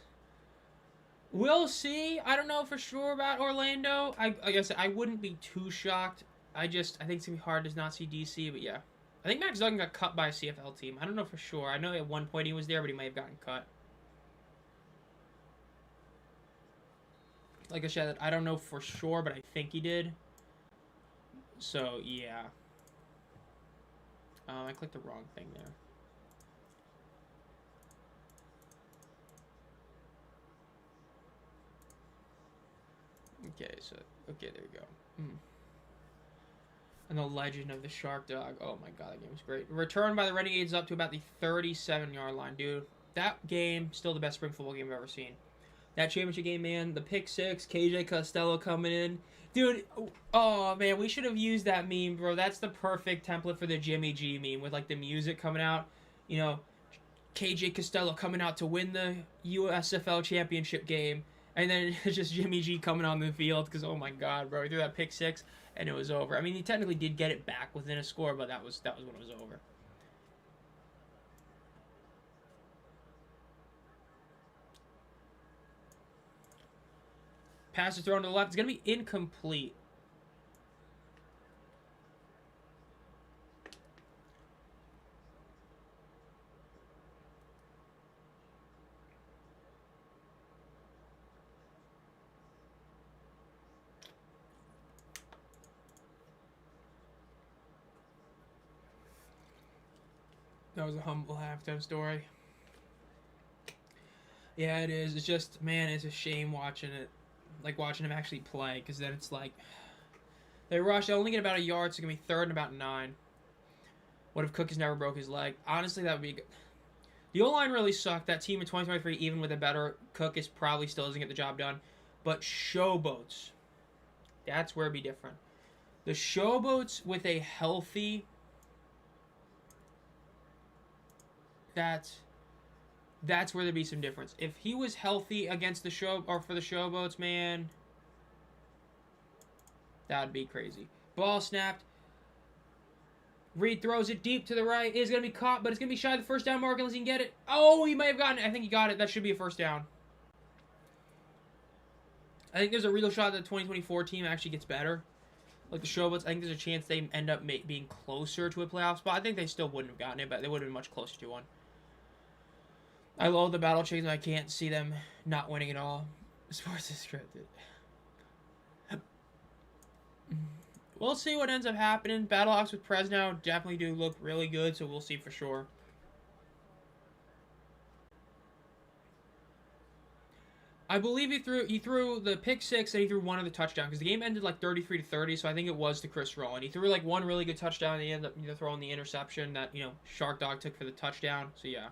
We'll see. I don't know for sure about Orlando. Like I said, I wouldn't be too shocked. I think it's going to be hard to not see DC, but yeah. I think Max Duggan got cut by a CFL team. I don't know for sure. I know at one point he was there, but he may have gotten cut. Like I said, I don't know for sure, but I think he did. So, yeah. I clicked the wrong thing there. Okay, there you go. And the legend of the Shark Dog. Oh my god, that game was great. Returned by the Renegades up to about the 37-yard line, dude. That game, still the best spring football game I've ever seen. That championship game, man. The pick six, KJ Costello coming in. Dude, oh man, we should have used that meme, bro. That's the perfect template for the Jimmy G meme with the music coming out. KJ Costello coming out to win the USFL championship game. And then it's just Jimmy G coming on the field because, oh my god, bro. He threw that pick six and it was over. I mean, he technically did get it back within a score, but that was when it was over. Pass is thrown to the left. It's going to be incomplete. That was a humble halftime story. Yeah, it is. It's just, man, it's a shame watching it. Watching him actually play, because then it's they rush. They only get about a yard, so it's going to be 3rd and about 9. What if Cook has never broke his leg? Honestly, that would be good. The O-line really sucked. That team in 2023, even with a better Cook, is probably still doesn't get the job done. But Showboats, that's where it'd be different. The Showboats with a healthy... That's where there'd be some difference. If he was healthy against the for the Showboats, man, that'd be crazy. Ball snapped. Reed throws it deep to the right. It's going to be caught, but it's going to be shy of the first down mark unless he can get it. Oh, he may have gotten it. I think he got it. That should be a first down. I think there's a real shot that the 2024 team actually gets better. Like the Showboats, I think there's a chance they end up being closer to a playoff spot. I think they still wouldn't have gotten it, but they would have been much closer to one. I love the Battle Chickens. I can't see them not winning at all. Sports is scripted. We'll see what ends up happening. Battlehawks with Prez now definitely do look really good, so we'll see for sure. I believe he threw the pick six and he threw one of the touchdowns because the game ended like 33-30, so I think it was to Chris Rowland. He threw like one really good touchdown and he ended up throwing the interception that, Shark Dog took for the touchdown. So yeah.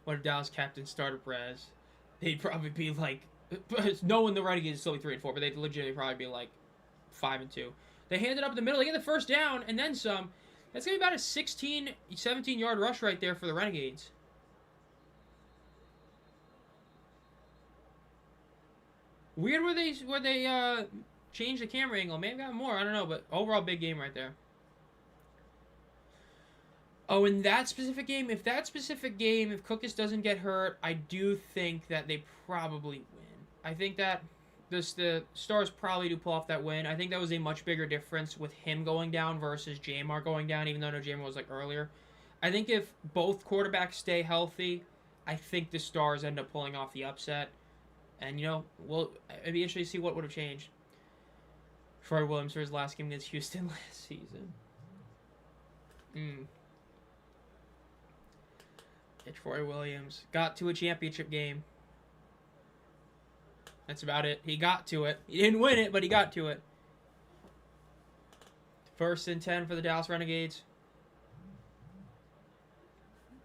What if Dallas captain started Prez? They'd probably be like, knowing the Renegades is still 3-4, but they'd legitimately probably be like 5-2. They hand it up in the middle. They get the first down and then some. That's going to be about a 16, 17-yard rush right there for the Renegades. Weird where they changed the camera angle. May have gotten more. I don't know, but overall big game right there. Oh, in that specific game, if Cookus doesn't get hurt, I do think that they probably win. I think that the Stars probably do pull off that win. I think that was a much bigger difference with him going down versus Jamar going down, even though Jamar was like earlier. I think if both quarterbacks stay healthy, I think the Stars end up pulling off the upset. And, it'd be interesting to see what would have changed. Troy Williams for his last game against Houston last season. Troy Williams got to a championship game. That's about it. He got to it. He didn't win it, but he got to it. 1st and 10 for the Dallas Renegades.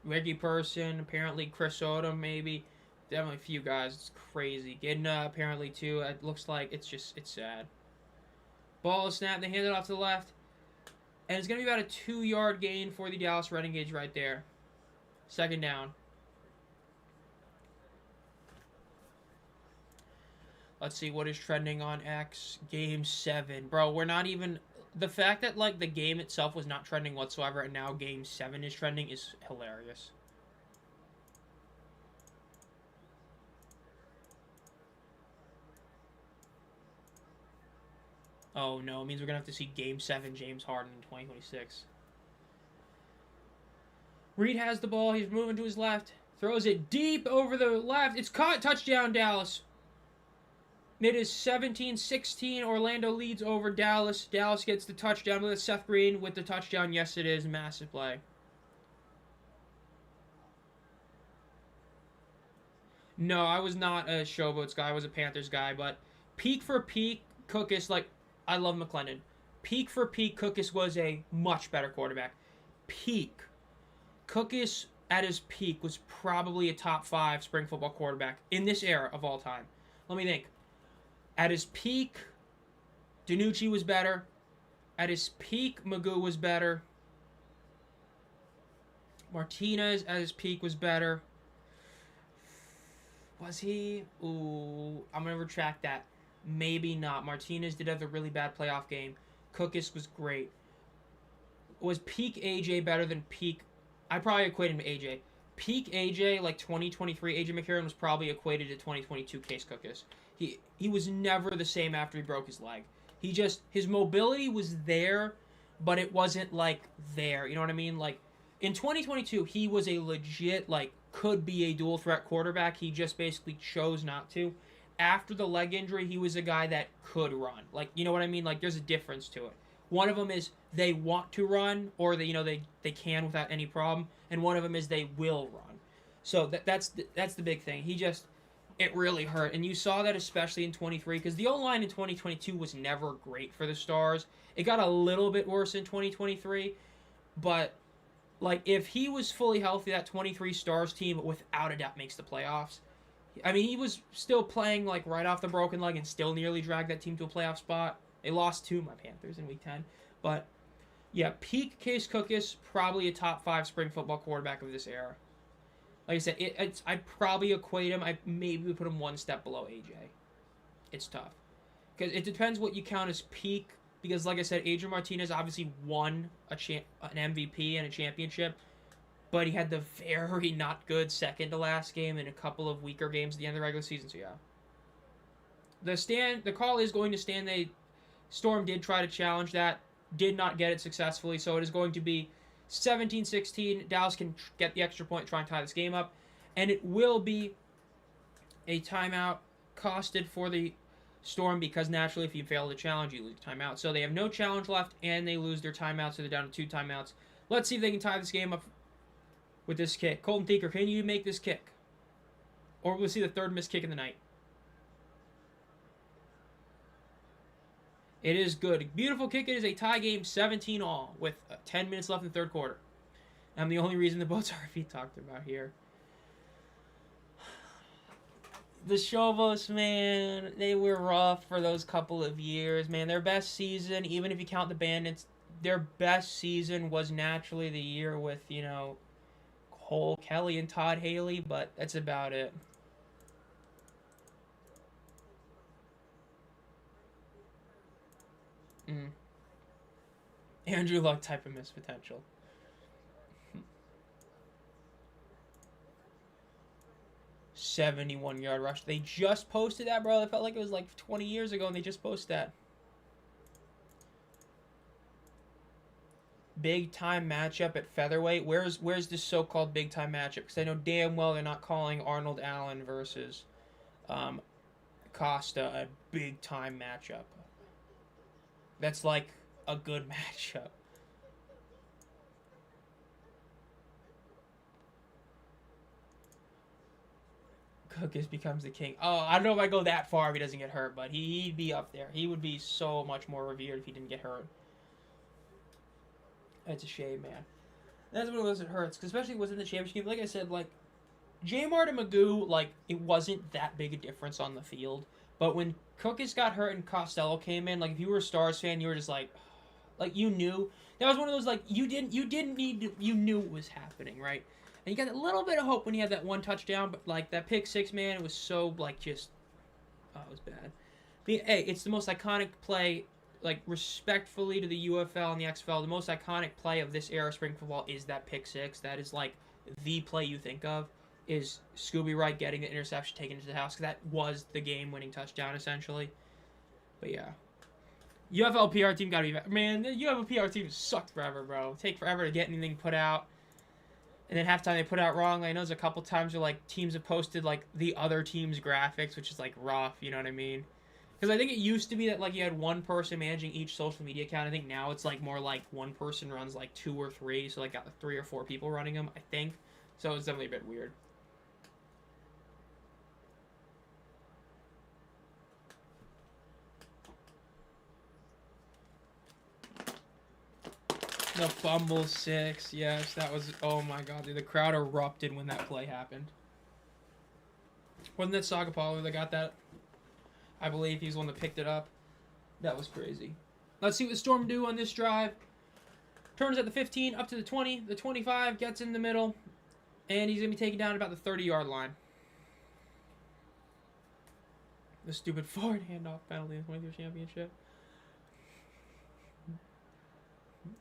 Reggie Person, apparently Chris Odom, maybe. Definitely a few guys. It's crazy. Gidna, apparently, too. It looks like it's sad. Ball is snapped. They hand it off to the left. And it's going to be about a 2-yard gain for the Dallas Renegades right there. 2nd down. Let's see what is trending on X. Game 7. Bro, we're not even... The fact that, the game itself was not trending whatsoever and now Game 7 is trending is hilarious. Oh, no. It means we're going to have to see Game 7 James Harden in 2026. Reed has the ball. He's moving to his left. Throws it deep over the left. It's caught. Touchdown, Dallas. It is 17-16. Orlando leads over Dallas. Dallas gets the touchdown with Seth Green with the touchdown. Yes, it is. Massive play. No, I was not a Showboats guy. I was a Panthers guy. But peak for peak, Cookus, I love McClendon. Peak for peak, Cookus was a much better quarterback. Peak. Cookus, at his peak, was probably a top 5 spring football quarterback in this era of all time. Let me think. At his peak, DiNucci was better. At his peak, Magoo was better. Martinez, at his peak, was better. Was he? Ooh, I'm going to retract that. Maybe not. Martinez did have a really bad playoff game. Cookus was great. Was peak AJ better than peak... I probably equated him to AJ. Peak AJ, 2023, AJ McCarron was probably equated to 2022 Case Cookus. He was never the same after he broke his leg. His mobility was there, but it wasn't, there. You know what I mean? In 2022, he was a legit, could be a dual threat quarterback. He just basically chose not to. After the leg injury, he was a guy that could run. You know what I mean? there's a difference to it. One of them is they want to run, or they can without any problem, and one of them is they will run. So that's the big thing. it really hurt. And you saw that especially in 23, because the O-line in 2022 was never great for the Stars. It got a little bit worse in 2023, but like if he was fully healthy, that 23 Stars team without a doubt makes the playoffs. I mean, he was still playing like right off the broken leg and still nearly dragged that team to a playoff spot. They lost to my Panthers in Week 10, but yeah, peak Case Cookus, probably a top 5 spring football quarterback of this era. Like I said, I'd probably equate him. I maybe would put him one step below AJ. It's tough because it depends what you count as peak. Because like I said, Adrian Martinez obviously won an MVP and a championship, but he had the very not good second to last game and a couple of weaker games at the end of the regular season. So yeah, the call is going to stand. Storm did try to challenge that, did not get it successfully. So it is going to be 17-16. Dallas can get the extra point, try and tie this game up. And it will be a timeout costed for the Storm because naturally if you fail to challenge, you lose timeout. So they have no challenge left and they lose their timeout, so they're down to 2 timeouts. Let's see if they can tie this game up with this kick. Colton Theaker, can you make this kick? Or we'll see the 3rd missed kick in the night. It is good. Beautiful kick. It is a tie game, 17-all, with 10 minutes left in the 3rd quarter. And the only reason the boats are being talked about here. The Shovos, man, they were rough for those couple of years, man. Their best season, even if you count the Bandits, their best season was naturally the year with, you know, Cole Kelly and Todd Haley, but that's about it. Andrew Luck type of missed potential. 71-yard rush. They just posted that, bro. It felt like it was like 20 years ago, and they just posted that. Big time matchup at featherweight. Where's this so-called big time matchup? Because I know damn well they're not calling Arnold Allen versus Costa a big time matchup. That's like a good matchup. Cookus becomes the king. Oh, I don't know if I go that far if he doesn't get hurt, but he'd be up there. He would be so much more revered if he didn't get hurt. It's a shame, man. That's what it was. It hurts, because especially within the championship game. Like I said, like J-Mart and Magoo, like it wasn't that big a difference on the field. But when Cookus got hurt and Costello came in, like if you were a Stars fan, you were just like you knew. That was one of those like you didn't need to, you knew it was happening, right? And you got a little bit of hope when you had that one touchdown, but like that pick six, man, it was so like just, oh, it was bad. But, hey, it's the most iconic play, like respectfully to the UFL and the XFL, the most iconic play of this era of spring football is that pick six. That is like the play you think of is Scooby Wright getting the interception, taken to the house, because that was the game-winning touchdown essentially. But yeah. UFL PR team gotta be better. Man, the UFL PR team sucked forever, bro. Take forever to get anything put out. And then halftime they put out wrong. Like, I know there's a couple times where like teams have posted like the other team's graphics, which is like rough, you know what I mean? Because I think it used to be that like you had one person managing each social media account. I think now it's like more like one person runs like 2 or 3, so like got like 3 or 4 people running them, I think. So it's definitely a bit weird. The fumble 6, yes, that was, oh my god, dude, the crowd erupted when that play happened. Wasn't that Sagapalo that got that? I believe he's the one that picked it up. That was crazy. Let's see what Storm do on this drive. Turns at the 15, up to the 20, the 25, gets in the middle, and he's going to be taken down at about the 30-yard line. The stupid forward handoff penalty in the 23 championship.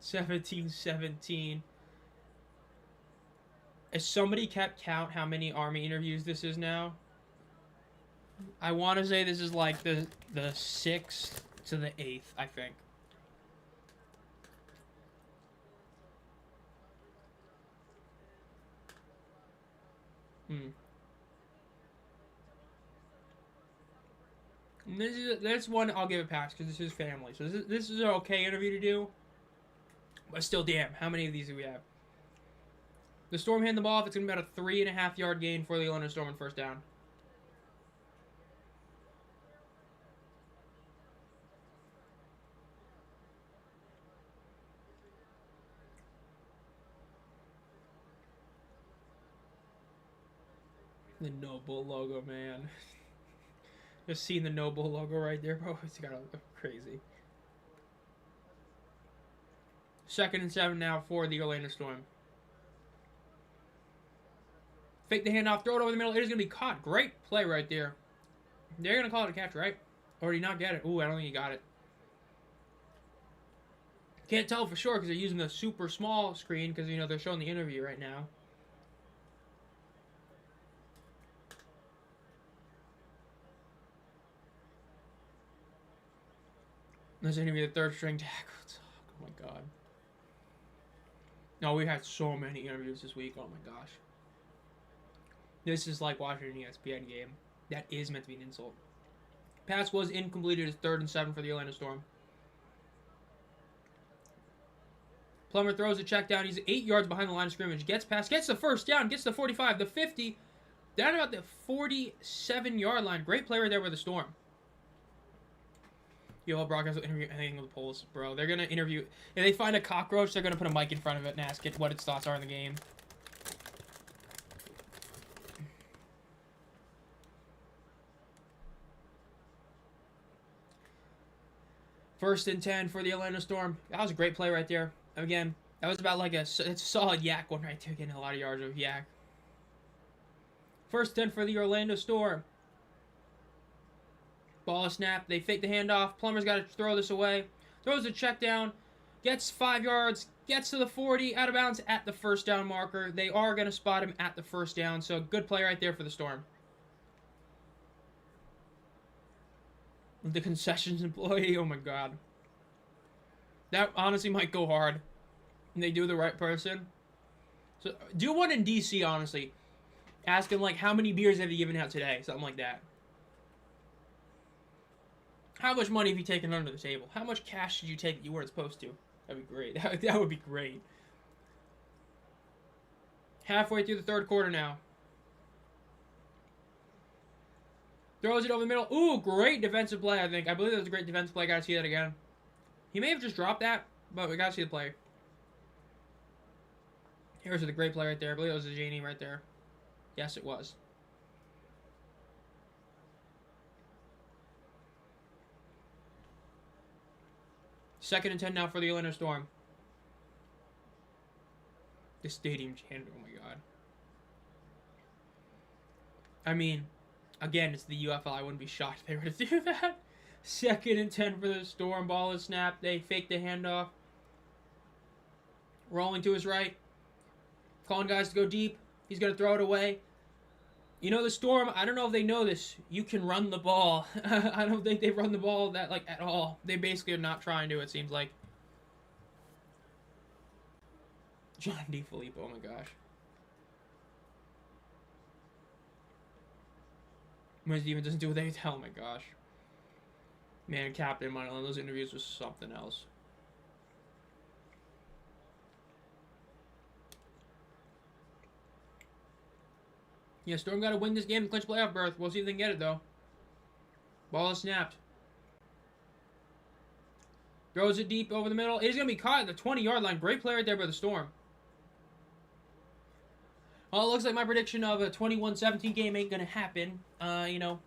17-17. If somebody kept count how many Army interviews this is now, I want to say this is like the 6th to the 8th, I think. This one I'll give it pass because this is family. So this is an okay interview to do. But still, damn, how many of these do we have? The Storm hand the ball off. It's going to be about a 3.5-yard gain for the Illinois Storm on first down. The Noble logo, man. Just seeing the Noble logo right there, bro. It's got to look crazy. 2nd and 7 now for the Orlando Storm. Fake the handoff, throw it over the middle. It is going to be caught. Great play right there. They're going to call it a catch, right? Or did he not get it? Ooh, I don't think he got it. Can't tell for sure because they're using the super small screen because, you know, they're showing the interview right now. This is going to be the 3rd string tackle. Oh, my God. No, we had so many interviews this week. Oh, my gosh. This is like watching an ESPN game. That is meant to be an insult. Pass was incomplete. It's 3rd and 7 for the Orlando Storm. Plummer throws a check down. He's 8 yards behind the line of scrimmage. Gets past, gets the 1st down, gets the 45, the 50, down about the 47-yard line. Great play right there with the Storm. UFL broadcast will interview anything with the polls, bro. They're going to interview. If they find a cockroach, they're going to put a mic in front of it and ask it what its thoughts are in the game. First and 10 for the Orlando Storm. That was a great play right there. Again, that was about like it's a solid yak one right there, getting a lot of yards of yak. 1st 10 for the Orlando Storm. Ball snap. They fake the handoff. Plummer's got to throw this away. Throws a check down. Gets 5 yards. Gets to the 40. Out of bounds at the 1st down marker. They are going to spot him at the 1st down. So good play right there for the Storm. The concessions employee. Oh my God. That honestly might go hard. And they do the right person. So do one in DC, honestly. Ask him like, how many beers have you given out today? Something like that. How much money have you taken under the table? How much cash did you take that you weren't supposed to? That'd be great. That would be great. Halfway through the 3rd quarter now. Throws it over the middle. Ooh, great defensive play, I think. I believe that was a great defensive play. Gotta see that again. He may have just dropped that, but we gotta see the play. Here's the great play right there. I believe it was a Genie right there. Yes, it was. Second and 10 now for the Orlando Storm. The stadium chant. Oh my God. I mean, again, it's the UFL. I wouldn't be shocked if they were to do that. 2nd and 10 for the Storm. Ball is snapped. They fake the handoff. Rolling to his right. Calling guys to go deep. He's going to throw it away. You know, the Storm, I don't know if they know this. You can run the ball. I don't think they run the ball that like at all. They basically are not trying to, it seems like. John D. Filippo, oh my gosh. When even doesn't do what they tell, oh my gosh. Man, Captain Moneyland, those interviews was something else. Yeah, Storm got to win this game to clinch playoff berth. We'll see if they can get it, though. Ball is snapped. Throws it deep over the middle. It is going to be caught at the 20-yard line. Great play right there by the Storm. Well, it looks like my prediction of a 21-17 game ain't going to happen. You know,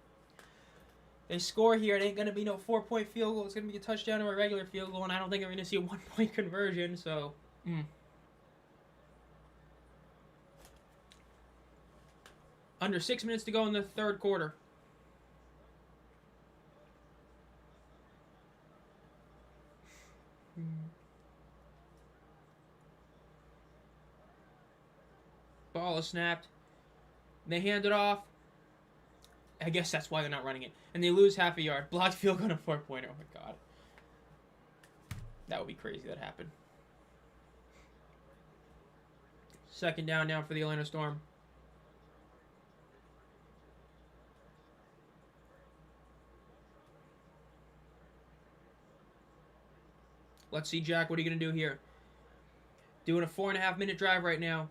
they score here. It ain't going to be no 4-point field goal. It's going to be a touchdown or a regular field goal, and I don't think I'm going to see a 1-point conversion, so... Under 6 minutes to go in the 3rd quarter. Ball is snapped. They hand it off. I guess that's why they're not running it. And they lose half a yard. Blocked field goal to 4-pointer. Oh my God. That would be crazy if that happened. 2nd down now for the Orlando Storm. Let's see, Jack, what are you going to do here? Doing a 4.5-minute drive right now.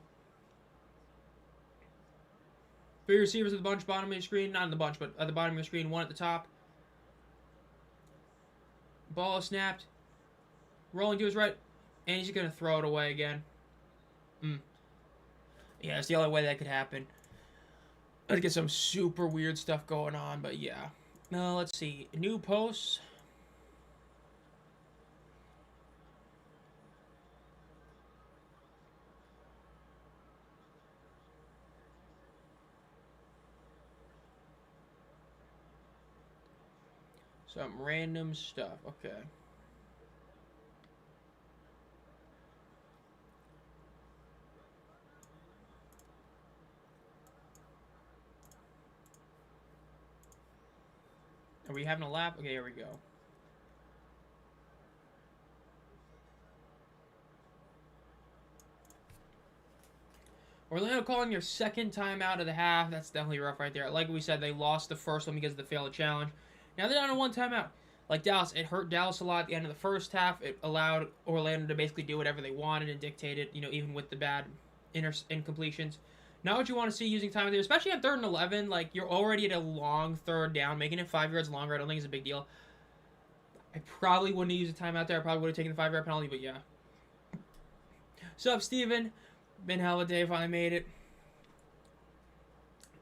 3 receivers at the bunch, bottom of your screen. Not in the bunch, but at the bottom of your screen. 1 at the top. Ball is snapped. Rolling to his right. And he's going to throw it away again. Yeah, it's the only way that could happen. Let's get some super weird stuff going on, but yeah. Let's see. New posts. Some random stuff. Okay. Are we having a lap? Okay, here we go. Orlando calling your second time out of the half. That's definitely rough right there. Like we said, they lost the first one because of the failed challenge. Now they're down to one timeout. Like Dallas, it hurt Dallas a lot at the end of the first half. It allowed Orlando to basically do whatever they wanted and dictated, even with the bad incompletions. Not what you want to see using time there, especially on 3rd and 11. Like, you're already at a long third down. Making it 5 yards longer, I don't think is a big deal. I probably wouldn't have used a timeout there. I probably would have taken the 5-yard penalty, but yeah. Sup, Steven? Been hell of a day, finally made it.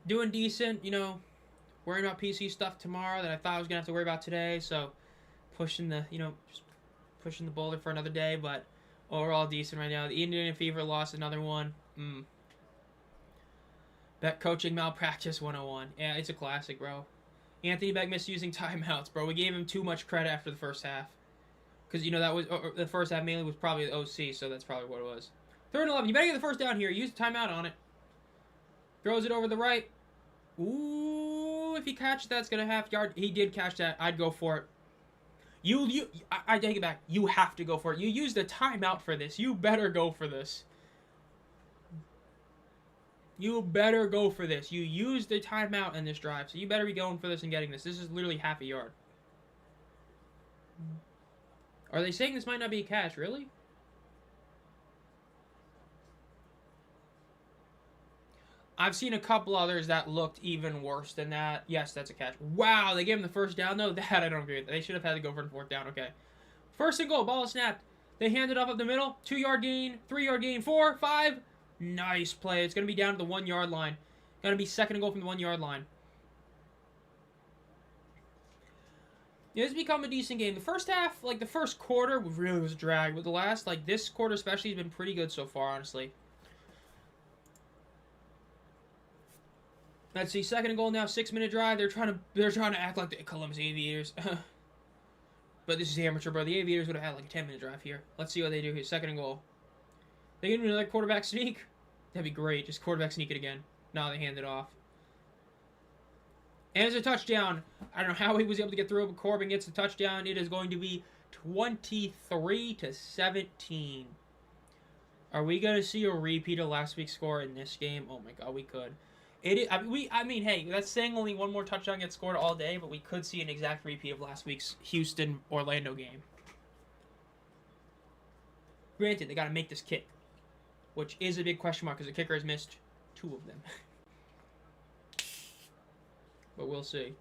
Doing decent, worrying about PC stuff tomorrow that I thought I was going to have to worry about today, so pushing the, just pushing the boulder for another day, but overall decent right now. The Indian Fever lost another one. Bet coaching malpractice 101. Yeah, it's a classic, bro. Anthony Beck misusing timeouts, bro. We gave him too much credit after the first half. Because, that was, the first half mainly was probably the OC, so that's probably what it was. 3rd and 11. You better get the first down here. Use the timeout on it. Throws it over the right. Ooh, if he catches that, it's going to half yard. He did catch that. I'd go for it. I take it back. You have to go for it. You used the timeout for this. You better go for this. You better go for this. You used the timeout in this drive, so you better be going for this and getting this. This is literally half a yard. Are they saying this might not be a catch? Really? I've seen a couple others that looked even worse than that. Yes, that's a catch. Wow, they gave him the first down, though? That I don't agree with. They should have had to go for the 4th down. Okay. 1st and goal. Ball snapped. They hand it up the middle. 2-yard gain. 3-yard gain. 4, 5. Nice play. It's going to be down to the 1-yard line. Going to be 2nd and goal from the 1-yard line. Yeah, this has become a decent game. The first half, like the first quarter, really was a drag. But the last, like this quarter especially, has been pretty good so far, honestly. Let's see, 2nd and goal now, 6-minute drive. They're trying to act like the Columbus Aviators. But this is amateur, bro. The Aviators would have had like a 10-minute drive here. Let's see what they do here. 2nd and goal. They get another quarterback sneak. That'd be great. Just quarterback sneak it again. No, they hand it off. And it's a touchdown. I don't know how he was able to get through, but Corbin gets the touchdown. It is going to be 23-17. Are we going to see a repeat of last week's score in this game? Oh my god, we could. I mean, hey, that's saying only one more touchdown gets scored all day, but we could see an exact repeat of last week's Houston-Orlando game. Granted, they got to make this kick, which is a big question mark because the kicker has missed 2 of them. But we'll see.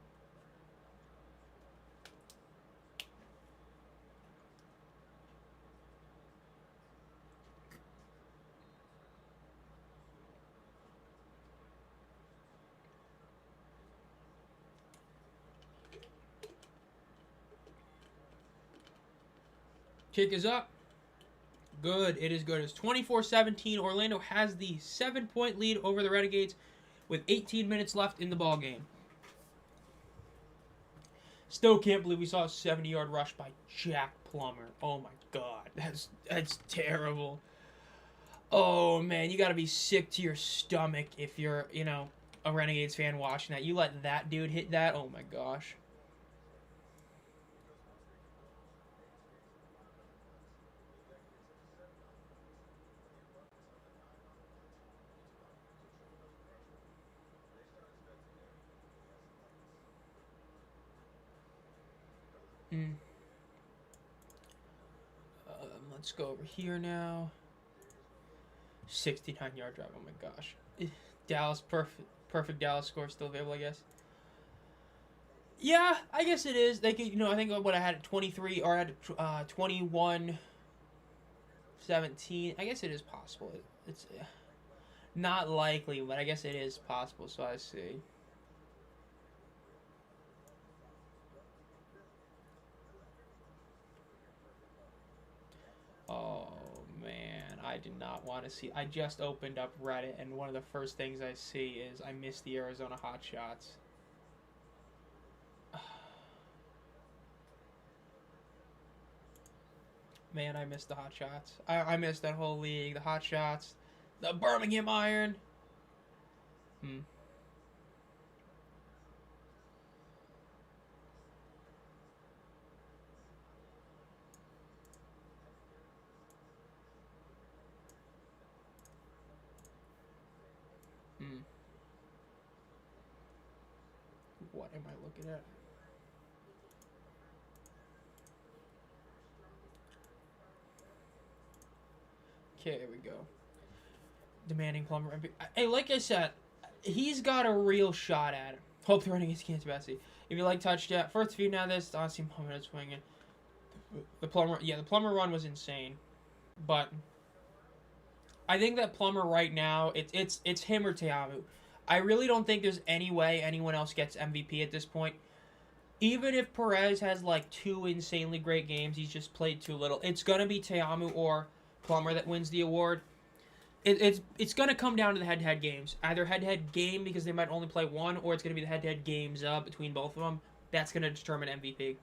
Kick is up. Good. It is good. It's 24-17. Orlando has the 7-point lead over the Renegades with 18 minutes left in the ball game. Still can't believe we saw a 70-yard rush by Jack Plummer. Oh my god. That's terrible. Oh man, you gotta be sick to your stomach if you're, a Renegades fan watching that. You let that dude hit that? Oh my gosh. Let's go over here now. 69-yard drive. Oh my gosh. Dallas, perfect Dallas score still available, I guess. Yeah, I guess it is. They could, I think what I had at 23 or at 21-17. I guess it is possible. It's Not likely, but I guess it is possible, so I see. Oh, man. I did not want to see... I just opened up Reddit, and one of the first things I see is I missed the Arizona Hot Shots. Man, I missed the Hot Shots. I missed that whole league. The Hot Shots. The Birmingham Iron. Hmm. Hmm. What am I looking at? Okay, here we go. Demanding Plumber MVP. Hey, like I said, he's got a real shot at it. Hope the Renegades can't Bessie. If you like touchdown, first few now this, honestly, Plumber is swinging. The Plumber run was insane, but I think that Plumber right now, it's him or Teamu. I really don't think there's any way anyone else gets MVP at this point. Even if Perez has like 2 insanely great games, he's just played too little. It's gonna be Teamu or Plumber that wins the award. It's gonna come down to the head-to-head games. Either head-to-head game because they might only play one, or it's gonna be the head-to-head games between both of them. That's gonna determine MVP.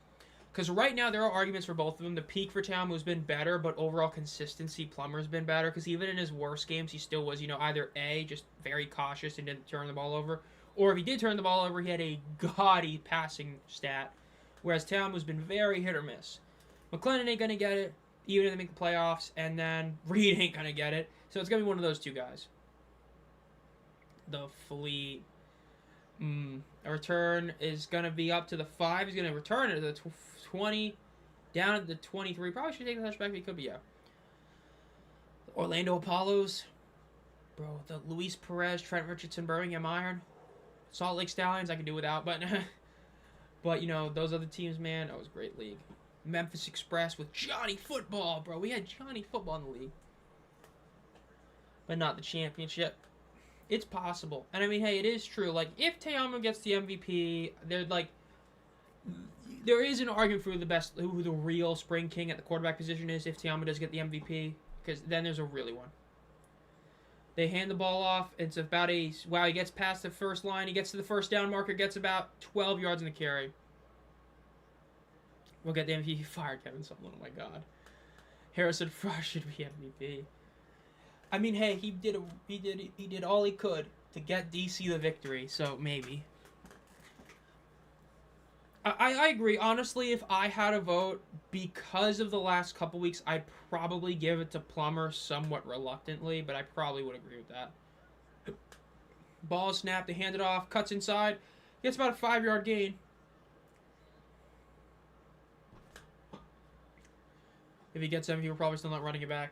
Because right now there are arguments for both of them. The peak for Teamu has been better, but overall consistency, Plumber's been better. Because even in his worst games, he still was, either A, just very cautious and didn't turn the ball over, or if he did turn the ball over, he had a gaudy passing stat. Whereas Teamu's been very hit or miss. McLennan ain't gonna get it, even if they make the playoffs, and then Reed ain't gonna get it. So it's gonna be one of those two guys. The Fleet. A return is gonna be up to the 5. He's gonna return it to the 20, down at the 23. Probably should take the touchback, but he could be out. The Orlando Apollos. Bro, the Luis Perez, Trent Richardson, Birmingham Iron. Salt Lake Stallions, I could do without, but but those other teams, man, that was a great league. Memphis Express with Johnny Football, bro. We had Johnny Football in the league. But not the championship. It's possible. And I mean, hey, it is true. Like, if Teamu gets the MVP, there is an argument for who the real Spring King at the quarterback position is if Teamu does get the MVP, because then there's a really one. They hand the ball off. It's about he gets past the first line. He gets to the first down marker, gets about 12 yards in the carry. We'll get the MVP. Fired Kevin Sumlin. Oh my God. Harrison Frost should be MVP. I mean, hey, he did all he could to get DC the victory, so maybe. I agree. Honestly, if I had a vote, because of the last couple weeks, I'd probably give it to Plumber somewhat reluctantly, but I probably would agree with that. Ball snapped, they hand it off, cuts inside, gets about a 5-yard gain. If he gets MVP, we're probably still not running it back.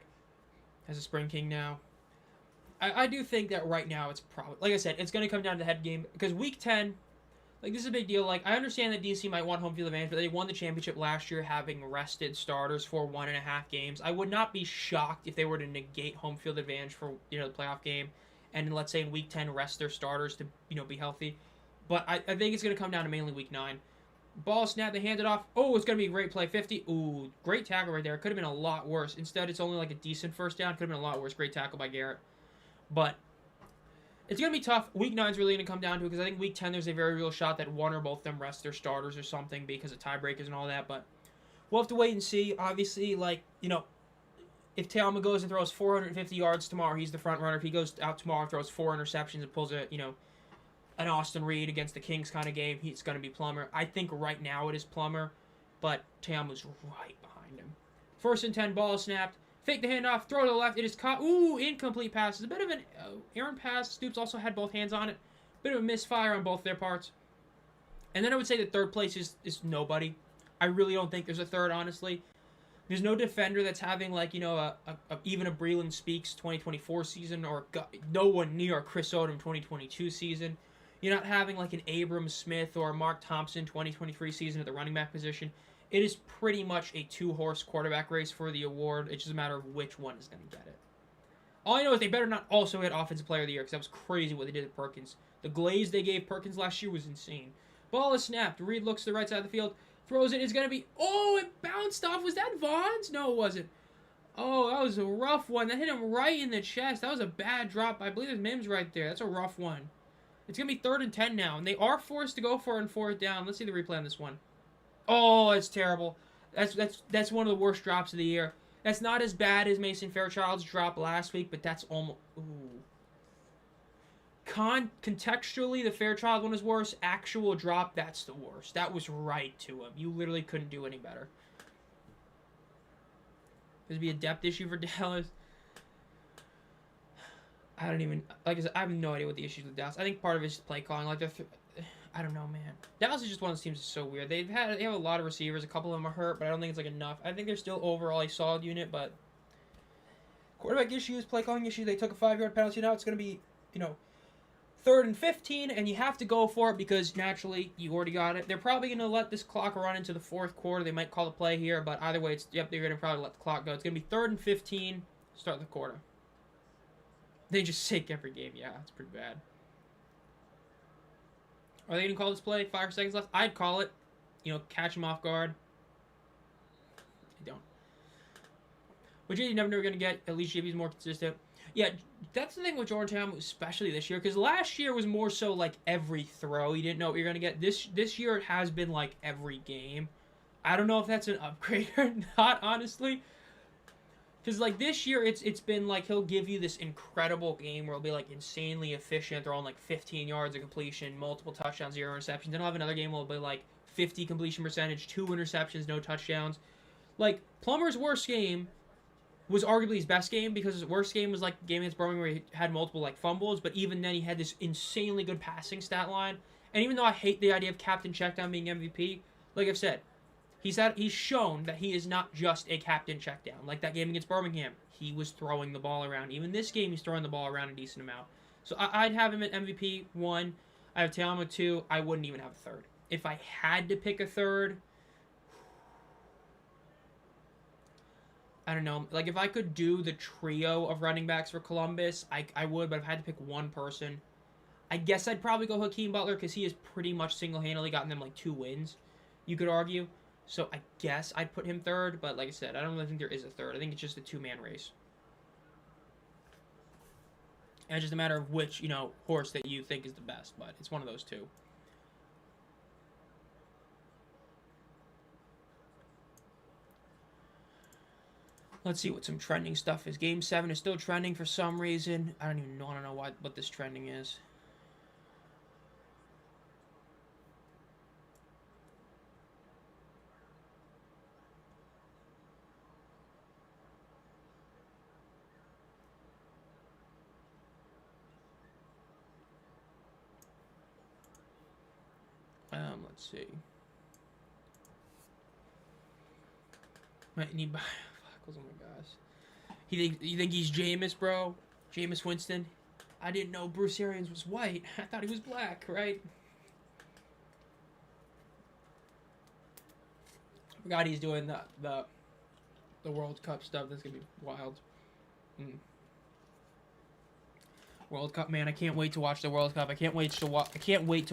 As a Spring King now. I do think that right now it's probably... Like I said, it's going to come down to the head game. Because Week 10, this is a big deal. Like, I understand that DC might want home field advantage, but they won the championship last year having rested starters for 1.5 games. I would not be shocked if they were to negate home field advantage for, the playoff game. And let's say in Week 10, rest their starters to, be healthy. But I think it's going to come down to mainly Week 9. Ball snap, they hand it off. Oh, it's going to be a great play. 50. Ooh, great tackle right there. It could have been a lot worse. Instead, it's only like a decent first down. Could have been a lot worse. Great tackle by Garrett. But it's going to be tough. Week 9 is really going to come down to it because I think Week 10 there's a very real shot that one or both of them rest their starters or something because of tiebreakers and all that. But we'll have to wait and see. Obviously, if Teamu goes and throws 450 yards tomorrow, he's the front runner. If he goes out tomorrow and throws 4 interceptions and pulls an Austin Reed against the Kings kind of game, it's going to be Plumber. I think right now it is Plumber, but Teamu's right behind him. 1st and 10, ball snapped. Fake the handoff, throw to the left. It is caught. Ooh, incomplete pass. It's a bit of an errant pass. Stoops also had both hands on it. Bit of a misfire on both their parts. And then I would say that third place is nobody. I really don't think there's a third, honestly. There's no defender that's having, even a Breland Speaks 2024 season or no one near a Chris Odom 2022 season. You're not having, an Abram Smith or a Mark Thompson 2023 season at the running back position. It is pretty much a 2-horse quarterback race for the award. It's just a matter of which one is going to get it. All I know is they better not also hit Offensive Player of the Year, because that was crazy what they did to Perkins. The glaze they gave Perkins last year was insane. Ball is snapped. Reed looks to the right side of the field. Throws it. It's going to be... Oh, it bounced off. Was that Vaughn's? No, it wasn't. Oh, that was a rough one. That hit him right in the chest. That was a bad drop. I believe there's Mims right there. That's a rough one. It's going to be 3rd and 10 now. And they are forced to go for it and 4th down. Let's see the replay on this one. Oh, it's terrible. That's one of the worst drops of the year. That's not as bad as Mason Fairchild's drop last week, but that's almost... Ooh. Contextually, the Fairchild one is worse. Actual drop, that's the worst. That was right to him. You literally couldn't do any better. There's be a depth issue for Dallas. I don't even... Like I said, I have no idea what the issues with Dallas. I think part of it is play calling. Like, I don't know, man. Dallas is just one of those teams that's so weird. They have a lot of receivers. A couple of them are hurt, but I don't think it's, like, enough. I think they're still overall a solid unit, but... Quarterback issues, play calling issues. They took a 5-yard penalty. Now it's going to be, 3rd and 15, and you have to go for it because, naturally, you already got it. They're probably going to let this clock run into the 4th quarter. They might call a play here, but either way, they're going to probably let the clock go. It's going to be 3rd and 15, start the quarter. They just sink every game. Yeah, it's pretty bad. Are they going to call this play? 5 seconds left? I'd call it. Catch him off guard. They don't. Which you're never going to get. At least JB's more consistent. Yeah, that's the thing with Georgetown, especially this year, because last year was more so like every throw. You didn't know what you're going to get. This year it has been like every game. I don't know if that's an upgrade or not, honestly. Because like this year it's been like he'll give you this incredible game where he'll be like insanely efficient, throwing like 15 yards of completion, multiple touchdowns, 0 interceptions. Then he'll have another game where he'll be like 50 completion percentage, 2 interceptions, no touchdowns. Like Plummer's worst game was arguably his best game because his worst game was like the game against Birmingham where he had multiple like fumbles, but even then he had this insanely good passing stat line. And even though I hate the idea of captain checkdown being MVP, like I've said, he's shown that he is not just a captain checkdown. Like that game against Birmingham, he was throwing the ball around. Even this game, he's throwing the ball around a decent amount. So I'd have him at MVP 1. I have Taylor at 2. I wouldn't even have a 3rd. If I had to pick a 3rd, I don't know. Like, if I could do the trio of running backs for Columbus, I would, but if I had to pick one person, I guess I'd probably go Hakeem Butler because he has pretty much single-handedly gotten them, like, 2 wins, you could argue. So I guess I'd put him 3rd, but like I said, I don't really think there is a 3rd. I think it's just a 2-man race. And it's just a matter of which, horse that you think is the best, but it's one of those 2. Let's see what some trending stuff is. Game 7 is still trending for some reason. I don't even know. I don't know what this trending is. Let's see. Might need by. Oh my gosh. You think he's Jameis, bro? Jameis Winston? I didn't know Bruce Arians was white. I thought he was black, right? I forgot he's doing the World Cup stuff. That's gonna be wild. World Cup, man! I can't wait to watch the World Cup. I can't wait to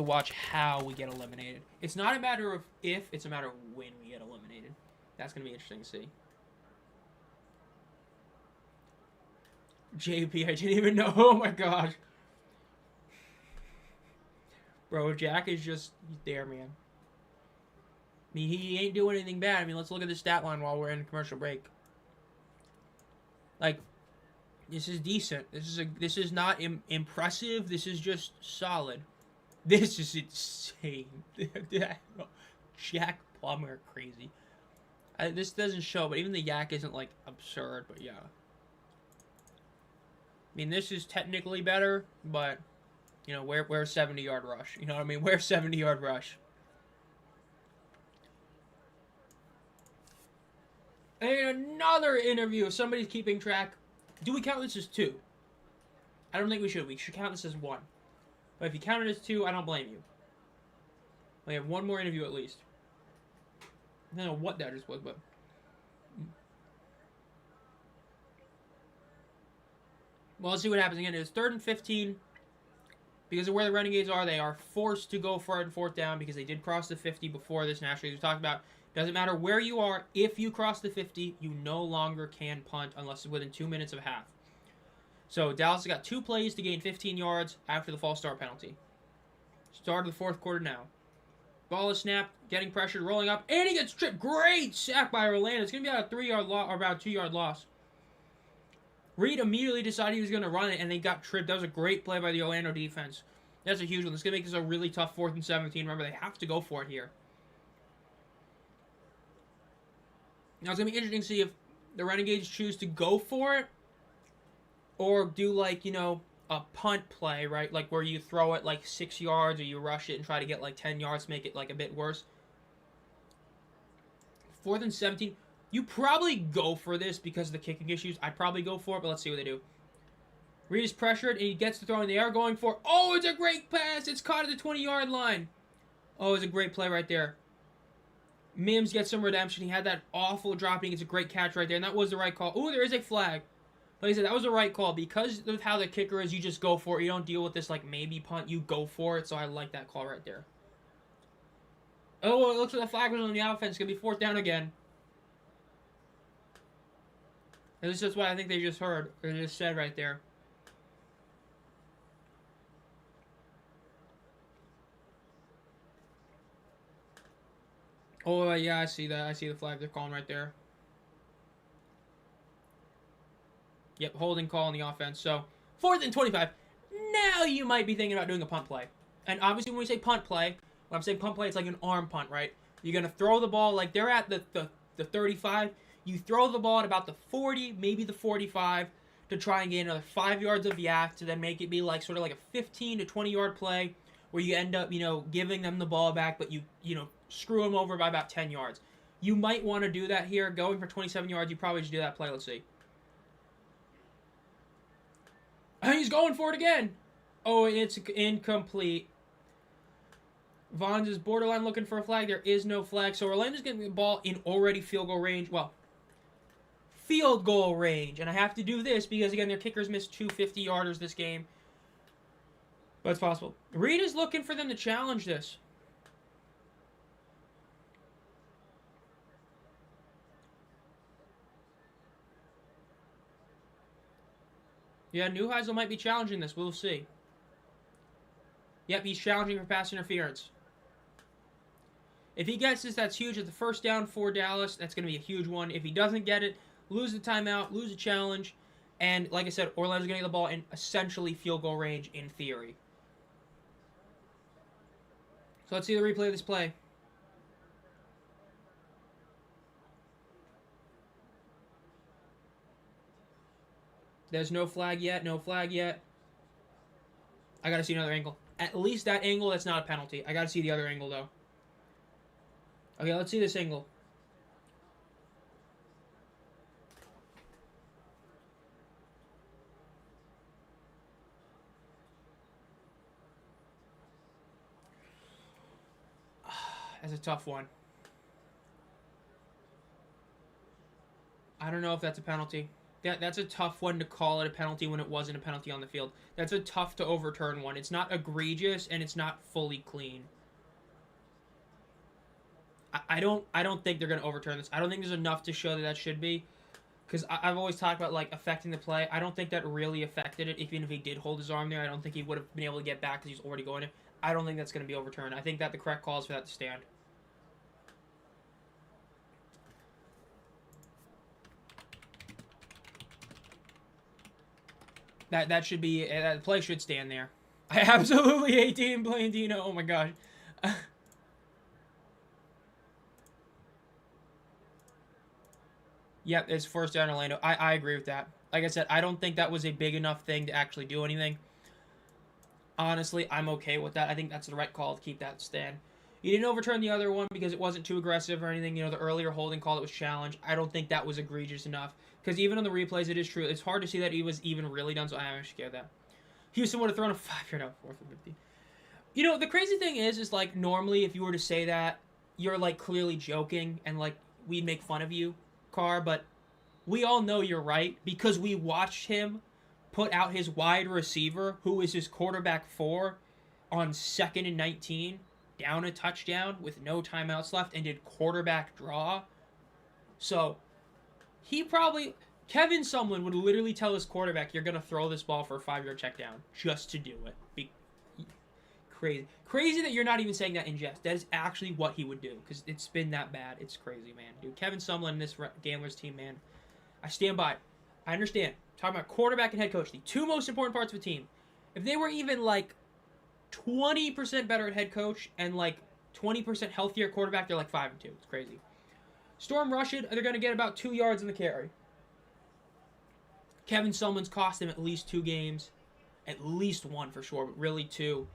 watch how we get eliminated. It's not a matter of if; it's a matter of when we get eliminated. That's gonna be interesting to see. JP, I didn't even know. Oh my gosh. Bro, Jack is just, he's there, man. I mean, he ain't doing anything bad. I mean, let's look at the stat line while we're in commercial break. Like, this is decent. This is not impressive. This is just solid. This is insane. Jack Plummer, crazy. This doesn't show, but even the yak isn't, like, absurd, but yeah. I mean, this is technically better, but, where's 70-yard rush? You know what I mean? Where's 70-yard rush? And another interview. Somebody's keeping track. Do we count this as 2? I don't think we should. We should count this as 1. But if you count it as 2, I don't blame you. We have one more interview at least. I don't know what that just was, but... Well, let's see what happens again. It's 3rd and 15. Because of where the Renegades are, they are forced to go for it in 4th down because they did cross the 50 before this nationally. We talked about, doesn't matter where you are, if you cross the 50, you no longer can punt unless it's within 2 minutes of half. So Dallas has got 2 plays to gain 15 yards after the false start penalty. Start of the 4th quarter now. Ball is snapped, getting pressured, rolling up, and he gets tripped. Great sack by Orlando. It's going to be about a 3-yard loss, or about a 2-yard loss. Reed immediately decided he was going to run it, and they got tripped. That was a great play by the Orlando defense. That's a huge one. It's going to make this a really tough 4th and 17. Remember, they have to go for it here. Now, it's going to be interesting to see if the Renegades choose to go for it or do, like, you know, a punt play, right? Like, where you throw it, like, 6 yards or you rush it and try to get, like, 10 yards to make it, like, a bit worse. 4th and 17. You probably go for this because of the kicking issues. I'd probably go for it, but let's see what they do. Reed is pressured, and he gets the throw in the air, going for it. Oh, it's a great pass. It's caught at the 20-yard line. Oh, it's a great play right there. Mims gets some redemption. He had that awful dropping. It's a great catch right there, and that was the right call. Oh, there is a flag. Like I said, that was the right call. Because of how the kicker is, you just go for it. You don't deal with this, like, maybe punt. You go for it, so I like that call right there. Oh, it looks like the flag was on the offense. It's going to be 4th down again. And this is what I think they just heard, or just said right there. Oh, yeah, I see that. I see the flag they're calling right there. Yep, holding call on the offense. So, 4th and 25. Now you might be thinking about doing a punt play. And obviously when we say punt play, when I'm saying punt play, it's like an arm punt, right? You're going to throw the ball like they're at the 35. You throw the ball at about the 40, maybe the 45, to try and gain another 5 yards of yak to then make it be like sort of like a 15 to 20-yard play where you end up, you know, giving them the ball back, but you know, screw them over by about 10 yards. You might want to do that here. Going for 27 yards, you probably should do that play. Let's see. And he's going for it again. Oh, it's incomplete. Vons is borderline looking for a flag. There is no flag. So Orlando's getting the ball in already field goal range. Well, field goal range. And I have to do this because, again, their kickers missed 2 50-yarders this game. But it's possible. Reed is looking for them to challenge this. Yeah, Neuheisel might be challenging this. We'll see. Yep, he's challenging for pass interference. If he gets this, that's huge. At the 1st down for Dallas, that's going to be a huge one. If he doesn't get it, lose the timeout, lose a challenge. And like I said, Orlando's going to get the ball in essentially field goal range in theory. So let's see the replay of this play. There's no flag yet. No flag yet. I got to see another angle. At least that angle, that's not a penalty. I got to see the other angle, though. Okay, let's see this angle. That's a tough one. I don't know if that's a penalty. That's a tough one to call it a penalty when it wasn't a penalty on the field. That's a tough to overturn one. It's not egregious and it's not fully clean. I don't think they're going to overturn this. I don't think there's enough to show that that should be. Because I've always talked about, like, affecting the play. I don't think that really affected it. Even if he did hold his arm there, I don't think he would have been able to get back because he's already going in. I don't think that's going to be overturned. I think that the correct call is for that to stand. That should be, that play should stand there. I absolutely hate Dean Blandino. Oh my gosh. Yep, it's 1st down Orlando. I agree with that. Like I said, I don't think that was a big enough thing to actually do anything. Honestly, I'm okay with that. I think that's the right call to keep that stand. You didn't overturn the other one because it wasn't too aggressive or anything. You know, the earlier holding call that was challenged, I don't think that was egregious enough. Because even on the replays, it is true. It's hard to see that he was even really done, so I am actually scared of that. Houston would have thrown a 5-yard out, 4th and 15. You know, the crazy thing is like, normally if you were to say that, you're, like, clearly joking and, like, we'd make fun of you, Carr, but we all know you're right because we watched him put out his wide receiver, who is his quarterback 4, on 2nd and 19, down a touchdown with no timeouts left, and did quarterback draw. So, he probably... Kevin Sumlin would literally tell his quarterback, you're going to throw this ball for a 5-yard check down just to do it. Crazy. Crazy that you're not even saying that in jest. That is actually what he would do, because it's been that bad. It's crazy, man. Dude, Kevin Sumlin, this Gamblers team, man, I stand by it. I understand. Talking about quarterback and head coach, the 2 most important parts of a team. If they were even, like, 20% better at head coach and, like, 20% healthier quarterback, they're, like, 5-2. It's crazy. Storm rush it, they're going to get about 2 yards in the carry. Kevin Sumlin's cost them at least 2 games. At least 1 for sure, but really 2.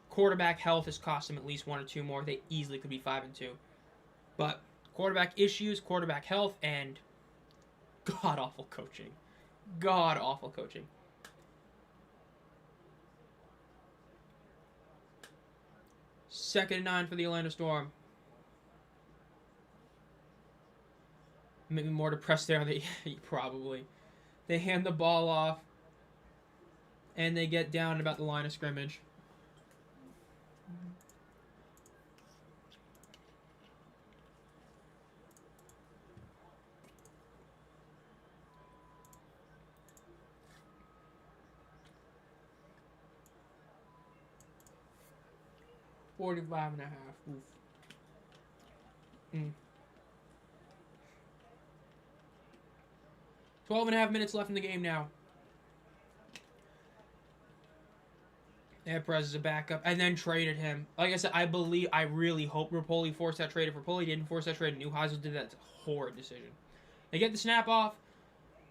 Quarterback health has cost them at least 1 or 2 more. They easily could be 5-2. But quarterback issues, quarterback health, and god-awful coaching. God-awful coaching. Second and 9 for the Orlando Storm. Maybe more depressed there. Probably. They hand the ball off, and they get down about the line of scrimmage. $45.5. Oof. 12.5 minutes left in the game now. Yeah, Perez is a backup, and then traded him. Like I said, I really hope Rapoli forced that trade. If Rapoli didn't force that trade, Neuheisel did that. It's a horrid decision. They get the snap off,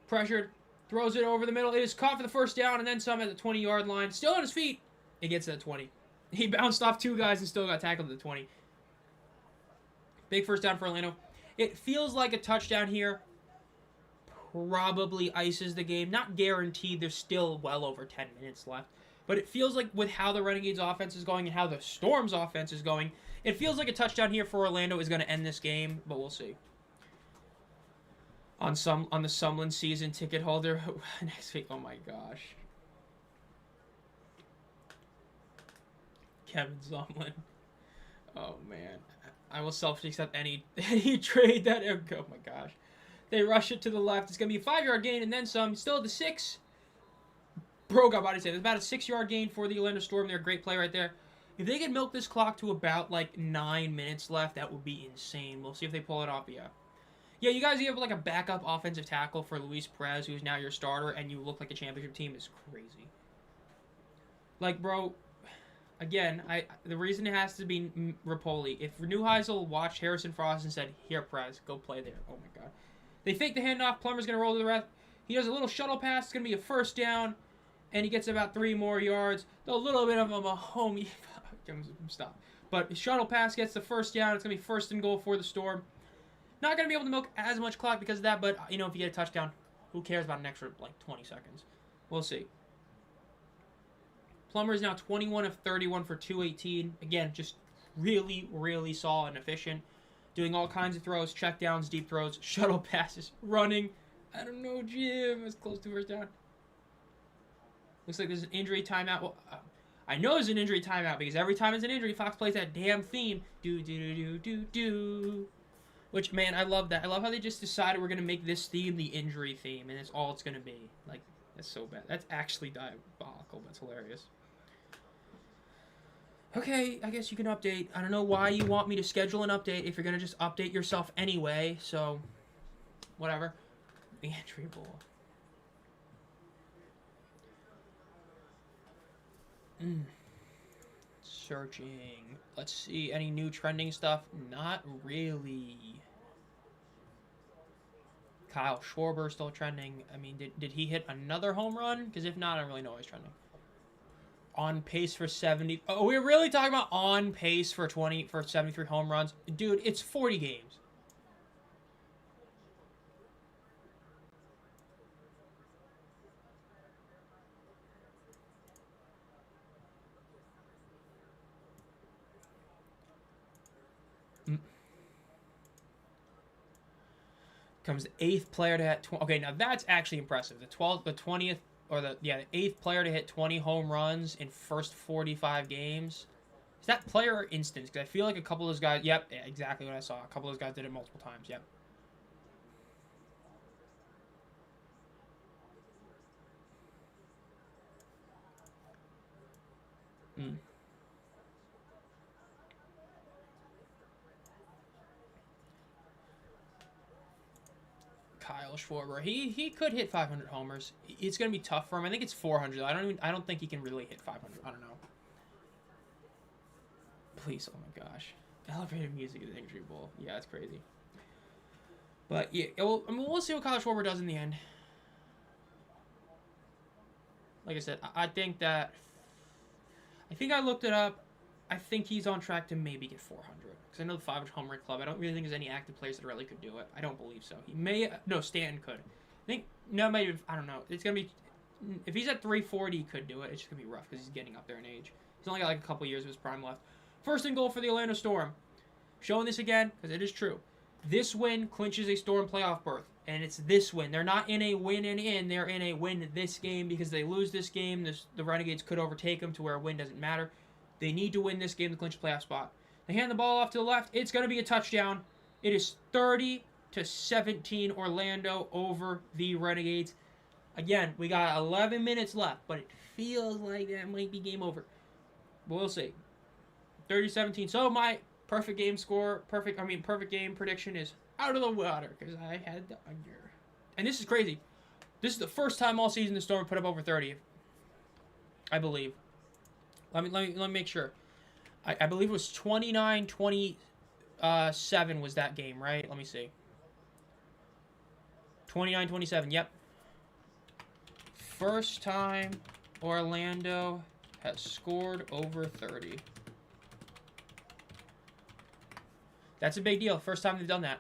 pressured, throws it over the middle. It is caught for the first down, and then some at the 20-yard line. Still on his feet. It gets to the 20. He bounced off 2 guys and still got tackled at the 20. Big first down for Orlando. It feels like a touchdown here. Probably ices the game. Not guaranteed. There's still well over 10 minutes left. But it feels like with how the Renegades offense is going and how the Storm's offense is going, it feels like a touchdown here for Orlando is going to end this game, but we'll see. On the Sumlin season ticket holder next week. Oh my gosh. Kevin Sumlin. Oh man. I will selfishly accept any trade that... Oh my gosh. They rush it to the left. It's going to be a 5-yard gain and then some. Still at the 6. Broke up, I'd say. It's about a 6-yard gain for the Orlando Storm. They're a great play right there. If they can milk this clock to about, like, 9 minutes left, that would be insane. We'll see if they pull it off, yeah. Yeah, you guys have, like, a backup offensive tackle for Luis Perez, who's now your starter, and you look like a championship team is crazy. Like, bro, again, the reason it has to be Rapoli. If Neuheisel watched Harrison Frost and said, here, Perez, go play there. Oh, my God. They fake the handoff. Plummer's going to roll to the left. He does a little shuttle pass. It's going to be a first down. And he gets about 3 more yards. A little bit of a homie. Stop. But shuttle pass gets the first down. It's going to be first and goal for the Storm. Not going to be able to milk as much clock because of that. But, you know, if you get a touchdown, who cares about an extra, like, 20 seconds? We'll see. Plummer is now 21 of 31 for 218. Again, just really, really solid and efficient. Doing all kinds of throws, check downs, deep throws, shuttle passes, running. I don't know, Jim. It's close to first down. Looks like there's an injury timeout. Well, I know there's an injury timeout because every time it's an injury, Fox plays that damn theme. Do. Which, man, I love that. I love how they just decided we're going to make this theme the injury theme, and that's all it's going to be. Like, that's so bad. That's actually diabolical. That's hilarious. Okay, I guess you can update. I don't know why you want me to schedule an update if you're going to just update yourself anyway, so whatever. The entry bowl. Searching. Let's see. Any new trending stuff? Not really. Kyle Schwarber still trending. I mean, did he hit another home run? Because if not, I don't really know why he's trending. On pace for 70. Oh, we're really talking about on pace for 73 home runs? Dude, it's 40 games. Comes the 8th player to hit 20. Okay, now that's actually impressive. The 20th the 8th player to hit 20 home runs in first 45 games. Is that player or instance? Because I feel like a couple of those guys. Yep, yeah, exactly what I saw. A couple of those guys did it multiple times. Yep. Mm. Kyle Schwarber. He could hit 500 homers. It's gonna be tough for him. I think it's 400. I don't think he can really hit 500. I don't know. Please, oh my gosh. Elevated music is injury-able. Yeah, it's crazy. But yeah, well, I mean, we'll see what Kyle Schwarber does in the end. Like I said, I think that. I think I looked it up. I think he's on track to maybe get 400. Because I know the 500 home run club. I don't really think there's any active players that really could do it. I don't believe so. He may. No, Stanton could. I think. No, maybe. I don't know. It's going to be. If he's at 340, he could do it. It's just going to be rough because he's getting up there in age. He's only got like a couple years of his prime left. First and goal for the Orlando Storm. Showing this again because it is true. This win clinches a Storm playoff berth. And it's this win. They're not in a win and in. They're in a win this game because they lose this game. The Renegades could overtake them to where a win doesn't matter. They need to win this game to clinch a playoff spot. They hand the ball off to the left. It's going to be a touchdown. It is 30-17 Orlando over the Renegades. Again, we got 11 minutes left, but it feels like that might be game over. But we'll see. 30-17. So my perfect game prediction is out of the water because I had the under. And this is crazy. This is the first time all season the Storm put up over 30. I believe. Let me make sure. I believe it was 29-27 was that game, right? Let me see. 29-27, yep. First time Orlando has scored over 30. That's a big deal. First time they've done that.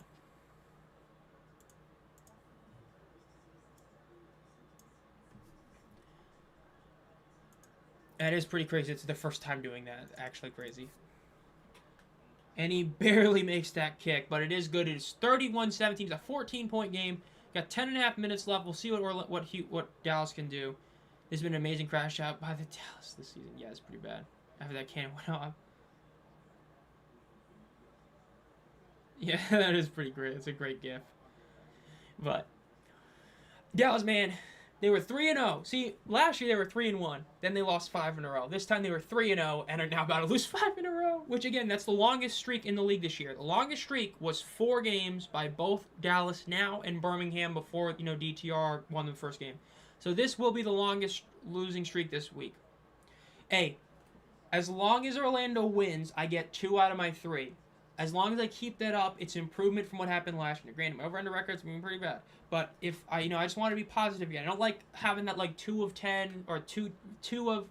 That is pretty crazy. It's the first time doing that. Actually crazy. And he barely makes that kick, but it is good. It is 31-17. It's a 14-point game. Got 10.5 minutes left. We'll see what Dallas can do. This has been an amazing crash out by the Dallas this season. Yeah, it's pretty bad. After that cannon went off. Yeah, that is pretty great. It's a great gif. But Dallas, man, they were 3-0. See, last year they were 3-1. Then they lost 5 in a row. This time they were 3-0 and are now about to lose 5 in a row. Which again, that's the longest streak in the league this year. The longest streak was 4 games by both Dallas now and Birmingham before DTR won the first game. So this will be the longest losing streak this week. Hey, as long as Orlando wins, I get 2 out of my 3. As long as I keep that up, it's improvement from what happened last year. Granted, my over-under record's been pretty bad. But if I just want to be positive again. I don't like having that like 2 of 10 or 2 of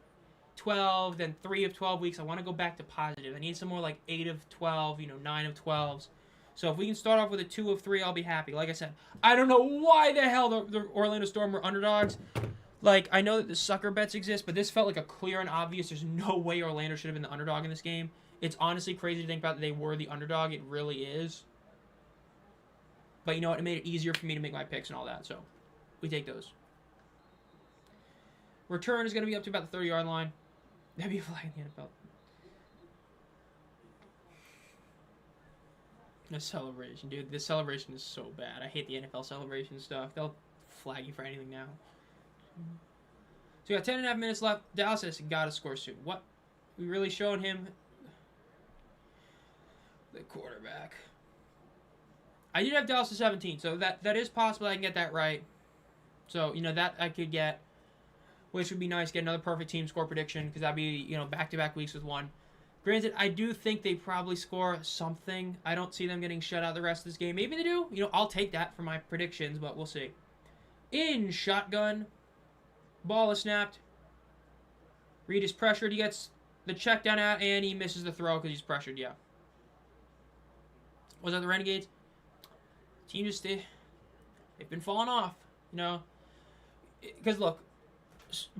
12, then 3 of 12 weeks. I want to go back to positive. I need some more like 8 of 12, 9 of 12s. So if we can start off with a 2 of 3, I'll be happy. Like I said, I don't know why the hell the Orlando Storm were underdogs. Like, I know that the sucker bets exist, but this felt like a clear and obvious. There's no way Orlando should have been the underdog in this game. It's honestly crazy to think about that they were the underdog. It really is. But you know what? It made it easier for me to make my picks and all that. So, we take those. Return is going to be up to about the 30-yard line. That'd be a flag in the NFL. The celebration, dude. This celebration is so bad. I hate the NFL celebration stuff. They'll flag you for anything now. So, we got 10.5 minutes left. Dallas has got to score soon. What? We really showing him the quarterback. I did have Dallas to 17, so that is possible I can get that right. So, that I could get, which would be nice. Get another perfect team score prediction, because that'd be, back-to-back weeks with one. Granted, I do think they probably score something. I don't see them getting shut out the rest of this game. Maybe they do. I'll take that for my predictions, but we'll see. In shotgun. Ball is snapped. Reed is pressured. He gets the check down out, and he misses the throw because he's pressured, yeah. Was that the Renegades? Team just, they've been falling off, Because, look,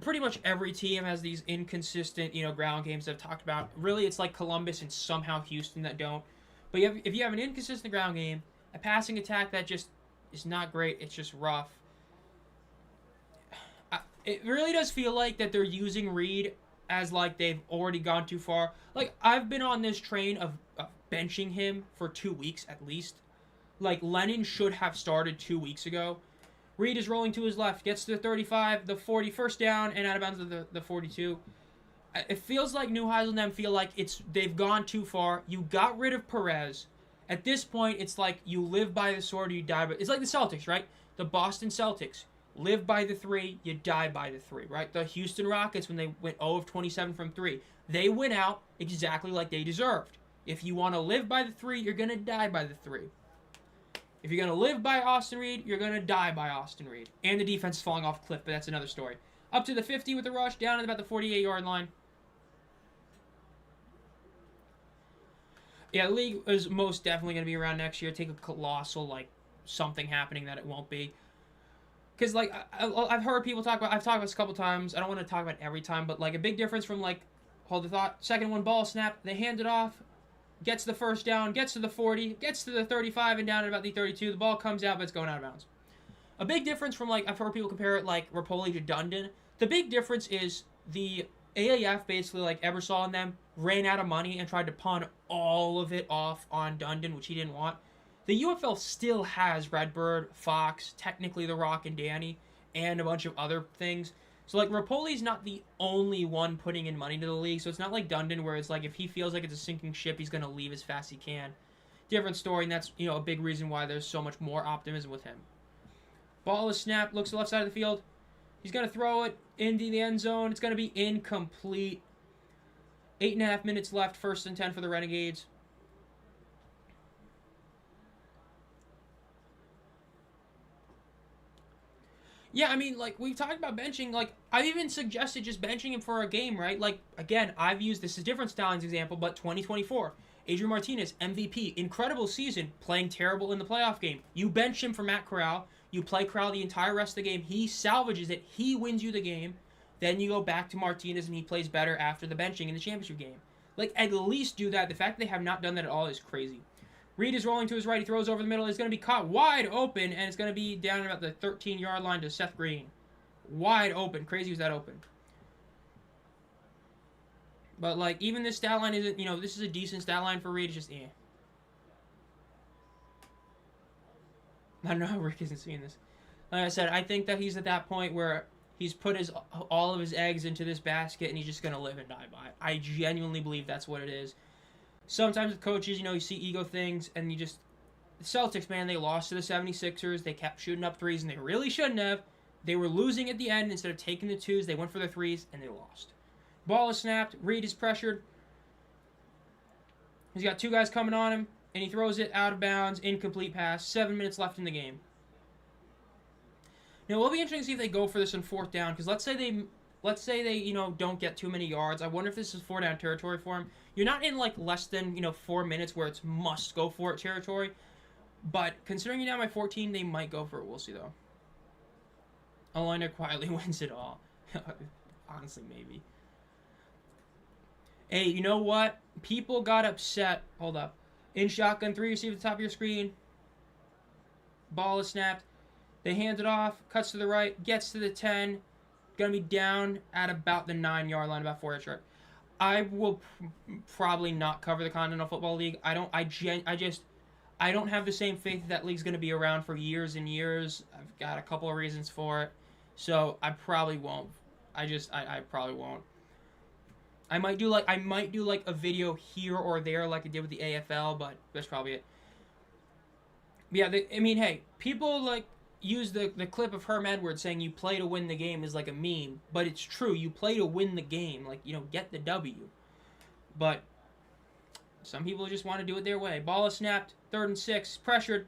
pretty much every team has these inconsistent, ground games that I've talked about. Really, it's like Columbus and somehow Houston that don't. But if you have an inconsistent ground game, a passing attack that just is not great, it's just rough. It really does feel like that they're using Reed as like they've already gone too far. Like I've been on this train of benching him for 2 weeks at least. Like Lennon should have started 2 weeks ago. Reed is rolling to his left, gets to the 35, the 40, first down, and out of bounds to the 42. It feels like Neuheisel and them feel like they've gone too far. You got rid of Perez. At this point, it's like you live by the sword or you die by... It's like the Celtics, right? The Boston Celtics. Live by the 3, you die by the 3, right? The Houston Rockets, when they went 0 of 27 from 3, they went out exactly like they deserved. If you want to live by the 3, you're going to die by the 3. If you're going to live by Austin Reed, you're going to die by Austin Reed. And the defense is falling off a cliff, but that's another story. Up to the 50 with the rush, down at about the 48-yard line. Yeah, the league is most definitely going to be around next year. Take a colossal, like, something happening that it won't be. Because, like, I've heard people talk about... I've talked about this a couple times. I don't want to talk about it every time, but, like, a big difference from, like... Hold the thought. Second one, ball snap. They hand it off. Gets the first down. Gets to the 40. Gets to the 35 and down at about the 32. The ball comes out, but it's going out of bounds. A big difference from, like... I've heard people compare it, like, Rapoli to Dundon. The big difference is the AAF, basically, like Ebersol and them, ran out of money and tried to pawn all of it off on Dundon, which he didn't want. The UFL still has Redbird, Fox, technically The Rock and Danny, and a bunch of other things. So, like, Rapoli's not the only one putting in money to the league, so it's not like Dundon where it's like if he feels like it's a sinking ship, he's going to leave as fast as he can. Different story, and that's, you know, a big reason why there's so much more optimism with him. Ball is snapped, looks to the left side of the field. He's going to throw it into the end zone. It's going to be incomplete. 8.5 minutes left, 1st and 10 for the Renegades. Yeah, I mean, like, we've talked about benching. Like, I've even suggested just benching him for a game, right? Like, again, I've used, this is a different Stallions example, but 2024. Adrian Martinez, MVP, incredible season, playing terrible in the playoff game. You bench him for Matt Corral. You play Corral the entire rest of the game. He salvages it. He wins you the game. Then you go back to Martinez and he plays better after the benching in the championship game. Like, at least do that. The fact that they have not done that at all is crazy. Reed is rolling to his right. He throws over the middle. It's going to be caught wide open, and it's going to be down about the 13-yard line to Seth Green. Wide open. Crazy was that open. But, like, even this stat line isn't, you know, this is a decent stat line for Reed. It's just, eh. I don't know how Rick isn't seeing this. Like I said, I think that he's at that point where he's put all of his eggs into this basket, and he's just going to live and die by it. I genuinely believe that's what it is. Sometimes with coaches, you know, you see ego things, and you just... The Celtics, man, they lost to the 76ers. They kept shooting up threes, and they really shouldn't have. They were losing at the end. Instead of taking the twos, they went for the threes, and they lost. Ball is snapped. Reed is pressured. He's got two guys coming on him, and he throws it out of bounds. Incomplete pass. 7 minutes left in the game. Now, it'll be interesting to see if they go for this on 4th down, because let's say they, you know, don't get too many yards. I wonder if this is 4-down territory for him. You're not in, like, less than, you know, 4 minutes where it's must-go-for-it territory. But considering you're down by 14, they might go for it. We'll see, though. Alina quietly wins it all. Honestly, maybe. Hey, you know what? People got upset. Hold up. In shotgun 3, you see at the top of your screen. Ball is snapped. They hand it off. Cuts to the right. Gets to the 10. Going to be down at about the 9-yard line, about 4 yards short. I will probably not cover the Continental Football League. I don't have the same faith that league's going to be around for years and years. I've got a couple of reasons for it. So I probably won't. I probably won't. I might do like a video here or there like I did with the AFL, but that's probably it. But yeah, I mean, hey, people like use the clip of Herm Edwards saying you play to win the game is like a meme, but it's true. You play to win the game, like, you know, get the W. But some people just want to do it their way. Ball is snapped, 3rd and 6, pressured,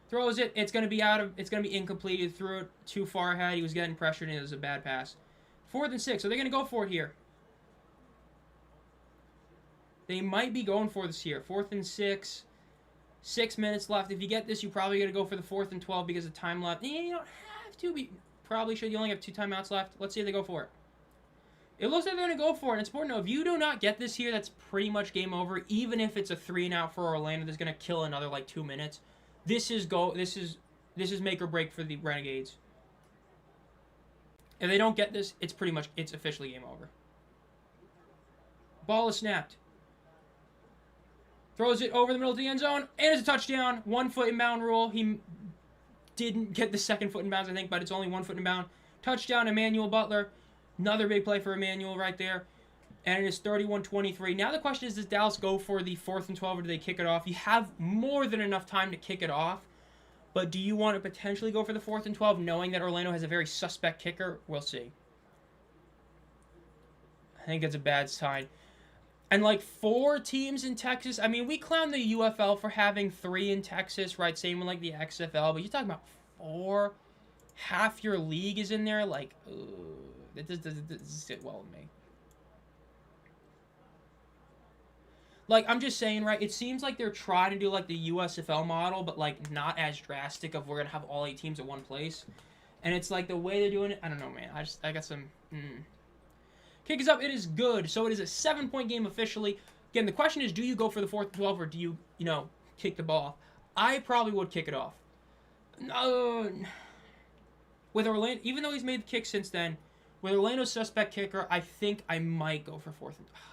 throws it. It's gonna be incomplete. He threw it too far ahead. He was getting pressured, and it was a bad pass. 4th and 6. Are they gonna go for it here? They might be going for this here. 4th and 6. 6 minutes left. If you get this, you probably got to go for the 4th and 12 because of time left. You don't have to. But probably should. You only have 2 timeouts left. Let's see if they go for it. It looks like they're going to go for it. And it's important to know, if you do not get this here, that's pretty much game over. Even if it's a 3-and-out for Orlando, that's going to kill another like 2 minutes. This is make or break for the Renegades. If they don't get this, it's officially game over. Ball is snapped. Throws it over the middle of the end zone, and it's a touchdown. 1 foot inbound rule. He didn't get the second foot inbounds, I think, but it's only 1 foot inbound. Touchdown, Emmanuel Butler. Another big play for Emmanuel right there. And it is 31-23. Now the question is, does Dallas go for the 4th and 12, or do they kick it off? You have more than enough time to kick it off. But do you want to potentially go for the 4th and 12, knowing that Orlando has a very suspect kicker? We'll see. I think it's a bad sign. And like 4 teams in Texas. I mean, we clown the UFL for having 3 in Texas, right? Same with like the XFL. But you're talking about 4. Half your league is in there. Like, that doesn't sit well with me. Like, I'm just saying, right, it seems like they're trying to do, like, the USFL model, but, like, not as drastic of we're going to have all 8 teams at one place. And it's, like, the way they're doing it, I don't know, man. I got some, Kick is up. It is good. So it is a 7-point game officially. Again, the question is, do you go for the 4th and 12, or do you, kick the ball off? I probably would kick it off. No. With Orlando, even though he's made the kick since then, with Orlando's suspect kicker, I think I might go for 4th and 12.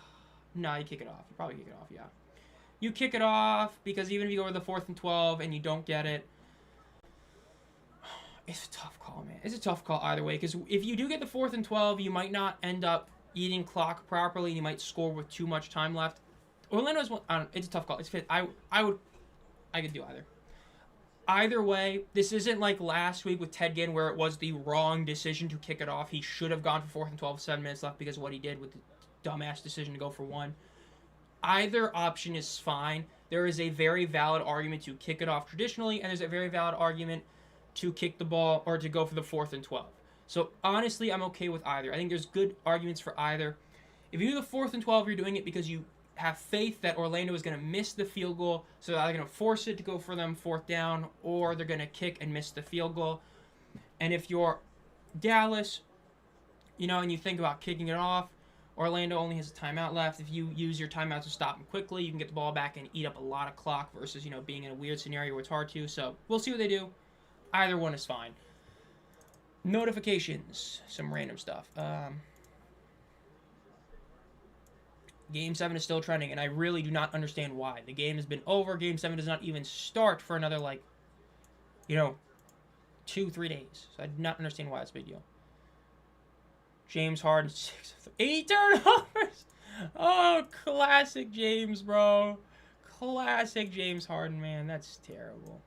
No, you kick it off. You probably kick it off, yeah. You kick it off, because even if you go to the 4th and 12 and you don't get it, it's a tough call, man. It's a tough call either way, because if you do get the 4th and 12, you might not end up eating clock properly, and you might score with too much time left. Orlando's one, it's a tough call. It's fit. I could do either. Either way, this isn't like last week with Ted Ginn, where it was the wrong decision to kick it off. He should have gone for 4th and 12 with 7 minutes left because of what he did with the dumbass decision to go for 1. Either option is fine. There is a very valid argument to kick it off traditionally, and there's a very valid argument to kick the ball or to go for the 4th and 12. So honestly, I'm okay with either. I think there's good arguments for either. If you do the 4th and 12, you're doing it because you have faith that Orlando is going to miss the field goal, so they're going to force it to go for them 4th down, or they're going to kick and miss the field goal. And if you're Dallas, and you think about kicking it off, Orlando only has a timeout left. If you use your timeout to stop them quickly, you can get the ball back and eat up a lot of clock versus, being in a weird scenario where it's hard to. So we'll see what they do. Either one is fine. Notifications. Some random stuff. Game 7 is still trending, and I really do not understand why. The game has been over. Game 7 does not even start for another, 2-3 days. So I do not understand why it's a big deal. James Harden, 6 of 8 turnovers. Oh, classic James, bro. Classic James Harden, man. That's terrible.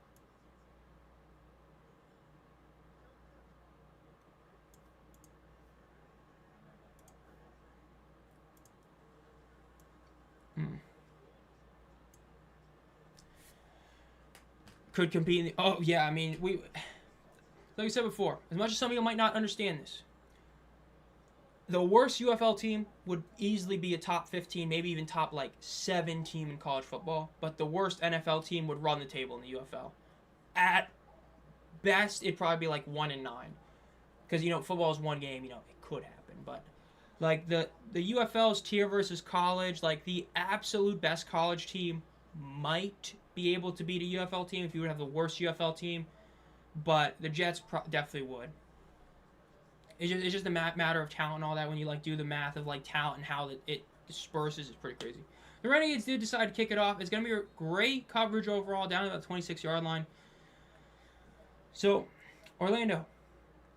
Could compete in the... Oh, yeah, I mean, like I said before, as much as some of you might not understand this, the worst UFL team would easily be a top 15, maybe even top, 7 team in college football. But the worst NFL team would run the table in the UFL. At best, it'd probably be, 1-9. Because, football is one game, it could happen. But, the UFL's tier versus college, the absolute best college team might be able to beat a UFL team if you would have the worst UFL team. But the Jets definitely would. It's just a matter of talent and all that. When you do the math of talent and how it disperses, it's pretty crazy. The Renegades did decide to kick it off. It's going to be a great coverage overall, down to about the 26-yard line. So, Orlando,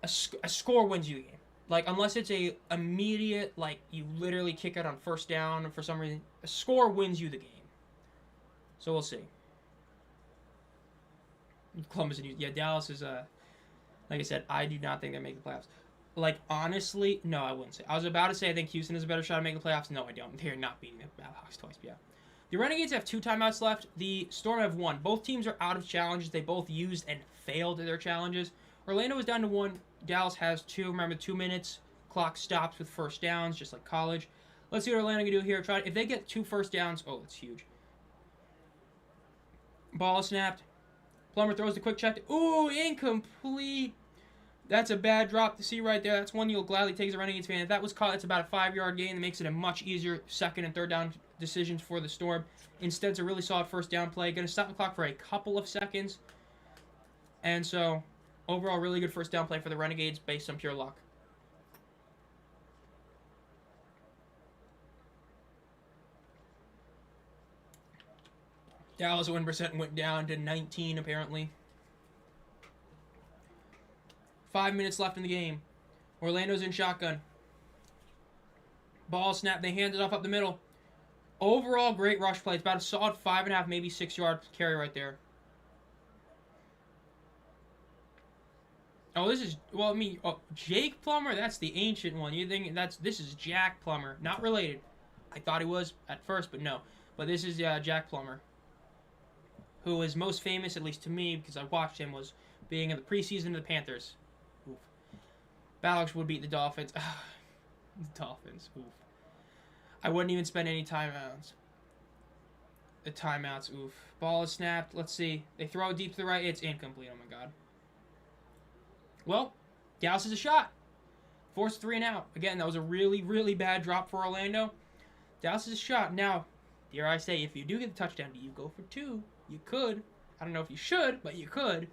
a score wins you the game. Unless it's a immediate, you literally kick it on 1st down for some reason, a score wins you the game. So we'll see. Columbus and yeah, Dallas is like I said, I do not think they make the playoffs. Honestly, no, I wouldn't say. I was about to say I think Houston has a better shot at making the playoffs. No, I don't. They're not beating the Hawks twice, yeah. The Renegades have 2 timeouts left. The Storm have 1. Both teams are out of challenges. They both used and failed their challenges. Orlando is down to 1. Dallas has 2. Remember, 2 minutes. Clock stops with 1st downs, just like college. Let's see what Orlando can do here. If they get 2 first downs, oh, that's huge. Ball snapped. Plummer throws the quick check. Ooh, incomplete. That's a bad drop to see right there. That's one you'll gladly take as a Renegades fan. If that was caught, it's about a 5-yard gain. That makes it a much easier 2nd and 3rd down decisions for the Storm. Instead, it's a really solid 1st down play. Going to stop the clock for a couple of seconds. And so, overall, really good 1st down play for the Renegades based on pure luck. Dallas win percent went down to 19 apparently. 5 minutes left in the game. Orlando's in shotgun. Ball snap. They hand it off up the middle. Overall, great rush play. It's about a solid 5.5, maybe 6 yard carry right there. Oh, this is, well, I mean, Jake Plummer, that's the ancient one. You think this is Jack Plummer. Not related. I thought he was at first, but no. But this is Jack Plummer, who is most famous, at least to me, because I watched him, was being in the preseason of the Panthers. Oof. Ballox would beat the Dolphins. The Dolphins. Oof. I wouldn't even spend any timeouts. The timeouts. Oof. Ball is snapped. Let's see. They throw it deep to the right. It's incomplete. Oh, my God. Well, Dallas is a shot. Forced 3 and out. Again, that was a really, really bad drop for Orlando. Dallas is a shot. Now, dare I say, if you do get the touchdown, do you go for 2? You could. I don't know if you should, but you could.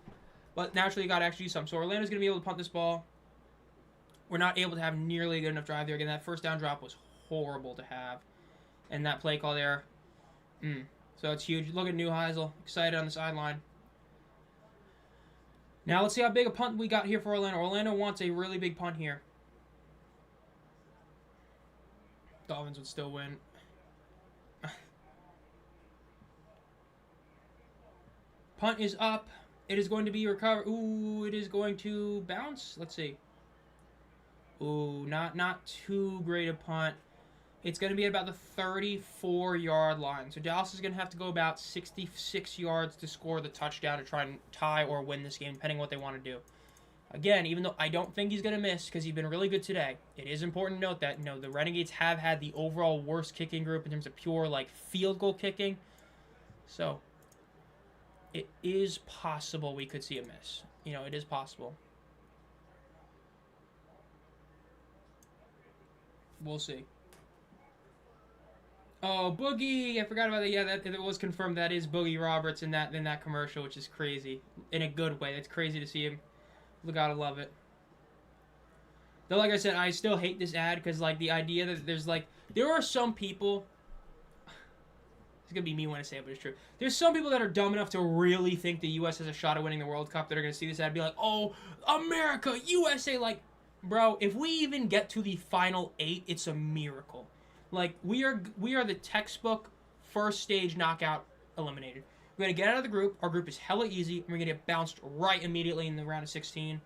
But naturally, you got to actually do something. So Orlando's going to be able to punt this ball. We're not able to have nearly a good enough drive there. Again, that first down drop was horrible to have. And that play call there. So it's huge. Look at Neuheisel. Excited on the sideline. Now let's see how big a punt we got here for Orlando. Orlando wants a really big punt here. Dolphins would still win. Punt is up. It is going to be recovered. Ooh, it is going to bounce. Let's see. Ooh, not too great a punt. It's going to be at about the 34-yard line. So Dallas is going to have to go about 66 yards to score the touchdown to try and tie or win this game, depending on what they want to do. Again, even though I don't think he's going to miss because he's been really good today, it is important to note that the Renegades have had the overall worst kicking group in terms of pure field goal kicking. So it is possible we could see a miss. It is possible. We'll see. Oh, Boogie! I forgot about that. Yeah, that was confirmed. That is Boogie Roberts in that commercial, which is crazy. In a good way. It's crazy to see him. We gotta love it. Though, like I said, I still hate this ad because, the idea that there's, there are some people... It's gonna be me when I say it, but it's true. There's some people that are dumb enough to really think the U.S. has a shot at winning the World Cup that are gonna see this ad and be like, oh, America, USA, bro, if we even get to the final 8, it's a miracle. We are the textbook first stage knockout eliminated. We're going to get out of the group. Our group is hella easy. And we're going to get bounced right immediately in the round of 16.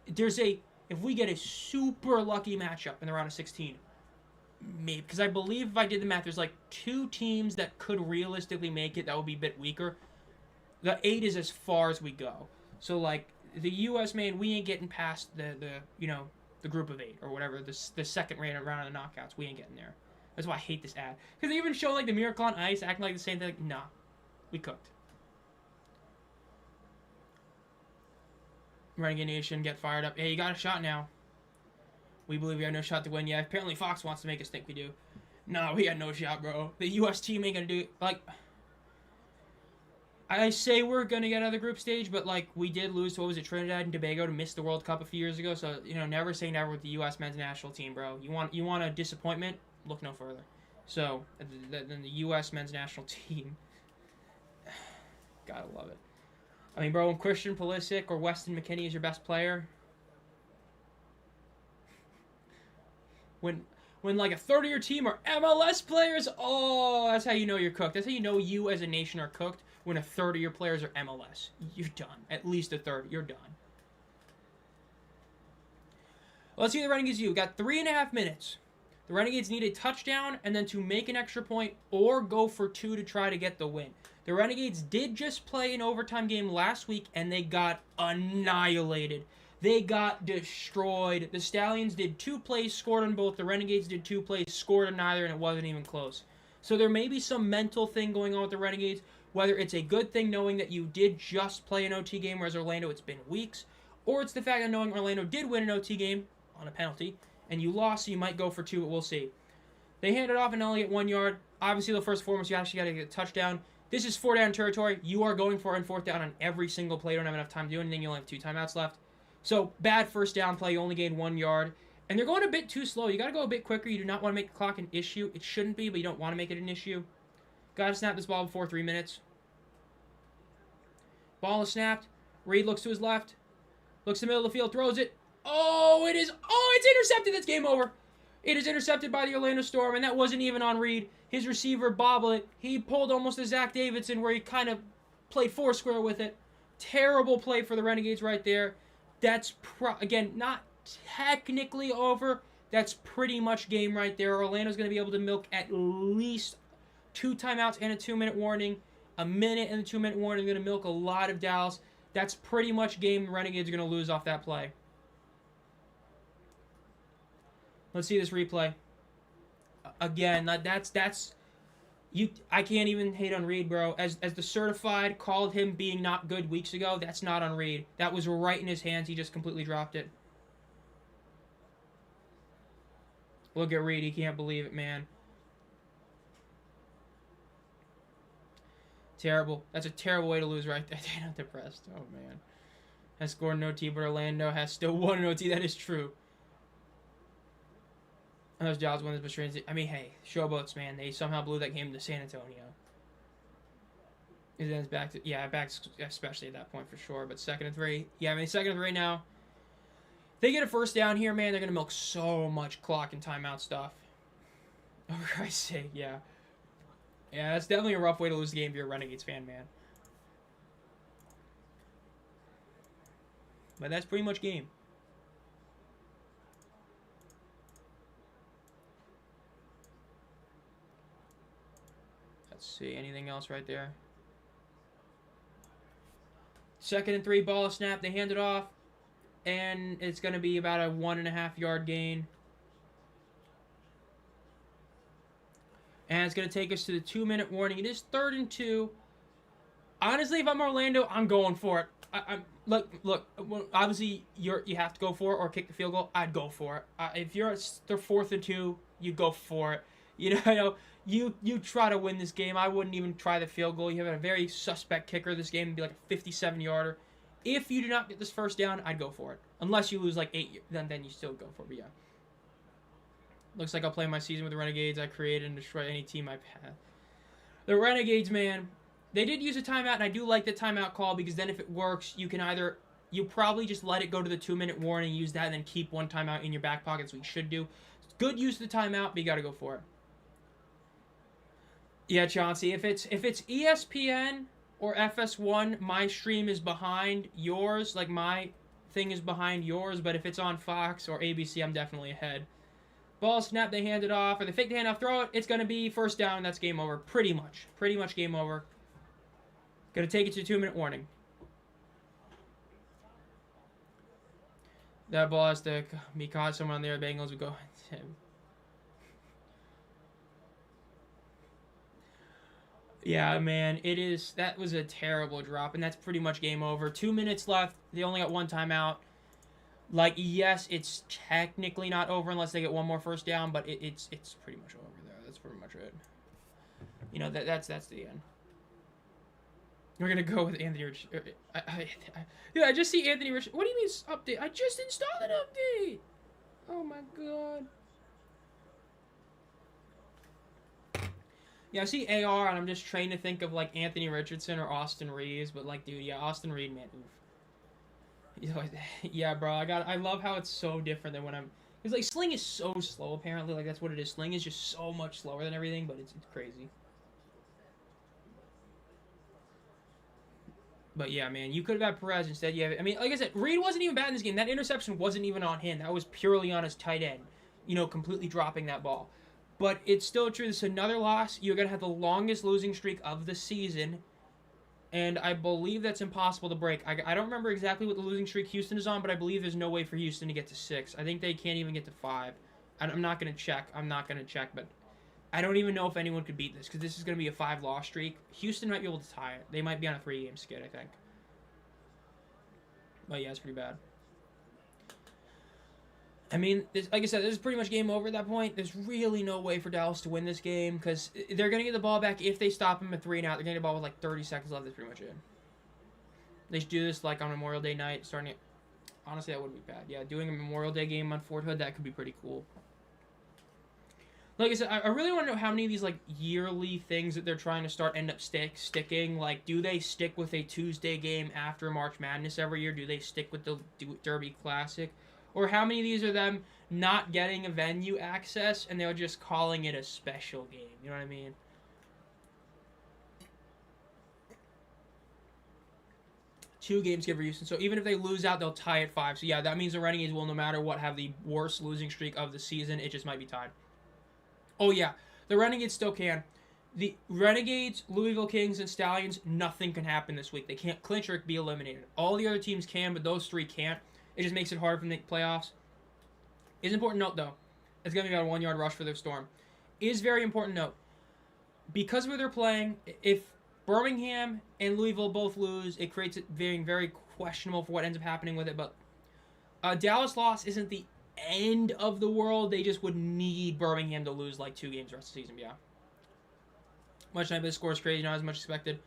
If we get a super lucky matchup in the round of 16, maybe, because I believe if I did the math, there's 2 teams that could realistically make it that would be a bit weaker. The 8 is as far as we go. So, the U.S., man, we ain't getting past the group of 8 or whatever, the second round of the knockouts. We ain't getting there. That's why I hate this ad. Because they even show the Miracle on Ice acting like the same thing. Nah, we cooked. Renegade Nation, get fired up. Hey, you got a shot now. We believe we have no shot to win. Yeah, apparently Fox wants to make us think we do. Nah, we got no shot, bro. The U.S. team ain't gonna do it. I say we're going to get out of the group stage, but, we did lose to, Trinidad and Tobago to miss the World Cup a few years ago, so, never say never with the U.S. men's national team, bro. You want a disappointment? Look no further. So, then the U.S. men's national team. Gotta love it. I mean, bro, when Christian Pulisic or Weston McKennie is your best player, when a third of your team are MLS players, oh, that's how you know you're cooked. That's how you know you as a nation are cooked. When a third of your players are MLS. You're done. At least a third. You're done. Let's see what the Renegades do. We've got 3.5 minutes. The Renegades need a touchdown and then to make an extra point or go for 2 to try to get the win. The Renegades did just play an overtime game last week and they got annihilated. They got destroyed. The Stallions did 2 plays, scored on both. The Renegades did 2 plays, scored on neither, and it wasn't even close. So there may be some mental thing going on with the Renegades. Whether it's a good thing knowing that you did just play an OT game, whereas Orlando, it's been weeks, or it's the fact that knowing Orlando did win an OT game on a penalty, and you lost, so you might go for 2, but we'll see. They hand it off and only get 1 yard. Obviously, the first and foremost, you actually got to get a touchdown. This is 4-down territory. You are going for it on 4th down on every single play. You don't have enough time to do anything. You only have 2 timeouts left. So, bad first down play. You only gain 1 yard. And they're going a bit too slow. You got to go a bit quicker. You do not want to make the clock an issue. It shouldn't be, but you don't want to make it an issue. Gotta snap this ball before 3 minutes. Ball is snapped. Reed looks to his left. Looks to the middle of the field. Throws it. Oh, it is. Oh, it's intercepted. That's game over. It is intercepted by the Orlando Storm, and that wasn't even on Reed. His receiver bobbled it. He pulled almost a Zach Davidson where he kind of played foursquare with it. Terrible play for the Renegades right there. That's, again, not technically over. That's pretty much game right there. Orlando's going to be able to milk at least 2 timeouts and a 2-minute warning. A minute and a 2-minute warning. They're going to milk a lot of Dallas. That's pretty much game the Renegades are going to lose off that play. Let's see this replay. Again, that's you. I can't even hate on Reed, bro. As the certified called him being not good weeks ago, that's not on Reed. That was right in his hands. He just completely dropped it. Look at Reed. He can't believe it, man. Terrible. That's a terrible way to lose right there. They're not depressed. Oh, man. Has scored an OT, but Orlando has still won an OT. That is true. And those Dallas wins, but strange. I mean, hey, showboats, man. They somehow blew that game to San Antonio. And then it's back to, yeah, back especially at that point for sure. But 2nd and 3. Yeah, I mean, 2nd and 3 now. If they get a first down here, man, they're going to milk so much clock and timeout stuff. Oh, for Christ's sake, yeah. Yeah, that's definitely a rough way to lose the game if you're a Renegades fan, man. But that's pretty much game. Let's see, anything else right there? 2nd and 3, ball snap. They hand it off, and it's going to be about a 1.5-yard gain. And it's going to take us to the 2-minute warning. It is 3rd and 2. Honestly, if I'm Orlando, I'm going for it. I'm look. Obviously, you have to go for it or kick the field goal. I'd go for it. If you're the 4th and 2, you go for it. You try to win this game. I wouldn't even try the field goal. You have a very suspect kicker this game. It'd be like a 57-yarder. If you do not get this first down, I'd go for it. Unless you lose like 8, then you still go for it. But yeah. Looks like I'll play my season with the Renegades. I created and destroy any team I path. The Renegades, man, they did use a timeout, and I do like the timeout call because then if it works, you can either, you probably just let it go to the 2-minute warning, use that, and then keep 1 timeout in your back pocket. That's what you should do. It's good use of the timeout, but you got to go for it. Yeah, Chauncey, if it's ESPN or FS1, my stream is behind yours. Like, my thing is behind yours, but if it's on Fox or ABC, I'm definitely ahead. Ball snap, they hand it off, or they fake the handoff, throw it. It's going to be first down. That's game over. Pretty much game over. Going to take it to 2-minute warning. That ball has to be caught. Someone on there. Bengals would go. Yeah, man, it is. That was a terrible drop, and that's pretty much game over. 2 minutes left. They only got 1 timeout. Like, yes, it's technically not over unless they get 1 more first down, but it's pretty much over there. That's pretty much it. That's the end. We're gonna go with Anthony Rich. I just see Anthony Rich. What do you mean update? I just installed an update. Oh my god. Yeah, I see AR, and I'm just trying to think of like Anthony Richardson or Austin Reeves, but like, dude, yeah, Austin Reed, man, oof. Yeah, bro, I love how it's so different than when I'm, because like Sling is so slow apparently, like that's what it is. Sling is just so much slower than everything, but it's crazy. But yeah, man, you could have had Perez instead. You have, I mean, like I said, Reed wasn't even bad in this game. That interception wasn't even on him. That was purely on his tight end, completely dropping that ball. But it's still true. This is another loss. You're going to have the longest losing streak of the season. And I believe that's impossible to break. I don't remember exactly what the losing streak Houston is on, but I believe there's no way for Houston to get to 6. I think they can't even get to 5. I'm not going to check. But I don't even know if anyone could beat this, because this is going to be a 5-loss streak. Houston might be able to tie it. They might be on a 3-game skid, I think. But yeah, it's pretty bad. I mean, like I said, this is pretty much game over at that point. There's really no way for Dallas to win this game because they're going to get the ball back if they stop them at 3 and out. They're going to get the ball with like 30 seconds left. That's pretty much it. They should do this like on Memorial Day night. Honestly, that wouldn't be bad. Yeah, doing a Memorial Day game on Fort Hood, that could be pretty cool. Like I said, I really want to know how many of these like yearly things that they're trying to start end up sticking. Like, do they stick with a Tuesday game after March Madness every year? Do they stick with the Derby Classic? Or how many of these are them not getting a venue access and they're just calling it a special game? You know what I mean? Two games give Houston. So even if they lose out, they'll tie at 5. So yeah, that means the Renegades will, no matter what, have the worst losing streak of the season. It just might be tied. Oh, yeah. The Renegades still can. The Renegades, Louisville Kings, and Stallions, nothing can happen this week. They can't clinch or be eliminated. All the other teams can, but those 3 can't. It just makes it hard for them to make playoffs. Is important note, though. It's going to be about a 1-yard rush for the Storm. Is very important note. Because of where they're playing, if Birmingham and Louisville both lose, it creates it being very questionable for what ends up happening with it. But Dallas loss isn't the end of the world. They just would need Birmingham to lose like 2 games the rest of the season. Yeah. Much night, but the score is crazy, not as much expected.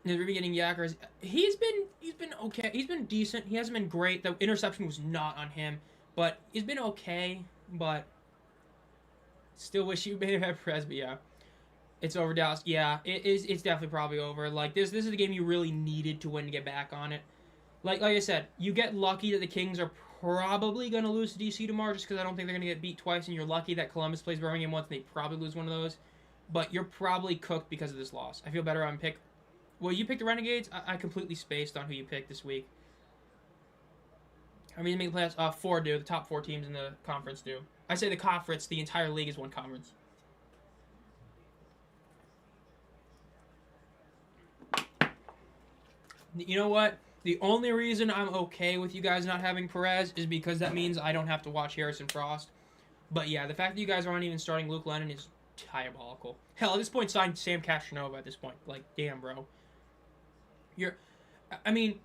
We're getting Yackers. He's been okay. He's been decent. He hasn't been great. The interception was not on him, but he's been okay. But still wish you may have had Presby. Yeah. It's over, Dallas. Yeah, it is. It's definitely probably over. Like this is the game you really needed to win to get back on it. Like I said, you get lucky that the Kings are probably going to lose to DC tomorrow, just because I don't think they're going to get beat twice, and you're lucky that Columbus plays Birmingham once, and they probably lose one of those. But you're probably cooked because of this loss. I feel better on pick. Well, you picked the Renegades. I completely spaced on who you picked this week. I mean, make the playoffs. 4 do. The top 4 teams in the conference do. I say the conference. The entire league is one conference. You know what? The only reason I'm okay with you guys not having Perez is because that means I don't have to watch Harrison Frost. But yeah, the fact that you guys aren't even starting Luke Lennon is diabolical. Hell, at this point, sign Sam Castronova at this point. Like, damn, bro. You're 0-5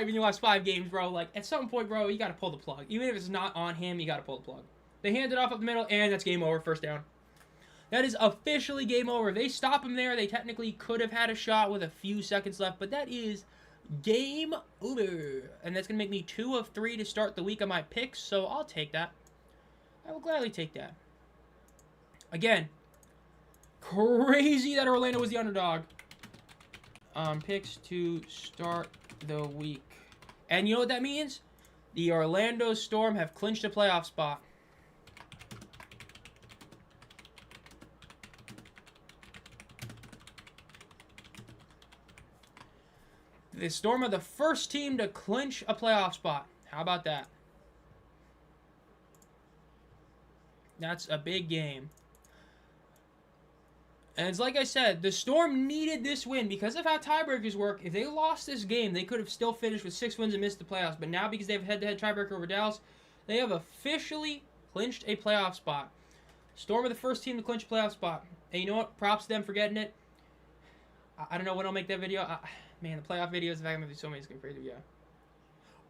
in your last 5 games, bro. Like, at some point, bro, you got to pull the plug. Even if it's not on him, you got to pull the plug. They hand it off up the middle, and that's game over. First down. That is officially game over. If they stop him there, they technically could have had a shot with a few seconds left, but that is game over. And that's going to make me 2 of 3 to start the week on my picks, so I'll take that. I will gladly take that. Again, crazy that Orlando was the underdog. Picks to start the week. And you know what that means? The Orlando Storm have clinched a playoff spot. The Storm are the first team to clinch a playoff spot. How about that? That's a big game. And it's like I said, the Storm needed this win because of how tiebreakers work. If they lost this game, they could have still finished with 6 wins and missed the playoffs. But now, because they have head-to-head tiebreaker over Dallas, they have officially clinched a playoff spot. Storm are the first team to clinch a playoff spot. And you know what? Props to them for getting it. I don't know when I'll make that video. Man, the playoff videos, in fact, I'm going to do so many, it's going to be crazy, yeah.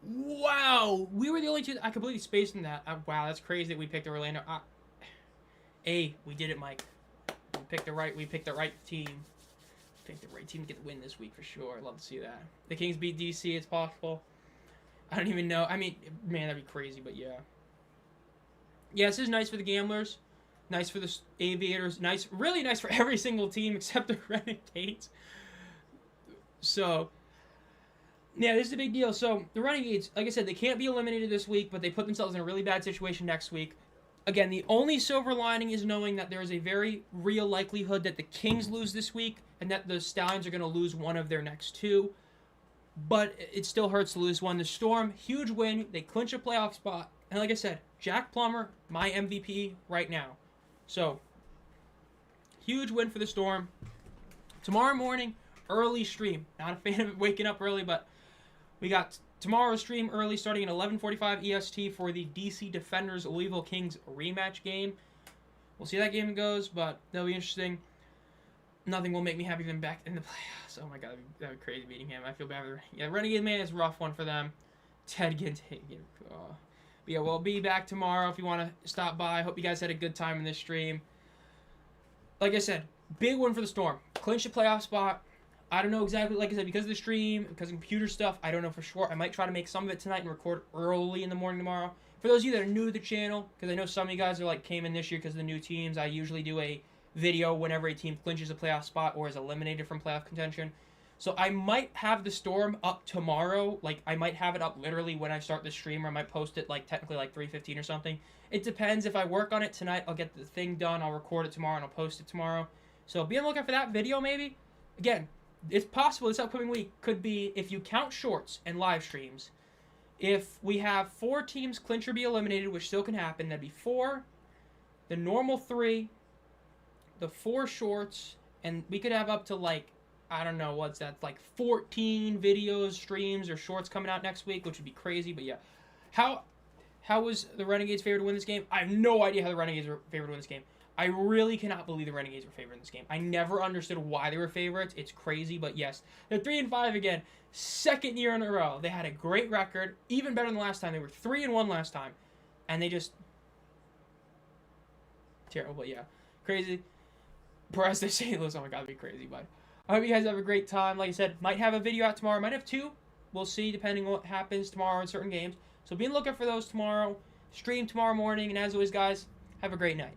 Wow! We were the only two. I completely spaced in that. Wow, that's crazy that we picked Orlando. We did it, Mike. We picked the right team. Picked the right team to get the win this week for sure. I'd love to see that. The Kings beat DC, it's possible. I don't even know. I mean, man, that'd be crazy, but yeah. Yeah, this is nice for the gamblers. Nice for the Aviators. Nice, really nice for every single team except the Renegades. So, yeah, this is a big deal. So, the Renegades, like I said, they can't be eliminated this week, but they put themselves in a really bad situation next week. Again, the only silver lining is knowing that there is a very real likelihood that the Kings lose this week and that the Stallions are going to lose one of their next 2. But it still hurts to lose one. The Storm, huge win. They clinch a playoff spot. And like I said, Jack Plummer, my MVP right now. So, huge win for the Storm. Tomorrow morning, early stream. Not a fan of waking up early, but we got tomorrow's stream early, starting at 11:45 EST for the DC Defenders Louisville Kings rematch game. We'll see how that game goes, but that'll be interesting. Nothing will make me happy than back in the playoffs. Oh my god, that'd be crazy beating him. I feel bad for the... Yeah, Renegade, man, it's a rough one for them. Ted gets hit. But yeah, we'll be back tomorrow if you want to stop by. I hope you guys had a good time in this stream. Like I said, big one for the Storm. Clinch the playoff spot. I don't know exactly, like I said, because of the stream, because of computer stuff, I don't know for sure. I might try to make some of it tonight and record early in the morning tomorrow. For those of you that are new to the channel, because I know some of you guys are like came in this year because of the new teams, I usually do a video whenever a team clinches a playoff spot or is eliminated from playoff contention. So I might have the Storm up tomorrow. Like, I might have it up literally when I start the stream, or I might post it like technically like 3:15 or something. It depends. If I work on it tonight, I'll get the thing done. I'll record it tomorrow and I'll post it tomorrow. So be on the lookout for that video maybe. Again, it's possible this upcoming week could be, if you count shorts and live streams, if we have 4 teams clinch or be eliminated, which still can happen, that'd be 4, the normal 3, the 4 shorts, and we could have up to like, I don't know, what's that, like 14 videos, streams, or shorts coming out next week, which would be crazy, but yeah. How was the Renegades favored to win this game? I have no idea how the Renegades were favored to win this game. I really cannot believe the Renegades were favored in this game. I never understood why they were favorites. It's crazy, but yes. They're 3-5 again. 2nd year in a row. They had a great record, even better than last time. They were 3-1 last time, and they just terrible. Yeah, crazy. Perez to St. Louis. Oh my God, it'd be crazy. But I hope you guys have a great time. Like I said, might have a video out tomorrow. Might have 2. We'll see, depending on what happens tomorrow in certain games. So be on the lookout for those tomorrow. Stream tomorrow morning, and as always, guys, have a great night.